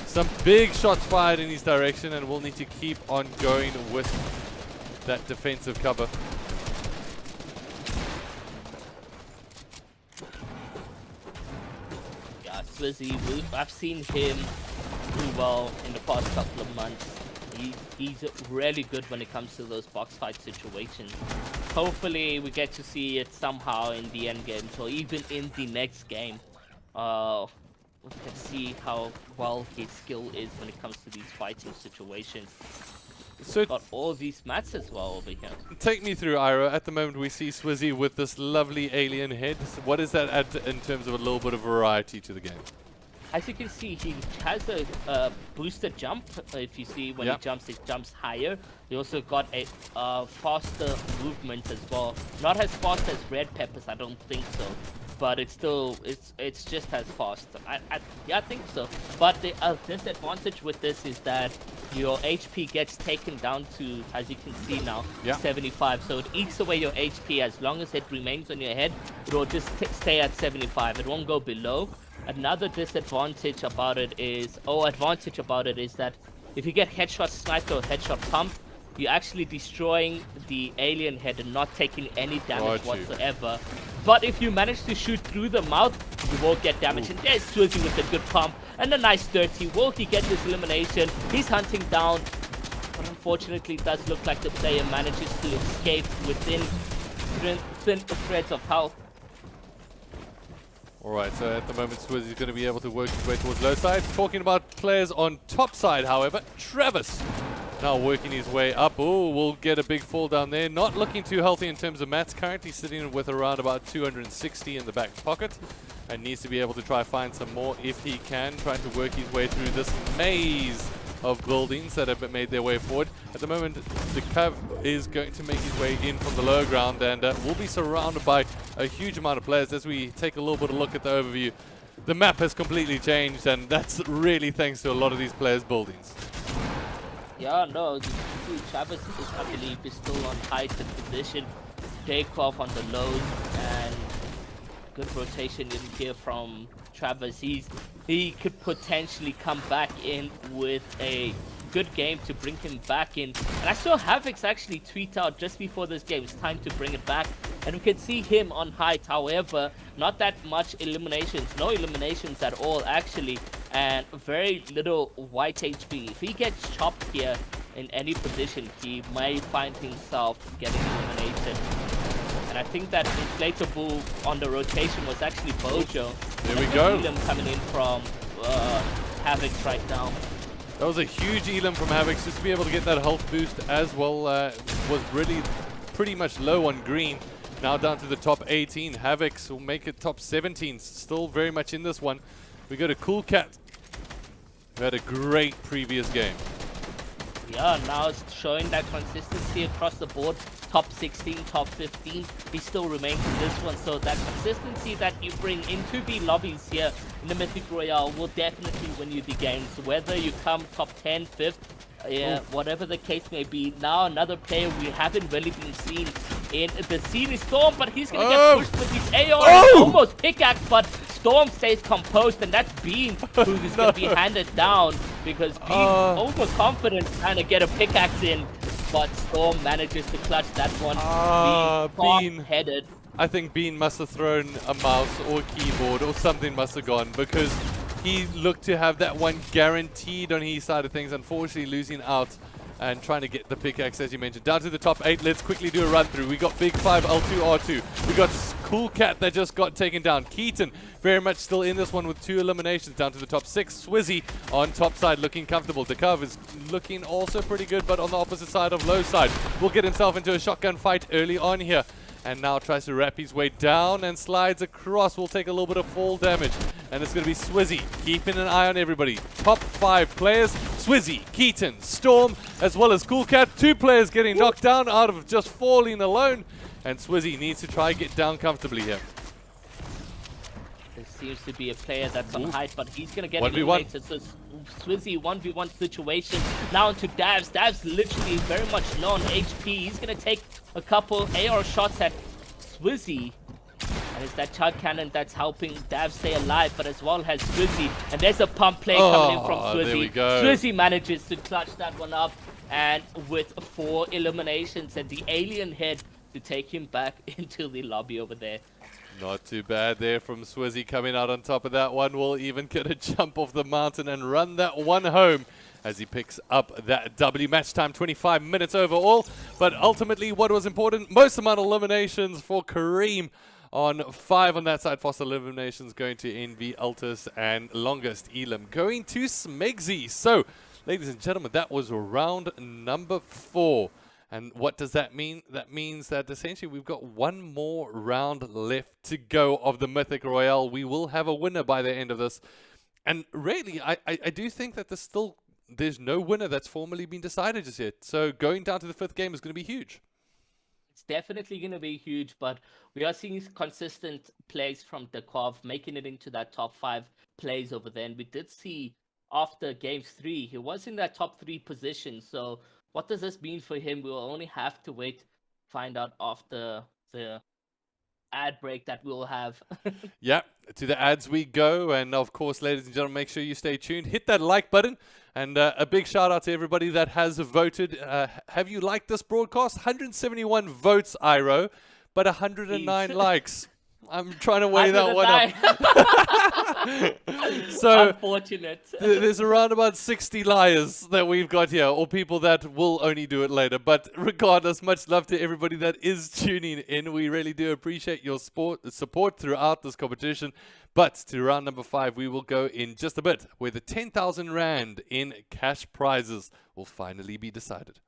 some big shots fired in his direction, and we'll need to keep on going with that defensive cover. Swizzy. I've seen him do well in the past couple of months. He's really good when it comes to those box fight situations. Hopefully we get to see it somehow in the end games or even in the next game. We can see how well his skill is when it comes to these fighting situations. So Got all these mats as well over here. take me through, Ira. At the moment we see Swizzy with this lovely alien head. So what does that add in terms of a little bit of variety to the game? As you can see, he has a boosted jump. If you see when he jumps, it jumps higher. He also got a faster movement as well. Not as fast as Red Peppers, I don't think so. But it's still, it's just as fast. Yeah, I think so. But the disadvantage with this is that your HP gets taken down to, as you can see now, 75. So it eats away your HP. As long as it remains on your head, it will just stay at 75. It won't go below. Another disadvantage about it is, advantage about it is that if you get headshot sniped or headshot pumped, you're actually destroying the alien head and not taking any damage whatsoever. But if you manage to shoot through the mouth, you won't get damage. And there's Swizzy with a good pump and a nice 30. Will he get this elimination? He's hunting down, but unfortunately it does look like the player manages to escape within thin threads of health. Alright, so at the moment Swizzy's going to be able to work his way towards low side. Talking about players on top side, however, Travis now working his way up. Oh, we'll get a big fall down there. Not looking too healthy in terms of mats. Currently sitting with around about 260 in the back pocket. And needs to be able to try find some more if he can. Trying to work his way through this maze of buildings that have made their way forward. At the moment, the Cav is going to make his way in from the lower ground and will be surrounded by a huge amount of players. As we take a little bit of a look at the overview, the map has completely changed, and that's really thanks to a lot of these players' buildings. Yeah, no, Travis is, I believe, is still on height and position. Takeoff on the lows, and good rotation in here from Travis. He could potentially come back in with a good game to bring him back in. And I saw Havix actually tweet out just before this game, it's time to bring it back. And we can see him on height, however, not that much eliminations, no eliminations at all actually, and very little white HP. If he gets chopped here in any position, he may find himself getting eliminated. And I think that inflatable on the rotation was actually Bojo. There we go. Elam coming in from Havix right now. That was a huge Elam from Havix just to be able to get that health boost as well. Was really pretty much low on green. Now down to the top 18. Havix will make it top 17. Still very much in this one. We go to Cool Cat, who had a great previous game. Yeah, now it's showing that consistency across the board. Top 16, top 15, he still remains in this one. So that consistency that you bring into the lobbies here in the Mythic Royale will definitely win you the games. Whether you come top 10, 5th, whatever the case may be. Now another player we haven't really been seen in the scene is Storm, but he's going to get pushed with his AR. Almost pickaxe, but Storm stays composed, and that's Bean who's going to be handed down because Bean overconfident trying to get a pickaxe in. But Storm manages to clutch that one. Bean headed. I think Bean must have thrown a mouse or keyboard or something must have gone, because he looked to have that one guaranteed on his side of things. Unfortunately losing out and trying to get the pickaxe, as you mentioned. Down to the top 8. Let's quickly do a run through. We got Big 5 L2 R2. We got Cool Cat that just got taken down. Keaton very much still in this one with 2 eliminations. Down to the top 6. Swizzy on top side looking comfortable. Dekav is looking also pretty good, but on the opposite side of low side. Will get himself into a shotgun fight early on here. And now tries to wrap his way down and slides across. Will take a little bit of fall damage. And it's going to be Swizzy keeping an eye on everybody. Top 5 players. Swizzy, Keaton, Storm, as well as Cool Cat. 2 players getting knocked down out of just falling alone. And Swizzy needs to try and get down comfortably here. There seems to be a player that's on height, but he's going to get eliminated. So Swizzy 1v1 situation. Now into Davs. Davs literally very much low on HP. He's going to take a couple AR shots at Swizzy. And it's that Chug Cannon that's helping Dav stay alive, but as well as Swizzy. And there's a pump play coming in from Swizzy. There we go. Swizzy manages to clutch that one up. And with 4 eliminations and the alien head to take him back into the lobby over there. Not too bad there from Swizzy coming out on top of that one. Will even get a jump off the mountain and run that one home as he picks up that W. Match time 25 minutes overall. But ultimately what was important, most amount of eliminations for Kareem on 5 on that side. Foster eliminations going to Envy, Altus, and longest Elam going to Smegsy. So, ladies and gentlemen, that was round number 4. And what does that mean? That means that essentially we've got one more round left to go of the Mythic Royale. We will have a winner by the end of this. And really, I do think that there's no winner that's formally been decided just yet. So going down to the 5th game is going to be huge. It's definitely going to be huge, but we are seeing consistent plays from Dekov, making it into that top 5 plays over there. And we did see after games 3, he was in that top 3 position. So what does this mean for him? We will only have to wait, find out after the ad break that we'll have. Yeah, to the ads we go. And of course, ladies and gentlemen, make sure you stay tuned. Hit that like button. And a big shout out to everybody that has voted. Have you liked this broadcast? 171 votes, Iro, but 109 likes. I'm trying to weigh that one up. So unfortunate. There's around about 60 liars that we've got here, or people that will only do it later. But regardless, much love to everybody that is tuning in. We really do appreciate your support throughout this competition. But to round number 5, we will go in just a bit, where the 10,000 Rand in cash prizes will finally be decided.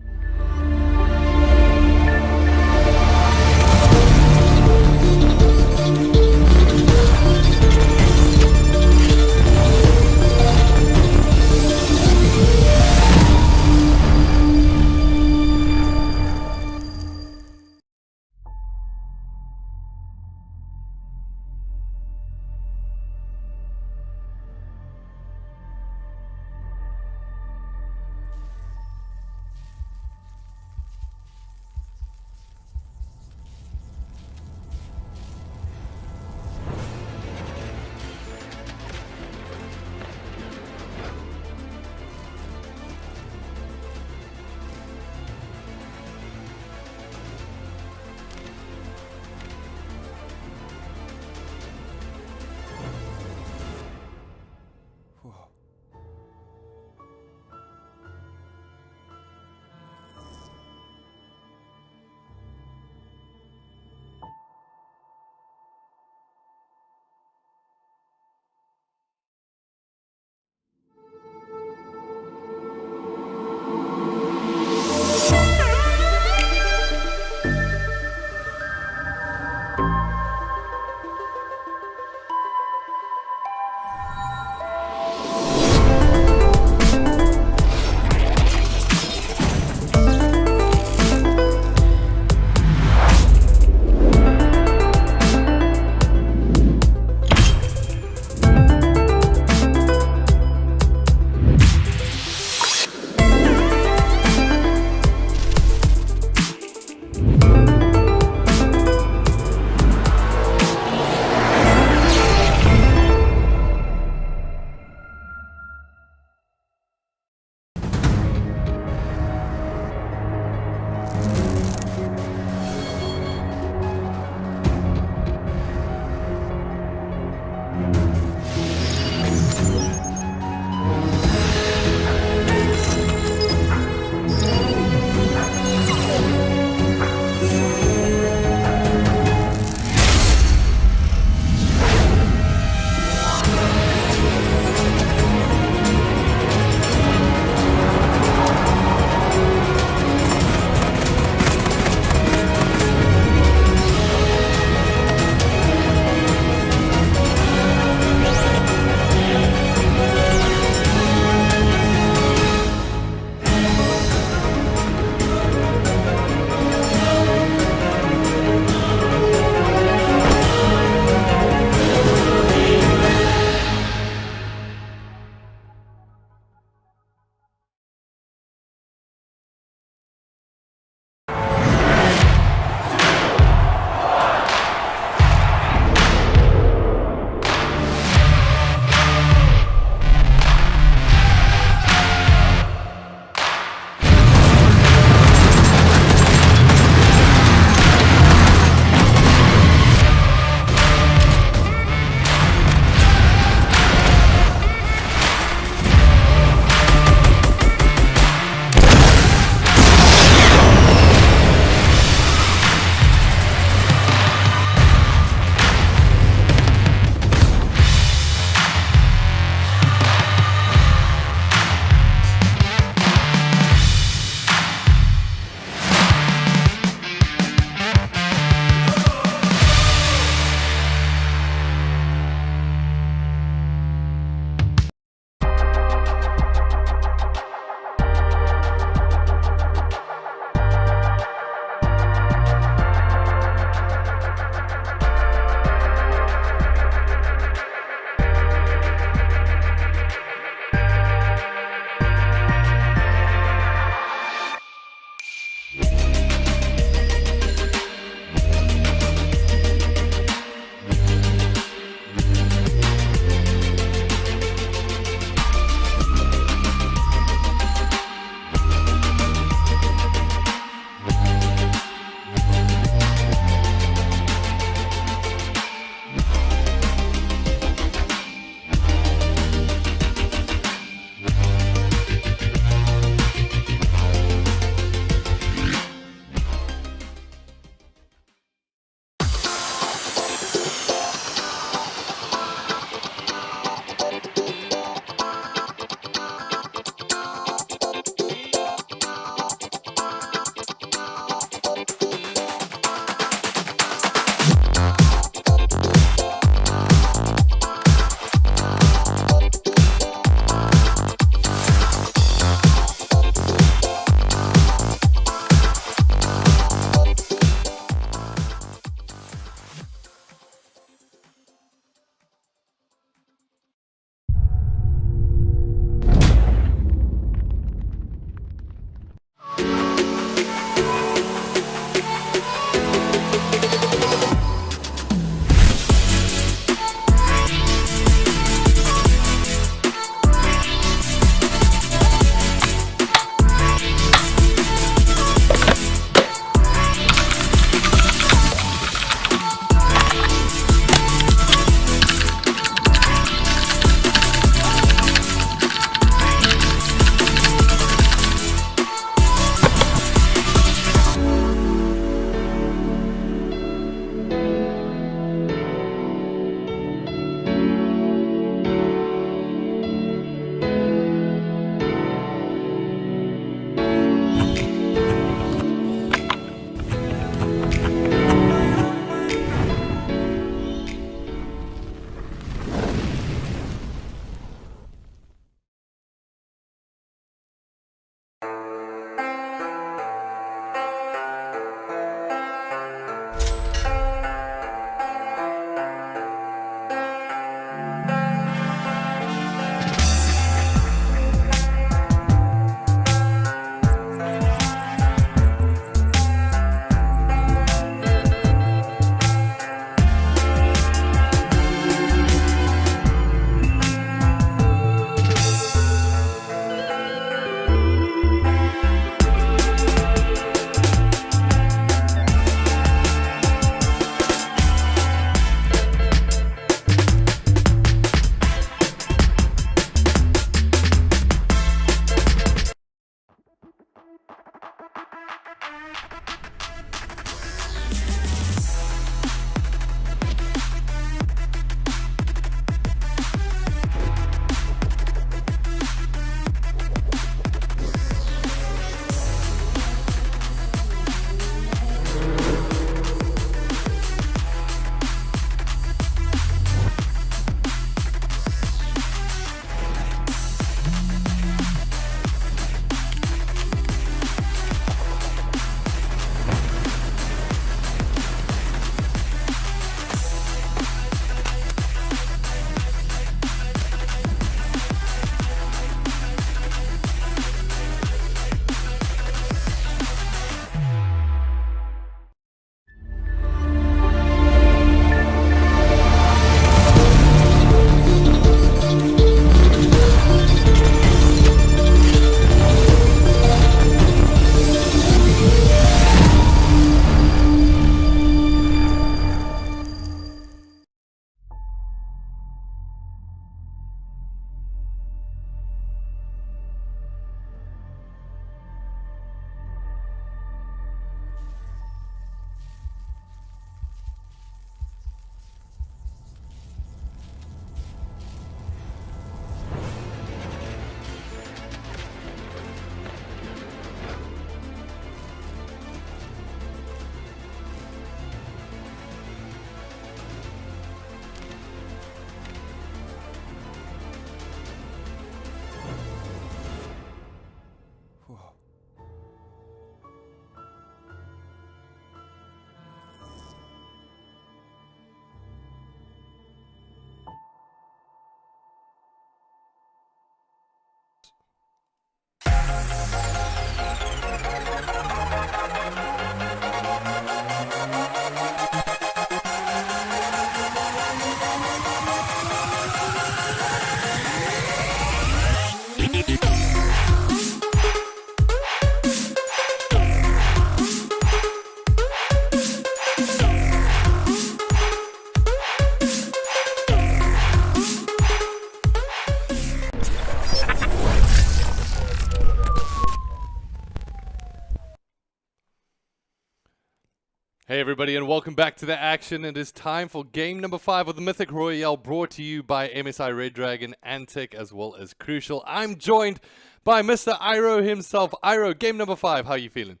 everybody, and welcome back to the action. It is time for game number 5 of the Mythic Royale, brought to you by MSI Redragon, Antec, as well as Crucial. I'm joined by Mr. Iro himself. Iro, game number 5, how are you feeling?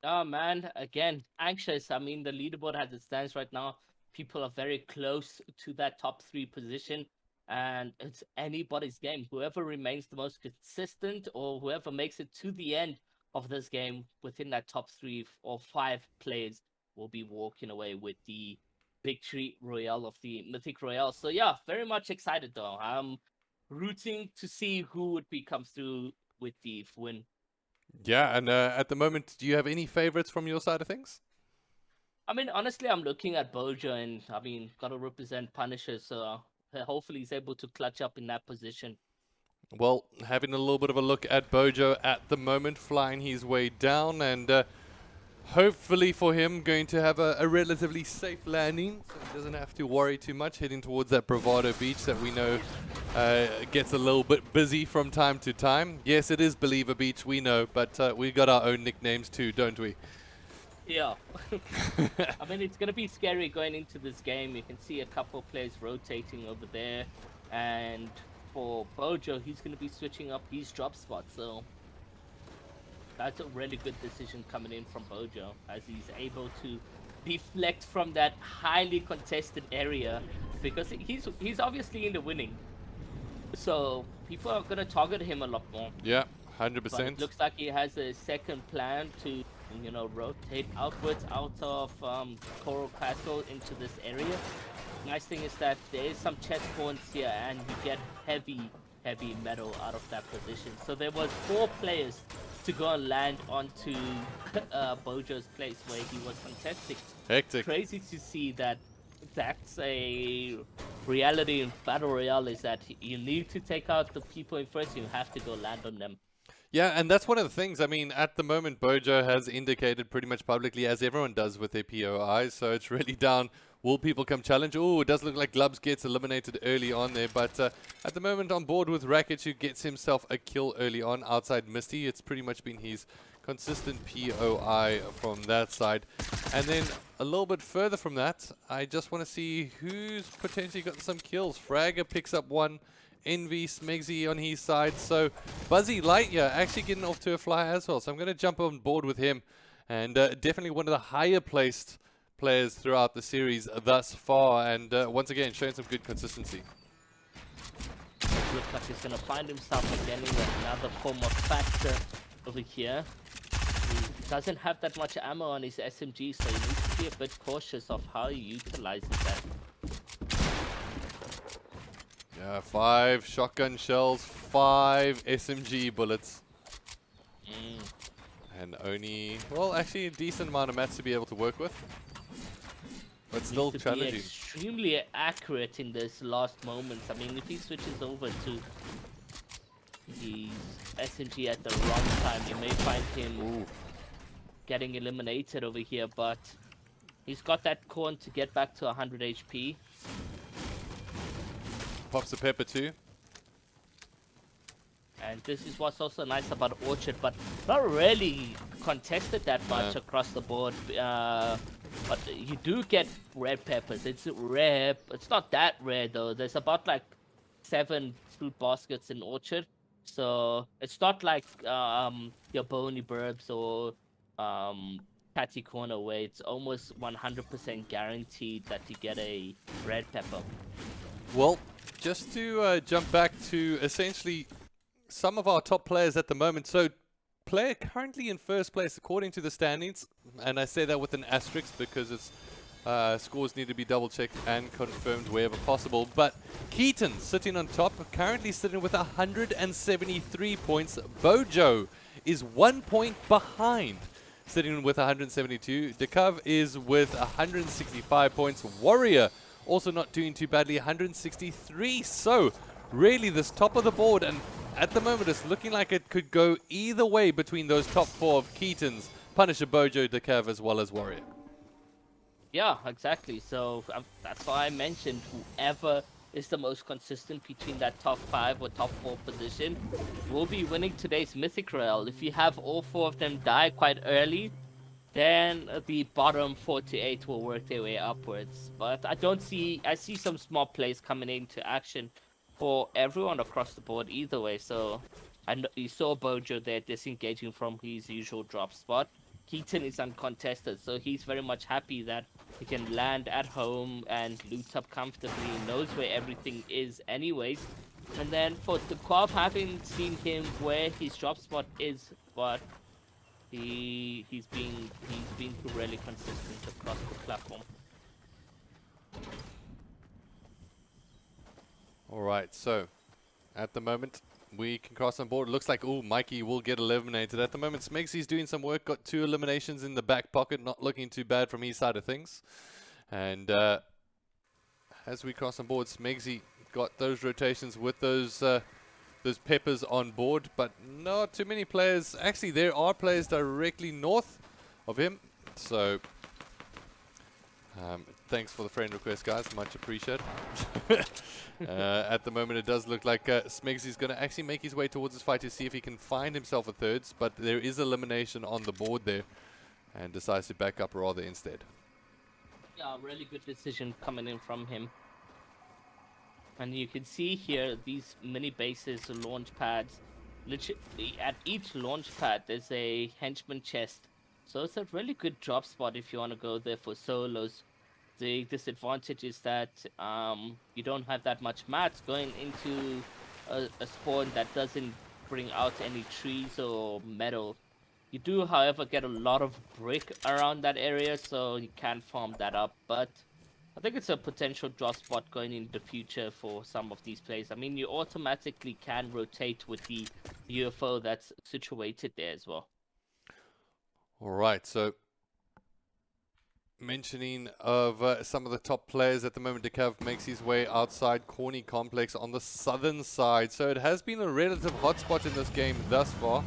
Oh man, again, anxious. I mean, the leaderboard as it stands right now, people are very close to that top 3 position, and it's anybody's game. Whoever remains the most consistent, or whoever makes it to the end of this game within that top 3 or 5 players, will be walking away with the victory royale of the Mythic Royale. So yeah, very much excited though. I'm rooting to see who would come through with the win. Yeah, and at the moment, do you have any favorites from your side of things? I mean, honestly, I'm looking at Bojo, and I mean, gotta represent Punisher, so hopefully he's able to clutch up in that position. Well, having a little bit of a look at Bojo at the moment, flying his way down, and hopefully for him, going to have a relatively safe landing, so he doesn't have to worry too much, heading towards that Bravado Beach that we know gets a little bit busy from time to time. Yes, it is Believer Beach, we know, but we got our own nicknames too, don't we? Yeah. I mean, it's going to be scary going into this game. You can see a couple players rotating over there, and for Bojo, he's going to be switching up his drop spot, so that's a really good decision coming in from Bojo, as he's able to deflect from that highly contested area, because he's obviously in the winning. So people are going to target him a lot more. Yeah, 100%. But it looks like he has a second plan to, you know, rotate outwards out of Coral Castle into this area. Nice thing is that there is some chest points here, and you get heavy metal out of that position. So there was 4 players to go and land onto Bojo's place where he was contesting. Hectic. Crazy to see that. That's a reality in Battle Royale, is that you need to take out the people in first, you have to go land on them. Yeah, and that's one of the things. I mean, at the moment, Bojo has indicated pretty much publicly, as everyone does with their POIs, so it's really down. Will people come challenge? Oh, it does look like Glubs gets eliminated early on there, but at the moment on board with Rackage, who gets himself a kill early on outside Misty. It's pretty much been his consistent POI from that side. And then a little bit further from that, I just want to see who's potentially got some kills. Fragger picks up one. Envy, Smegsy on his side. So Buzzy Lightyear actually getting off to a fly as well. So I'm going to jump on board with him. And definitely one of the higher placed players throughout the series thus far. And once again, showing some good consistency. Looks like he's going to find himself again in another form of factor over here. He doesn't have that much ammo on his SMG, so he needs to be a bit cautious of how he utilizes that. Yeah, 5 shotgun shells, 5 SMG bullets. And only, well, actually a decent amount of mats to be able to work with. But still challenging. Be extremely accurate in this last moments. I mean, if he switches over to his SMG at the wrong time, you may find him getting eliminated over here, but he's got that corn to get back to 100 HP. Pops the pepper too. And this is what's also nice about Orchard, but not really contested that much across the board. But you do get red peppers. It's rare. It's not that rare though. There's about like 7 fruit baskets in Orchard. So it's not like your Bony Burbs or Catty Corner, where it's almost 100% guaranteed that you get a red pepper. Well, just to jump back to essentially some of our top players at the moment. So, player currently in first place according to the standings, and I say that with an asterisk because its scores need to be double checked and confirmed wherever possible. But Keaton sitting on top, currently sitting with 173 points. Bojo is 1 point behind, sitting with 172. Dekav is with 165 points. Warrior also not doing too badly, 163. So really this top of the board, and at the moment it's looking like it could go either way between those top 4 of Keaton's, Punisher, Bojo, Dekav, as well as Warrior. Yeah, exactly. So that's why I mentioned whoever is the most consistent between that top 5 or top 4 position will be winning today's Mythic Royale. If you have all 4 of them die quite early, Then the bottom 4 to 8 will work their way upwards. But I see some small plays coming into action for everyone across the board either way. So you saw Bojo there disengaging from his usual drop spot. Keaton is uncontested, so he's very much happy that he can land at home and loot up comfortably. He knows where everything is anyways. And then for the Quav, haven't seen him where his drop spot is, but he's been really consistent across the platform. All right, so at the moment we can cross on board. Looks like Mikey will get eliminated. At the moment, Smegsy's doing some work. Got 2 eliminations in the back pocket. Not looking too bad from his side of things. And as we cross on board, Smegsy got those rotations with those peppers on board, but not too many players. Actually, there are players directly north of him. So thanks for the friend request, guys. Much appreciated. At the moment, it does look like Smegsy's going to actually make his way towards this fight to see if he can find himself a thirds, but there is elimination on the board there, and decides to back up rather instead. Yeah, really good decision coming in from him. And you can see here these mini bases, launch pads. Literally, at each launch pad, there's a henchman chest. So it's a really good drop spot if you want to go there for solos. The disadvantage is that you don't have that much mats going into a spawn that doesn't bring out any trees or metal. You do, however, get a lot of brick around that area, so you can farm that up. But I think it's a potential drop spot going in the future for some of these plays. I mean, you automatically can rotate with the UFO that's situated there as well. All right, so mentioning of some of the top players at the moment, Decav makes his way outside Corny Complex on the southern side. So it has been a relative hotspot in this game thus far.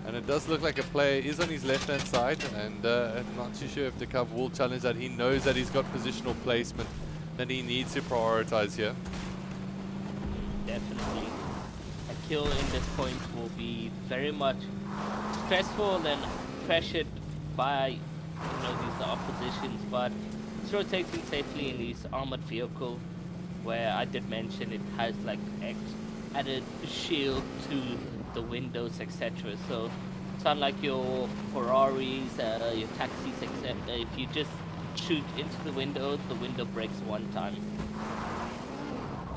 And it does look like a player is on his left-hand side, and I'm not too sure if Decav will challenge that. He knows that he's got positional placement that he needs to prioritize here. Definitely. A kill in this point will be very much stressful and pressured by these oppositions, but it's rotating safely in his armored vehicle, where I did mention it has like added shield to the windows, etc. So it's unlike your Ferraris, your taxis, etc. If you just shoot into the window breaks one time.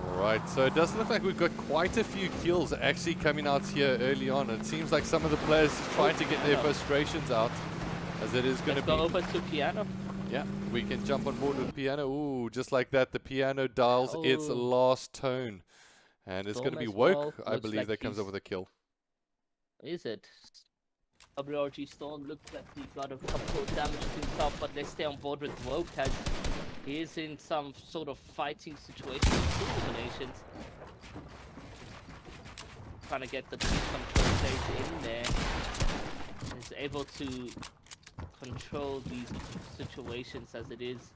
Alright, so it does look like we've got quite a few kills actually coming out here early on. It seems like some of the players trying to get their frustrations out, as it is going to be... Let's go over to Piano. Yeah, we can jump on board with Piano. Ooh, just like that, the Piano dials its last tone. And it's going to be Woke, I believe, like that comes up with a kill. Is it? WRG Storm looks like he got a couple of damage to himself, but let's stay on board with Woke as he is in some sort of fighting situation with 2 eliminations. Trying to get the peace control plays in there. Is able to control these situations as it is.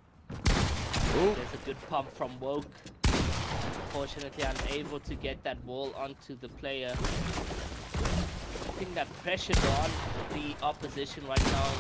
Ooh. There's a good pump from Woke. Unfortunately, unable to get that wall onto the player. Putting that pressure on the opposition right now.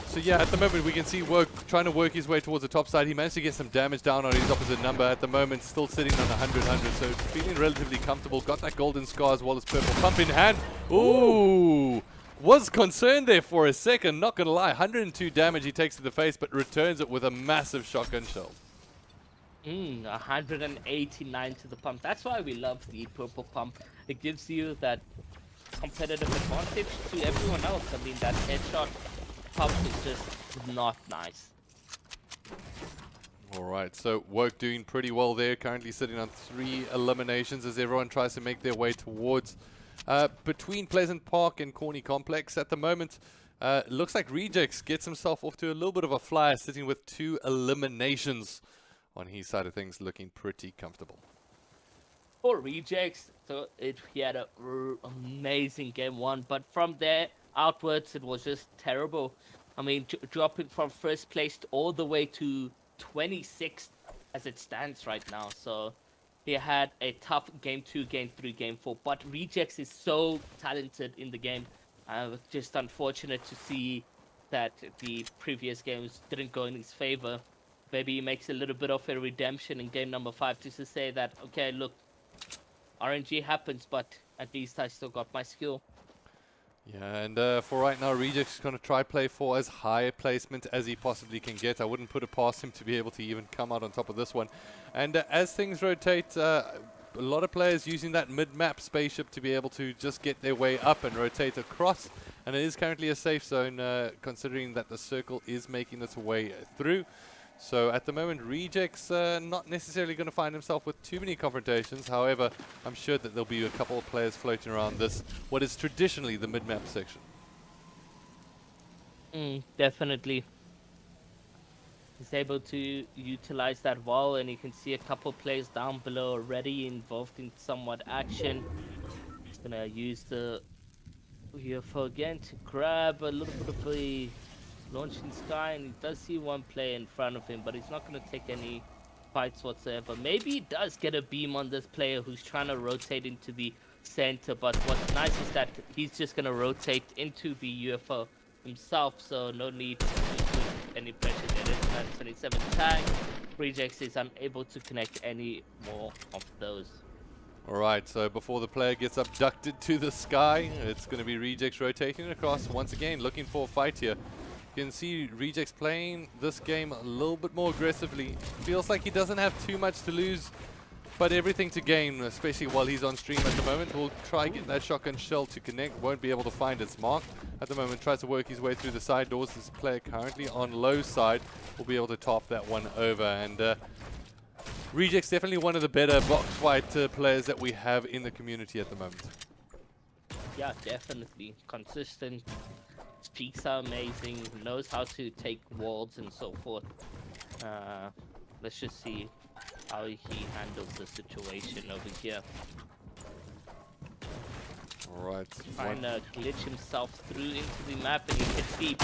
So yeah, at the moment we can see Woke trying to work his way towards the top side. He managed to get some damage down on his opposite number. At the moment, still sitting on 100, so feeling relatively comfortable. Got that golden scar as well as purple pump in hand. Ooh! Was concerned there for a second, not gonna lie. 102 damage he takes to the face, but returns it with a massive shotgun shell. 189 to the pump. That's why we love the purple pump. It gives you that competitive advantage to everyone else. I mean, that headshot pump is just not nice. Alright, so Woke doing pretty well there. Currently sitting on 3 eliminations as everyone tries to make their way towards between Pleasant Park and Corny Complex. At the moment, looks like Rejects gets himself off to a little bit of a flyer, sitting with 2 eliminations on his side of things, looking pretty comfortable. For Rejects, so he had an amazing game 1, but from there outwards it was just terrible. I mean, dropping from first place all the way to 26th as it stands right now. So he had a tough game 2, game 3, game 4, but Rejects is so talented in the game Just unfortunate to see that the previous games didn't go in his favor. Maybe he makes a little bit of a redemption in game number 5 just to say that, okay, look, RNG happens, but at least I still got my skill. Yeah, and for right now, Reject's going to try play for as high a placement as he possibly can get. I wouldn't put it past him to be able to even come out on top of this one. And as things rotate, a lot of players using that mid-map spaceship to be able to just get their way up and rotate across. And it is currently a safe zone, considering that the circle is making its way through. So at the moment, Reject's not necessarily going to find himself with too many confrontations. However, I'm sure that there'll be a couple of players floating around this, what is traditionally the mid-map section. Definitely. He's able to utilize that wall, and you can see a couple players down below already involved in somewhat action. He's going to use the UFO again to grab a little bit of a launch in sky, and he does see one player in front of him, but he's not going to take any fights whatsoever. Maybe he does get a beam on this player who's trying to rotate into the center, but what's nice is that he's just going to rotate into the UFO himself, so no need to put any pressure. There is an 27 tag. Rejects is unable to connect any more of those. Alright, so before the player gets abducted to the sky, it's going to be Rejects rotating across once again, looking for a fight here. You can see Rejects playing this game a little bit more aggressively. Feels like he doesn't have too much to lose, but everything to gain, especially while he's on stream at the moment. We'll try get that shotgun shell to connect. Won't be able to find its mark at the moment. Tries to work his way through the side doors. This player currently on low side will be able to top that one over. And Rejects definitely one of the better box fight players that we have in the community at the moment. Yeah, definitely. Consistent. His peaks are amazing. Knows how to take walls and so forth. Let's just see how he handles the situation over here. Alright. Trying to glitch himself through into the map, and you can see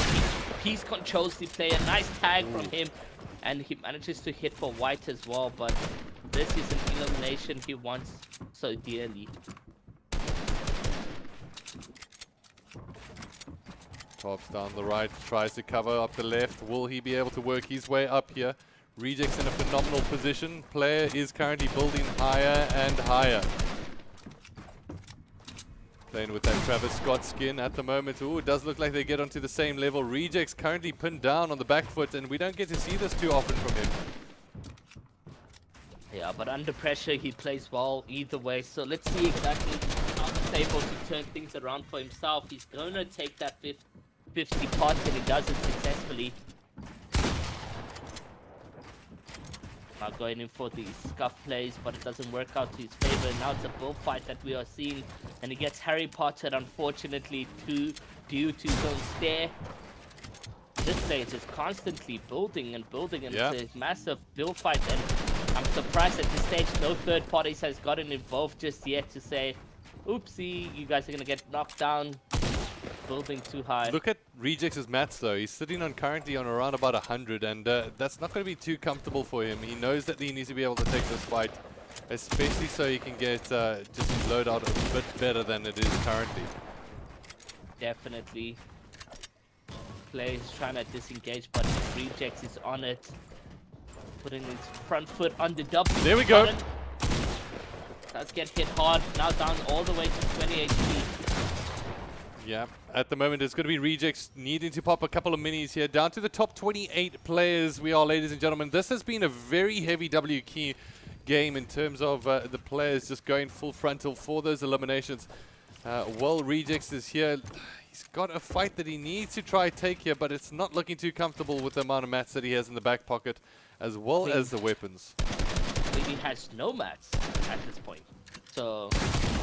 Peace controls the player. Nice tag from him, and he manages to hit for white as well, but this is an elimination he wants so dearly. Tops down the right, tries to cover up the left. Will he be able to work his way up here? Rejects in a phenomenal position. Player is currently building higher and higher. Playing with that Travis Scott skin at the moment. Ooh, it does look like they get onto the same level. Rejects currently pinned down on the back foot, and we don't get to see this too often from him. Yeah, but under pressure, he plays well either way. So let's see exactly how he's able to turn things around for himself. He's going to take that 50 pot, and he does it successfully. Now going in for the scuff plays, but it doesn't work out to his favor. Now it's a bullfight that we are seeing, and he gets Harry Pottered, unfortunately, due to his own stare. This player is just constantly building and building, and it's a massive bullfight, and I'm surprised at this stage no third parties has gotten involved just yet to say, oopsie, you guys are going to get knocked down. Building too high. Look at Rejects' mats though. He's sitting on currently on around about 100, and that's not going to be too comfortable for him. He knows that he needs to be able to take this fight, especially so he can get just his loadout a bit better than it is currently. Definitely. Plays trying to disengage, but Rejects is on it. Putting his front foot on the double. There we go. Does get hit hard. Now down all the way to 20 HP. Yeah, at the moment it's going to be Rejects needing to pop a couple of minis here. Down to the top 28 players we are, ladies and gentlemen. This has been a very heavy W key game in terms of the players just going full frontal for those eliminations. Well, Rejects is here. He's got a fight that he needs to try take here, but it's not looking too comfortable with the amount of mats that he has in the back pocket, as well as the weapons. He has no mats at this point. So,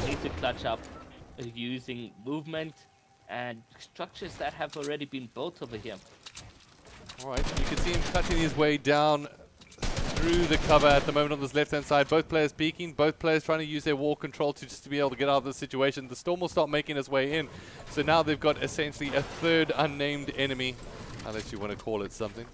he needs to clutch up using movement and structures that have already been built over here. Alright, you can see him cutting his way down through the cover at the moment on this left-hand side. Both players peeking, both players trying to use their wall control to just to be able to get out of this situation. The Storm will start making its way in. So now they've got essentially a third unnamed enemy, unless you want to call it something.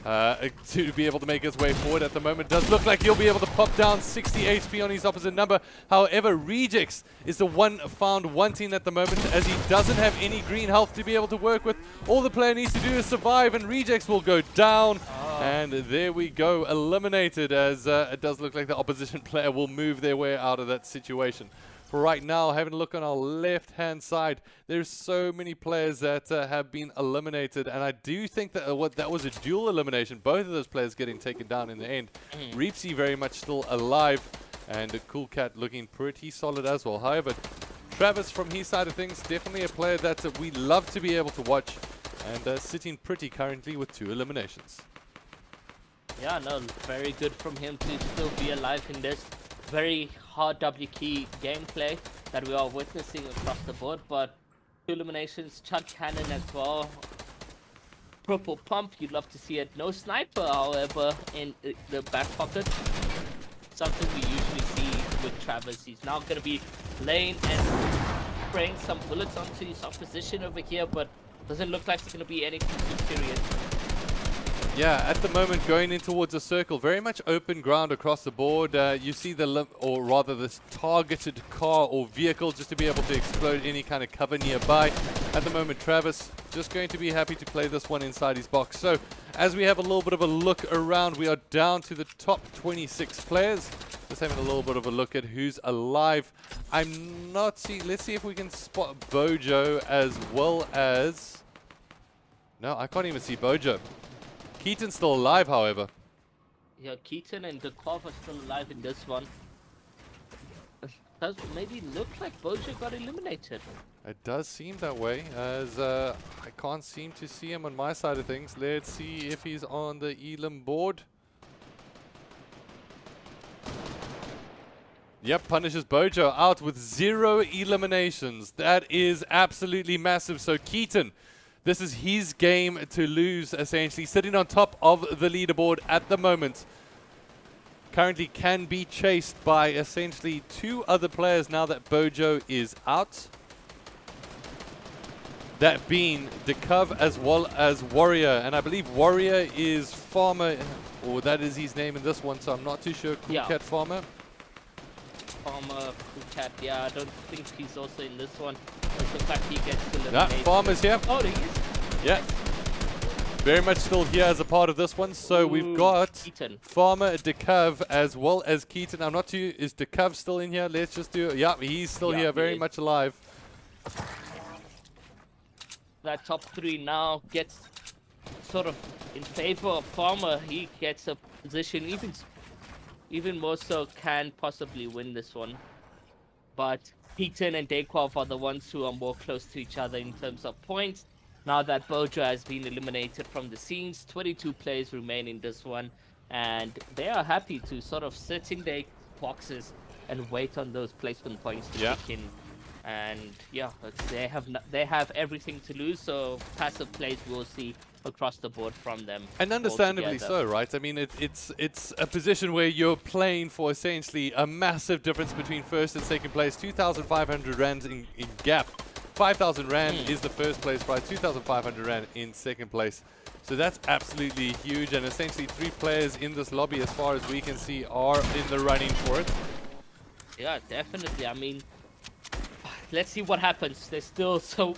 to be able to make his way forward at the moment. Does look like he'll be able to pop down 60 HP on his opposite number. However, Rejects is the one found wanting at the moment, as he doesn't have any green health to be able to work with. All the player needs to do is survive, and Rejects will go down. And there we go, eliminated, as it does look like the opposition player will move their way out of that situation. For right now, having a look on our left-hand side, there's so many players that have been eliminated, and I do think that that was a dual elimination. Both of those players getting taken down in the end. Reepsy very much still alive, and Cool Cat looking pretty solid as well. However, Travis from his side of things, definitely a player that we love to be able to watch, and sitting pretty currently with 2 eliminations. Yeah, no, very good from him to still be alive in this very hard W key gameplay that we are witnessing across the board. But 2 eliminations, Chug Cannon as well. Purple Pump, you'd love to see it. No Sniper, however, in the back pocket. Something we usually see with Travis. He's now going to be laying and spraying some bullets onto his opposition over here, but doesn't look like it's going to be anything too serious. Yeah, at the moment going in towards a circle, very much open ground across the board. You see or rather this targeted car or vehicle just to be able to explode any kind of cover nearby. At the moment, Travis just going to be happy to play this one inside his box. So as we have a little bit of a look around, we are down to the top 26 players. Just having a little bit of a look at who's alive. I'm not seeing, let's see if we can spot Bojo as well as, no, I can't even see Bojo. Keaton's still alive, however. Yeah, Keaton and Dekov are still alive in this one. Does maybe look like Bojo got eliminated. It does seem that way, as I can't seem to see him on my side of things. Let's see if he's on the Elim board. Yep, punishes Bojo out with 0 eliminations. That is absolutely massive. So Keaton, this is his game to lose, essentially. Sitting on top of the leaderboard at the moment. Currently can be chased by essentially 2 other players now that Bojo is out. That being Dekov as well as Warrior. And I believe Warrior is Farmer, or that is his name in this one, so I'm not too sure. Cool Cat Farmer. Farmer, Cool Cat, yeah, I don't think he's also in this one. It looks like he gets eliminated. Yeah, Farmer's here. Oh, he is? Yeah. Very much still here as a part of this one. So we've got Keaton. Farmer, Dekov, as well as Keaton. I'm not too, is Dekov still in here? Let's just do it. Yeah, he's still here, very much alive. That top 3 now gets sort of in favor of Farmer. He gets a position, even more so can possibly win this one. But Keaton and Dekov are the ones who are more close to each other in terms of points. Now that Bojo has been eliminated from the scenes, 22 players remain in this one, and they are happy to sort of sit in their boxes and wait on those placement points to kick in. And yeah, they have everything to lose, so passive plays we'll see across the board from them. And understandably so, right? I mean, it's a position where you're playing for essentially a massive difference between first and second place. 2,500 rands in gap. 5,000 rand is the first place prize, 2,500 rand in second place. So that's absolutely huge, and essentially 3 players in this lobby, as far as we can see, are in the running for it. Yeah, definitely. I mean, let's see what happens. There's still so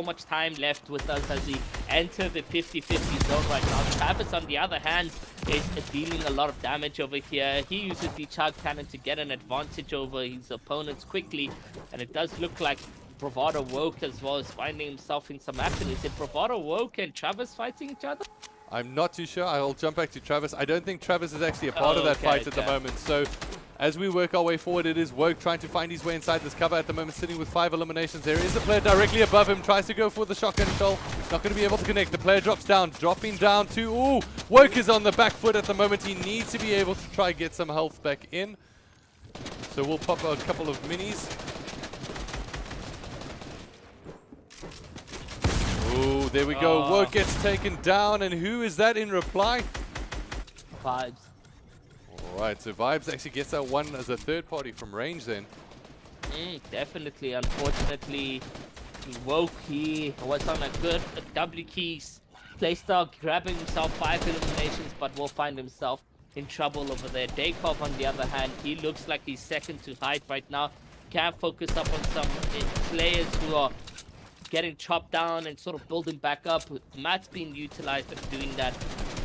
much time left with us as we enter the 50-50 zone right now. Travis, on the other hand, is dealing a lot of damage over here. He uses the Chug Cannon to get an advantage over his opponents quickly, and it does look like Bravado Woke as well is finding himself in some action. Is it Bravado Woke and Travis fighting each other? I'm not too sure. I'll jump back to Travis. I don't think Travis is actually a part of that fight at the moment. So as we work our way forward, it is Woke trying to find his way inside this cover at the moment, sitting with 5 eliminations. There is a player directly above him, tries to go for the shotgun shell. Not going to be able to connect. The player drops down, dropping down to, ooh, Woke is on the back foot at the moment. He needs to be able to try get some health back in. So we'll pop a couple of minis. Oh, there we go. Woke gets taken down, and who is that in reply? Vibes. Alright, so Vibes actually gets that one as a third party from range then. Definitely. Unfortunately, Woke, he was on a good W key playstyle, grabbing himself 5 eliminations, but will find himself in trouble over there. Daykov, on the other hand, he looks like he's second to height right now. Can't focus up on some players who are getting chopped down and sort of building back up. Matt's being utilized at doing that,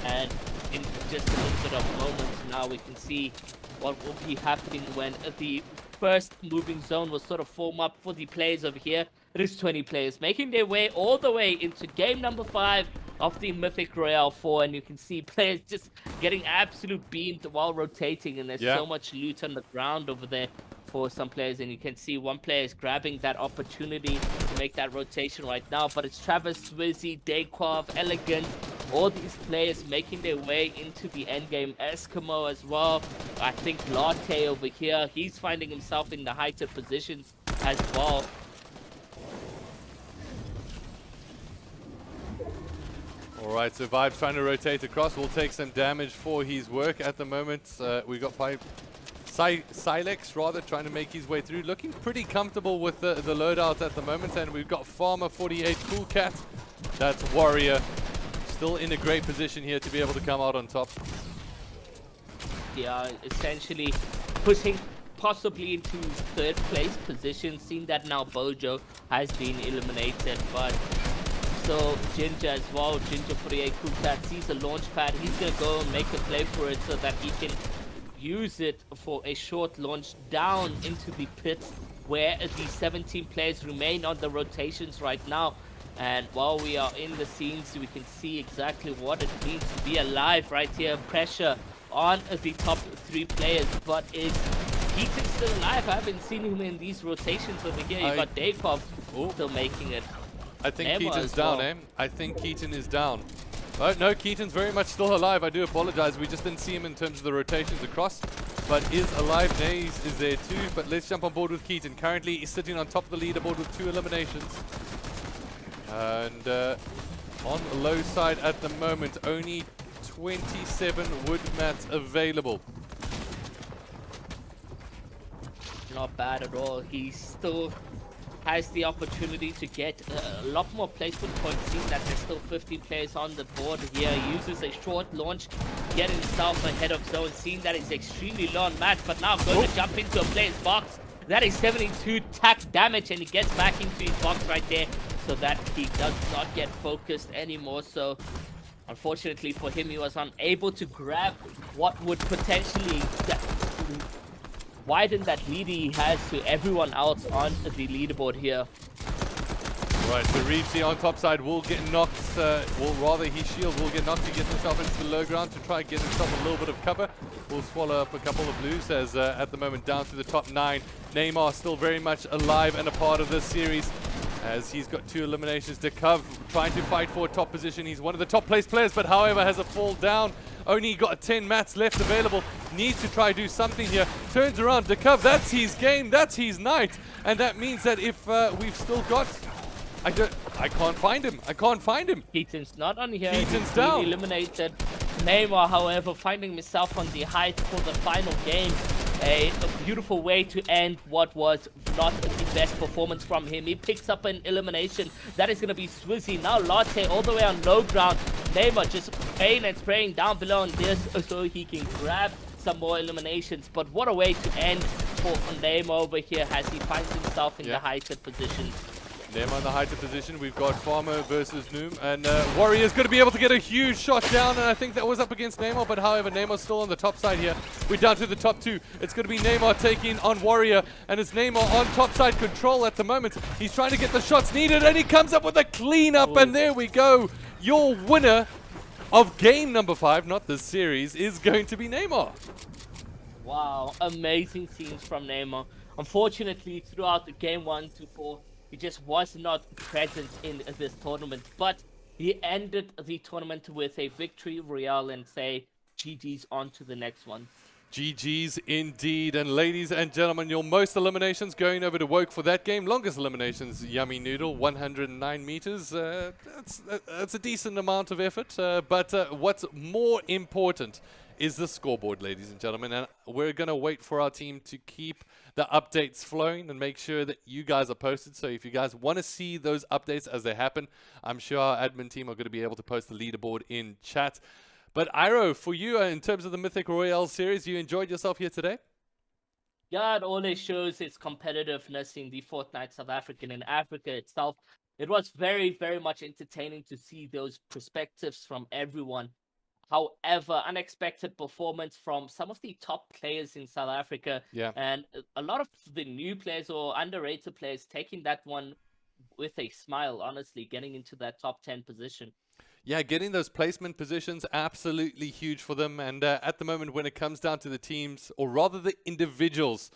and in just a little bit of moments now we can see what will be happening when the first moving zone will sort of form up for the players over here. It is 20 players making their way all the way into game number 5 of the Mythic Royale 4, and you can see players just getting absolute beamed while rotating, and there's so much loot on the ground over there for some players, and you can see one player is grabbing that opportunity to make that rotation right now, but it's Travis, Swizzy, Daykov, Elegant, all these players making their way into the endgame. Eskimo as well. I think Latte over here, he's finding himself in the heighted positions as well. Alright, so Vibe's trying to rotate across. Will take some damage for his work at the moment. We got Silex rather trying to make his way through. Looking pretty comfortable with the loadout at the moment. And we've got Farmer 48, Cool Cat. That's Warrior. Still in a great position here to be able to come out on top. Yeah, essentially pushing possibly into third place position. Seeing that now Bojo has been eliminated, but so Ginger as well, Ginger 48 Cool Cat sees a launch pad. He's gonna go and make a play for it so that he can use it for a short launch down into the pits where the 17 players remain on the rotations right now. And while we are in the scenes, we can see exactly what it means to be alive right here. Pressure on the top 3 players, but is Keaton still alive? I haven't seen him in these rotations over here. You got Daykov still making it. I think Keaton's down, eh? I think Keaton is down. Oh, no, Keaton's very much still alive. I do apologize. We just didn't see him in terms of the rotations across, but is alive. Naze is there too, but let's jump on board with Keaton. Currently, he's sitting on top of the leaderboard with 2 eliminations. And on the low side at the moment, only 27 wood mats available. Not bad at all. He still has the opportunity to get a lot more placement points. Seeing that there's still 50 players on the board here. He uses a short launch, get himself ahead of zone. Seeing that it's extremely low on match, but now going to jump into a player's box. That is 72 tack damage, and he gets back into his box right there, so that he does not get focused anymore. So unfortunately for him, he was unable to grab what would potentially widen that lead he has to everyone else on the leaderboard here. Right, so Reevesy on top side will get knocked, well rather his shield will get knocked to get himself into the low ground to try and get himself a little bit of cover. Will swallow up a couple of blues as at the moment down to the top 9. Neymar still very much alive and a part of this series, as he's got 2 eliminations. Decov trying to fight for a top position. He's one of the top placed players, but however has a fall down. Only got 10 mats left available. Needs to try do something here. Turns around. Decov, that's his game. That's his night. And that means that if we've still got... I can't find him. I can't find him. Keaton's not on here. Keaton's He's down. Eliminated. Neymar, however, finding himself on the height for the final game. A beautiful way to end what was not the best performance from him. He picks up an elimination. That is going to be Swizzy. Now Latte all the way on low ground. Neymar just praying and spraying down below on this so he can grab some more eliminations. But what a way to end for Neymar over here as he finds himself in the heighted positions. Neymar in the heighted position. We've got Farmer versus Noom, and Warrior's going to be able to get a huge shot down, and I think that was up against Neymar, but however, Neymar's still on the top side here. We're down to the top 2. It's going to be Neymar taking on Warrior, and it's Neymar on top side control at the moment. He's trying to get the shots needed, and he comes up with a cleanup, and there we go. Your winner of game number 5, not this series, is going to be Neymar. Wow, amazing scenes from Neymar. Unfortunately, throughout the game 1 to 4, he just was not present in this tournament, but he ended the tournament with a victory royale and say GG's on to the next one. GG's indeed. And ladies and gentlemen, your most eliminations going over to Woke for that game. Longest eliminations, Yummy Noodle, 109 meters. That's a decent amount of effort. But what's more important is the scoreboard, ladies and gentlemen. And we're going to wait for our team to keep the updates flowing and make sure that you guys are posted. So if you guys want to see those updates as they happen, I'm sure our admin team are going to be able to post the leaderboard in chat. But Iro, for you, in terms of the Mythic Royale series, you enjoyed yourself here today? Yeah, it always shows its competitiveness in the Fortnite South African and Africa itself. It was very, very much entertaining to see those perspectives from everyone. However, unexpected performance from some of the top players in South Africa, and a lot of the new players or underrated players taking that one with a smile, honestly, getting into that top 10 position. Yeah, getting those placement positions, absolutely huge for them. And at the moment, when it comes down to the teams, or rather the individuals,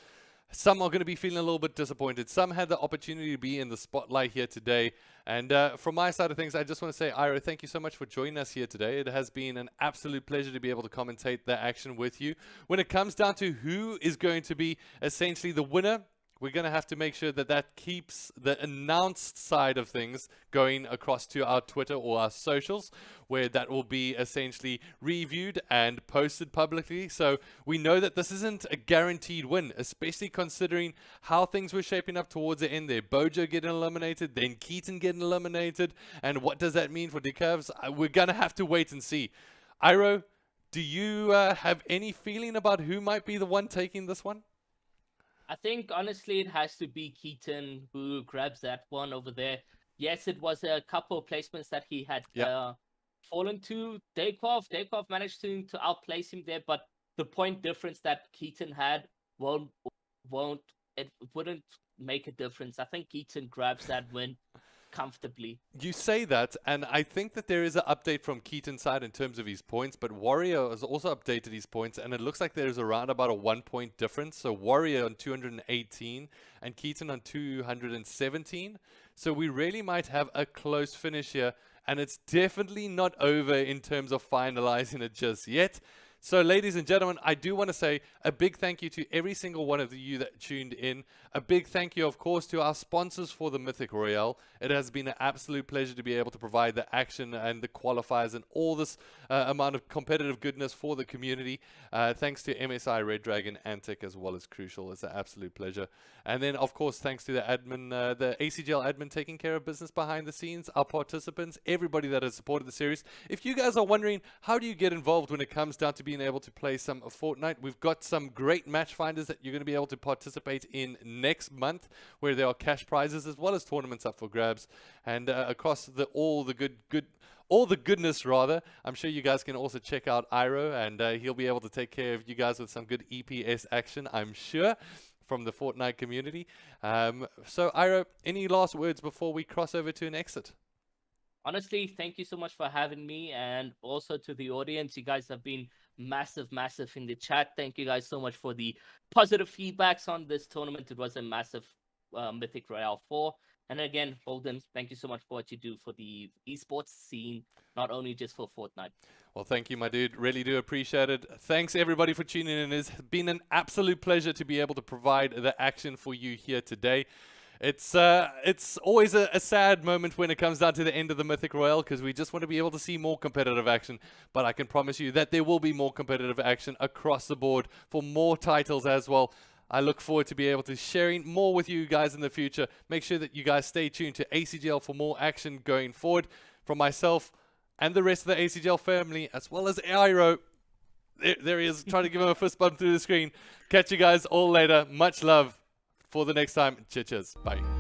some are going to be feeling a little bit disappointed. Some had the opportunity to be in the spotlight here today. And from my side of things, I just want to say, Iro, thank you so much for joining us here today. It has been an absolute pleasure to be able to commentate the action with you. When it comes down to who is going to be essentially the winner, we're going to have to make sure that that keeps the announced side of things going across to our Twitter or our socials, where that will be essentially reviewed and posted publicly. So we know that this isn't a guaranteed win, especially considering how things were shaping up towards the end there. Bojo getting eliminated, then Keaton getting eliminated. And what does that mean for Decavs? We're going to have to wait and see. Iro, do you have any feeling about who might be the one taking this one? I think, honestly, it has to be Keaton who grabs that one over there. Yes, it was a couple of placements that he had fallen to Dayquov. Dayquov managed to outplace him there, but the point difference that Keaton had wouldn't make a difference. I think Keaton grabs that win comfortably. You say that, and I think that there is an update from Keaton's side in terms of his points, but Warrior has also updated his points, and it looks like there's around about a 1 point difference. So Warrior on 218 and Keaton on 217. So we really might have a close finish here, and it's definitely not over in terms of finalizing it just yet. So, ladies and gentlemen, I do want to say a big thank you to every single one of you that tuned in. A big thank you, of course, to our sponsors for the Mythic Royale. It has been an absolute pleasure to be able to provide the action and the qualifiers and all this amount of competitive goodness for the community. Thanks to MSI, Redragon, Antec, as well as Crucial. It's an absolute pleasure. And then, of course, thanks to the admin, the ACGL admin taking care of business behind the scenes, our participants, everybody that has supported the series. If you guys are wondering, how do you get involved when it comes down to being able to play some Fortnite, we've got some great match finders that you're going to be able to participate in next month, where there are cash prizes as well as tournaments up for grabs, and across all the goodness rather. I'm sure you guys can also check out Iro, and he'll be able to take care of you guys with some good EPS action, I'm sure, from the Fortnite community. So Iro, any last words before we cross over to an exit? Honestly, thank you so much for having me, and also to the audience. You guys have been massive in the chat. Thank you guys so much for the positive feedbacks on this tournament. It was a massive Mythic Royale 4. And again, Holden, thank you so much for what you do for the esports scene, not only just for Fortnite. Well, thank you, my dude. Really do appreciate it. Thanks, everybody, for tuning in. It's been an absolute pleasure to be able to provide the action for you here today. It's always a sad moment when it comes down to the end of the Mythic Royale, because we just want to be able to see more competitive action. But I can promise you that there will be more competitive action across the board for more titles as well. I look forward to be able to sharing more with you guys in the future. Make sure that you guys stay tuned to ACGL for more action going forward. From myself and the rest of the ACGL family, as well as Iro. There he is, trying to give him a fist bump through the screen. Catch you guys all later. Much love. For the next time, cheers. Bye.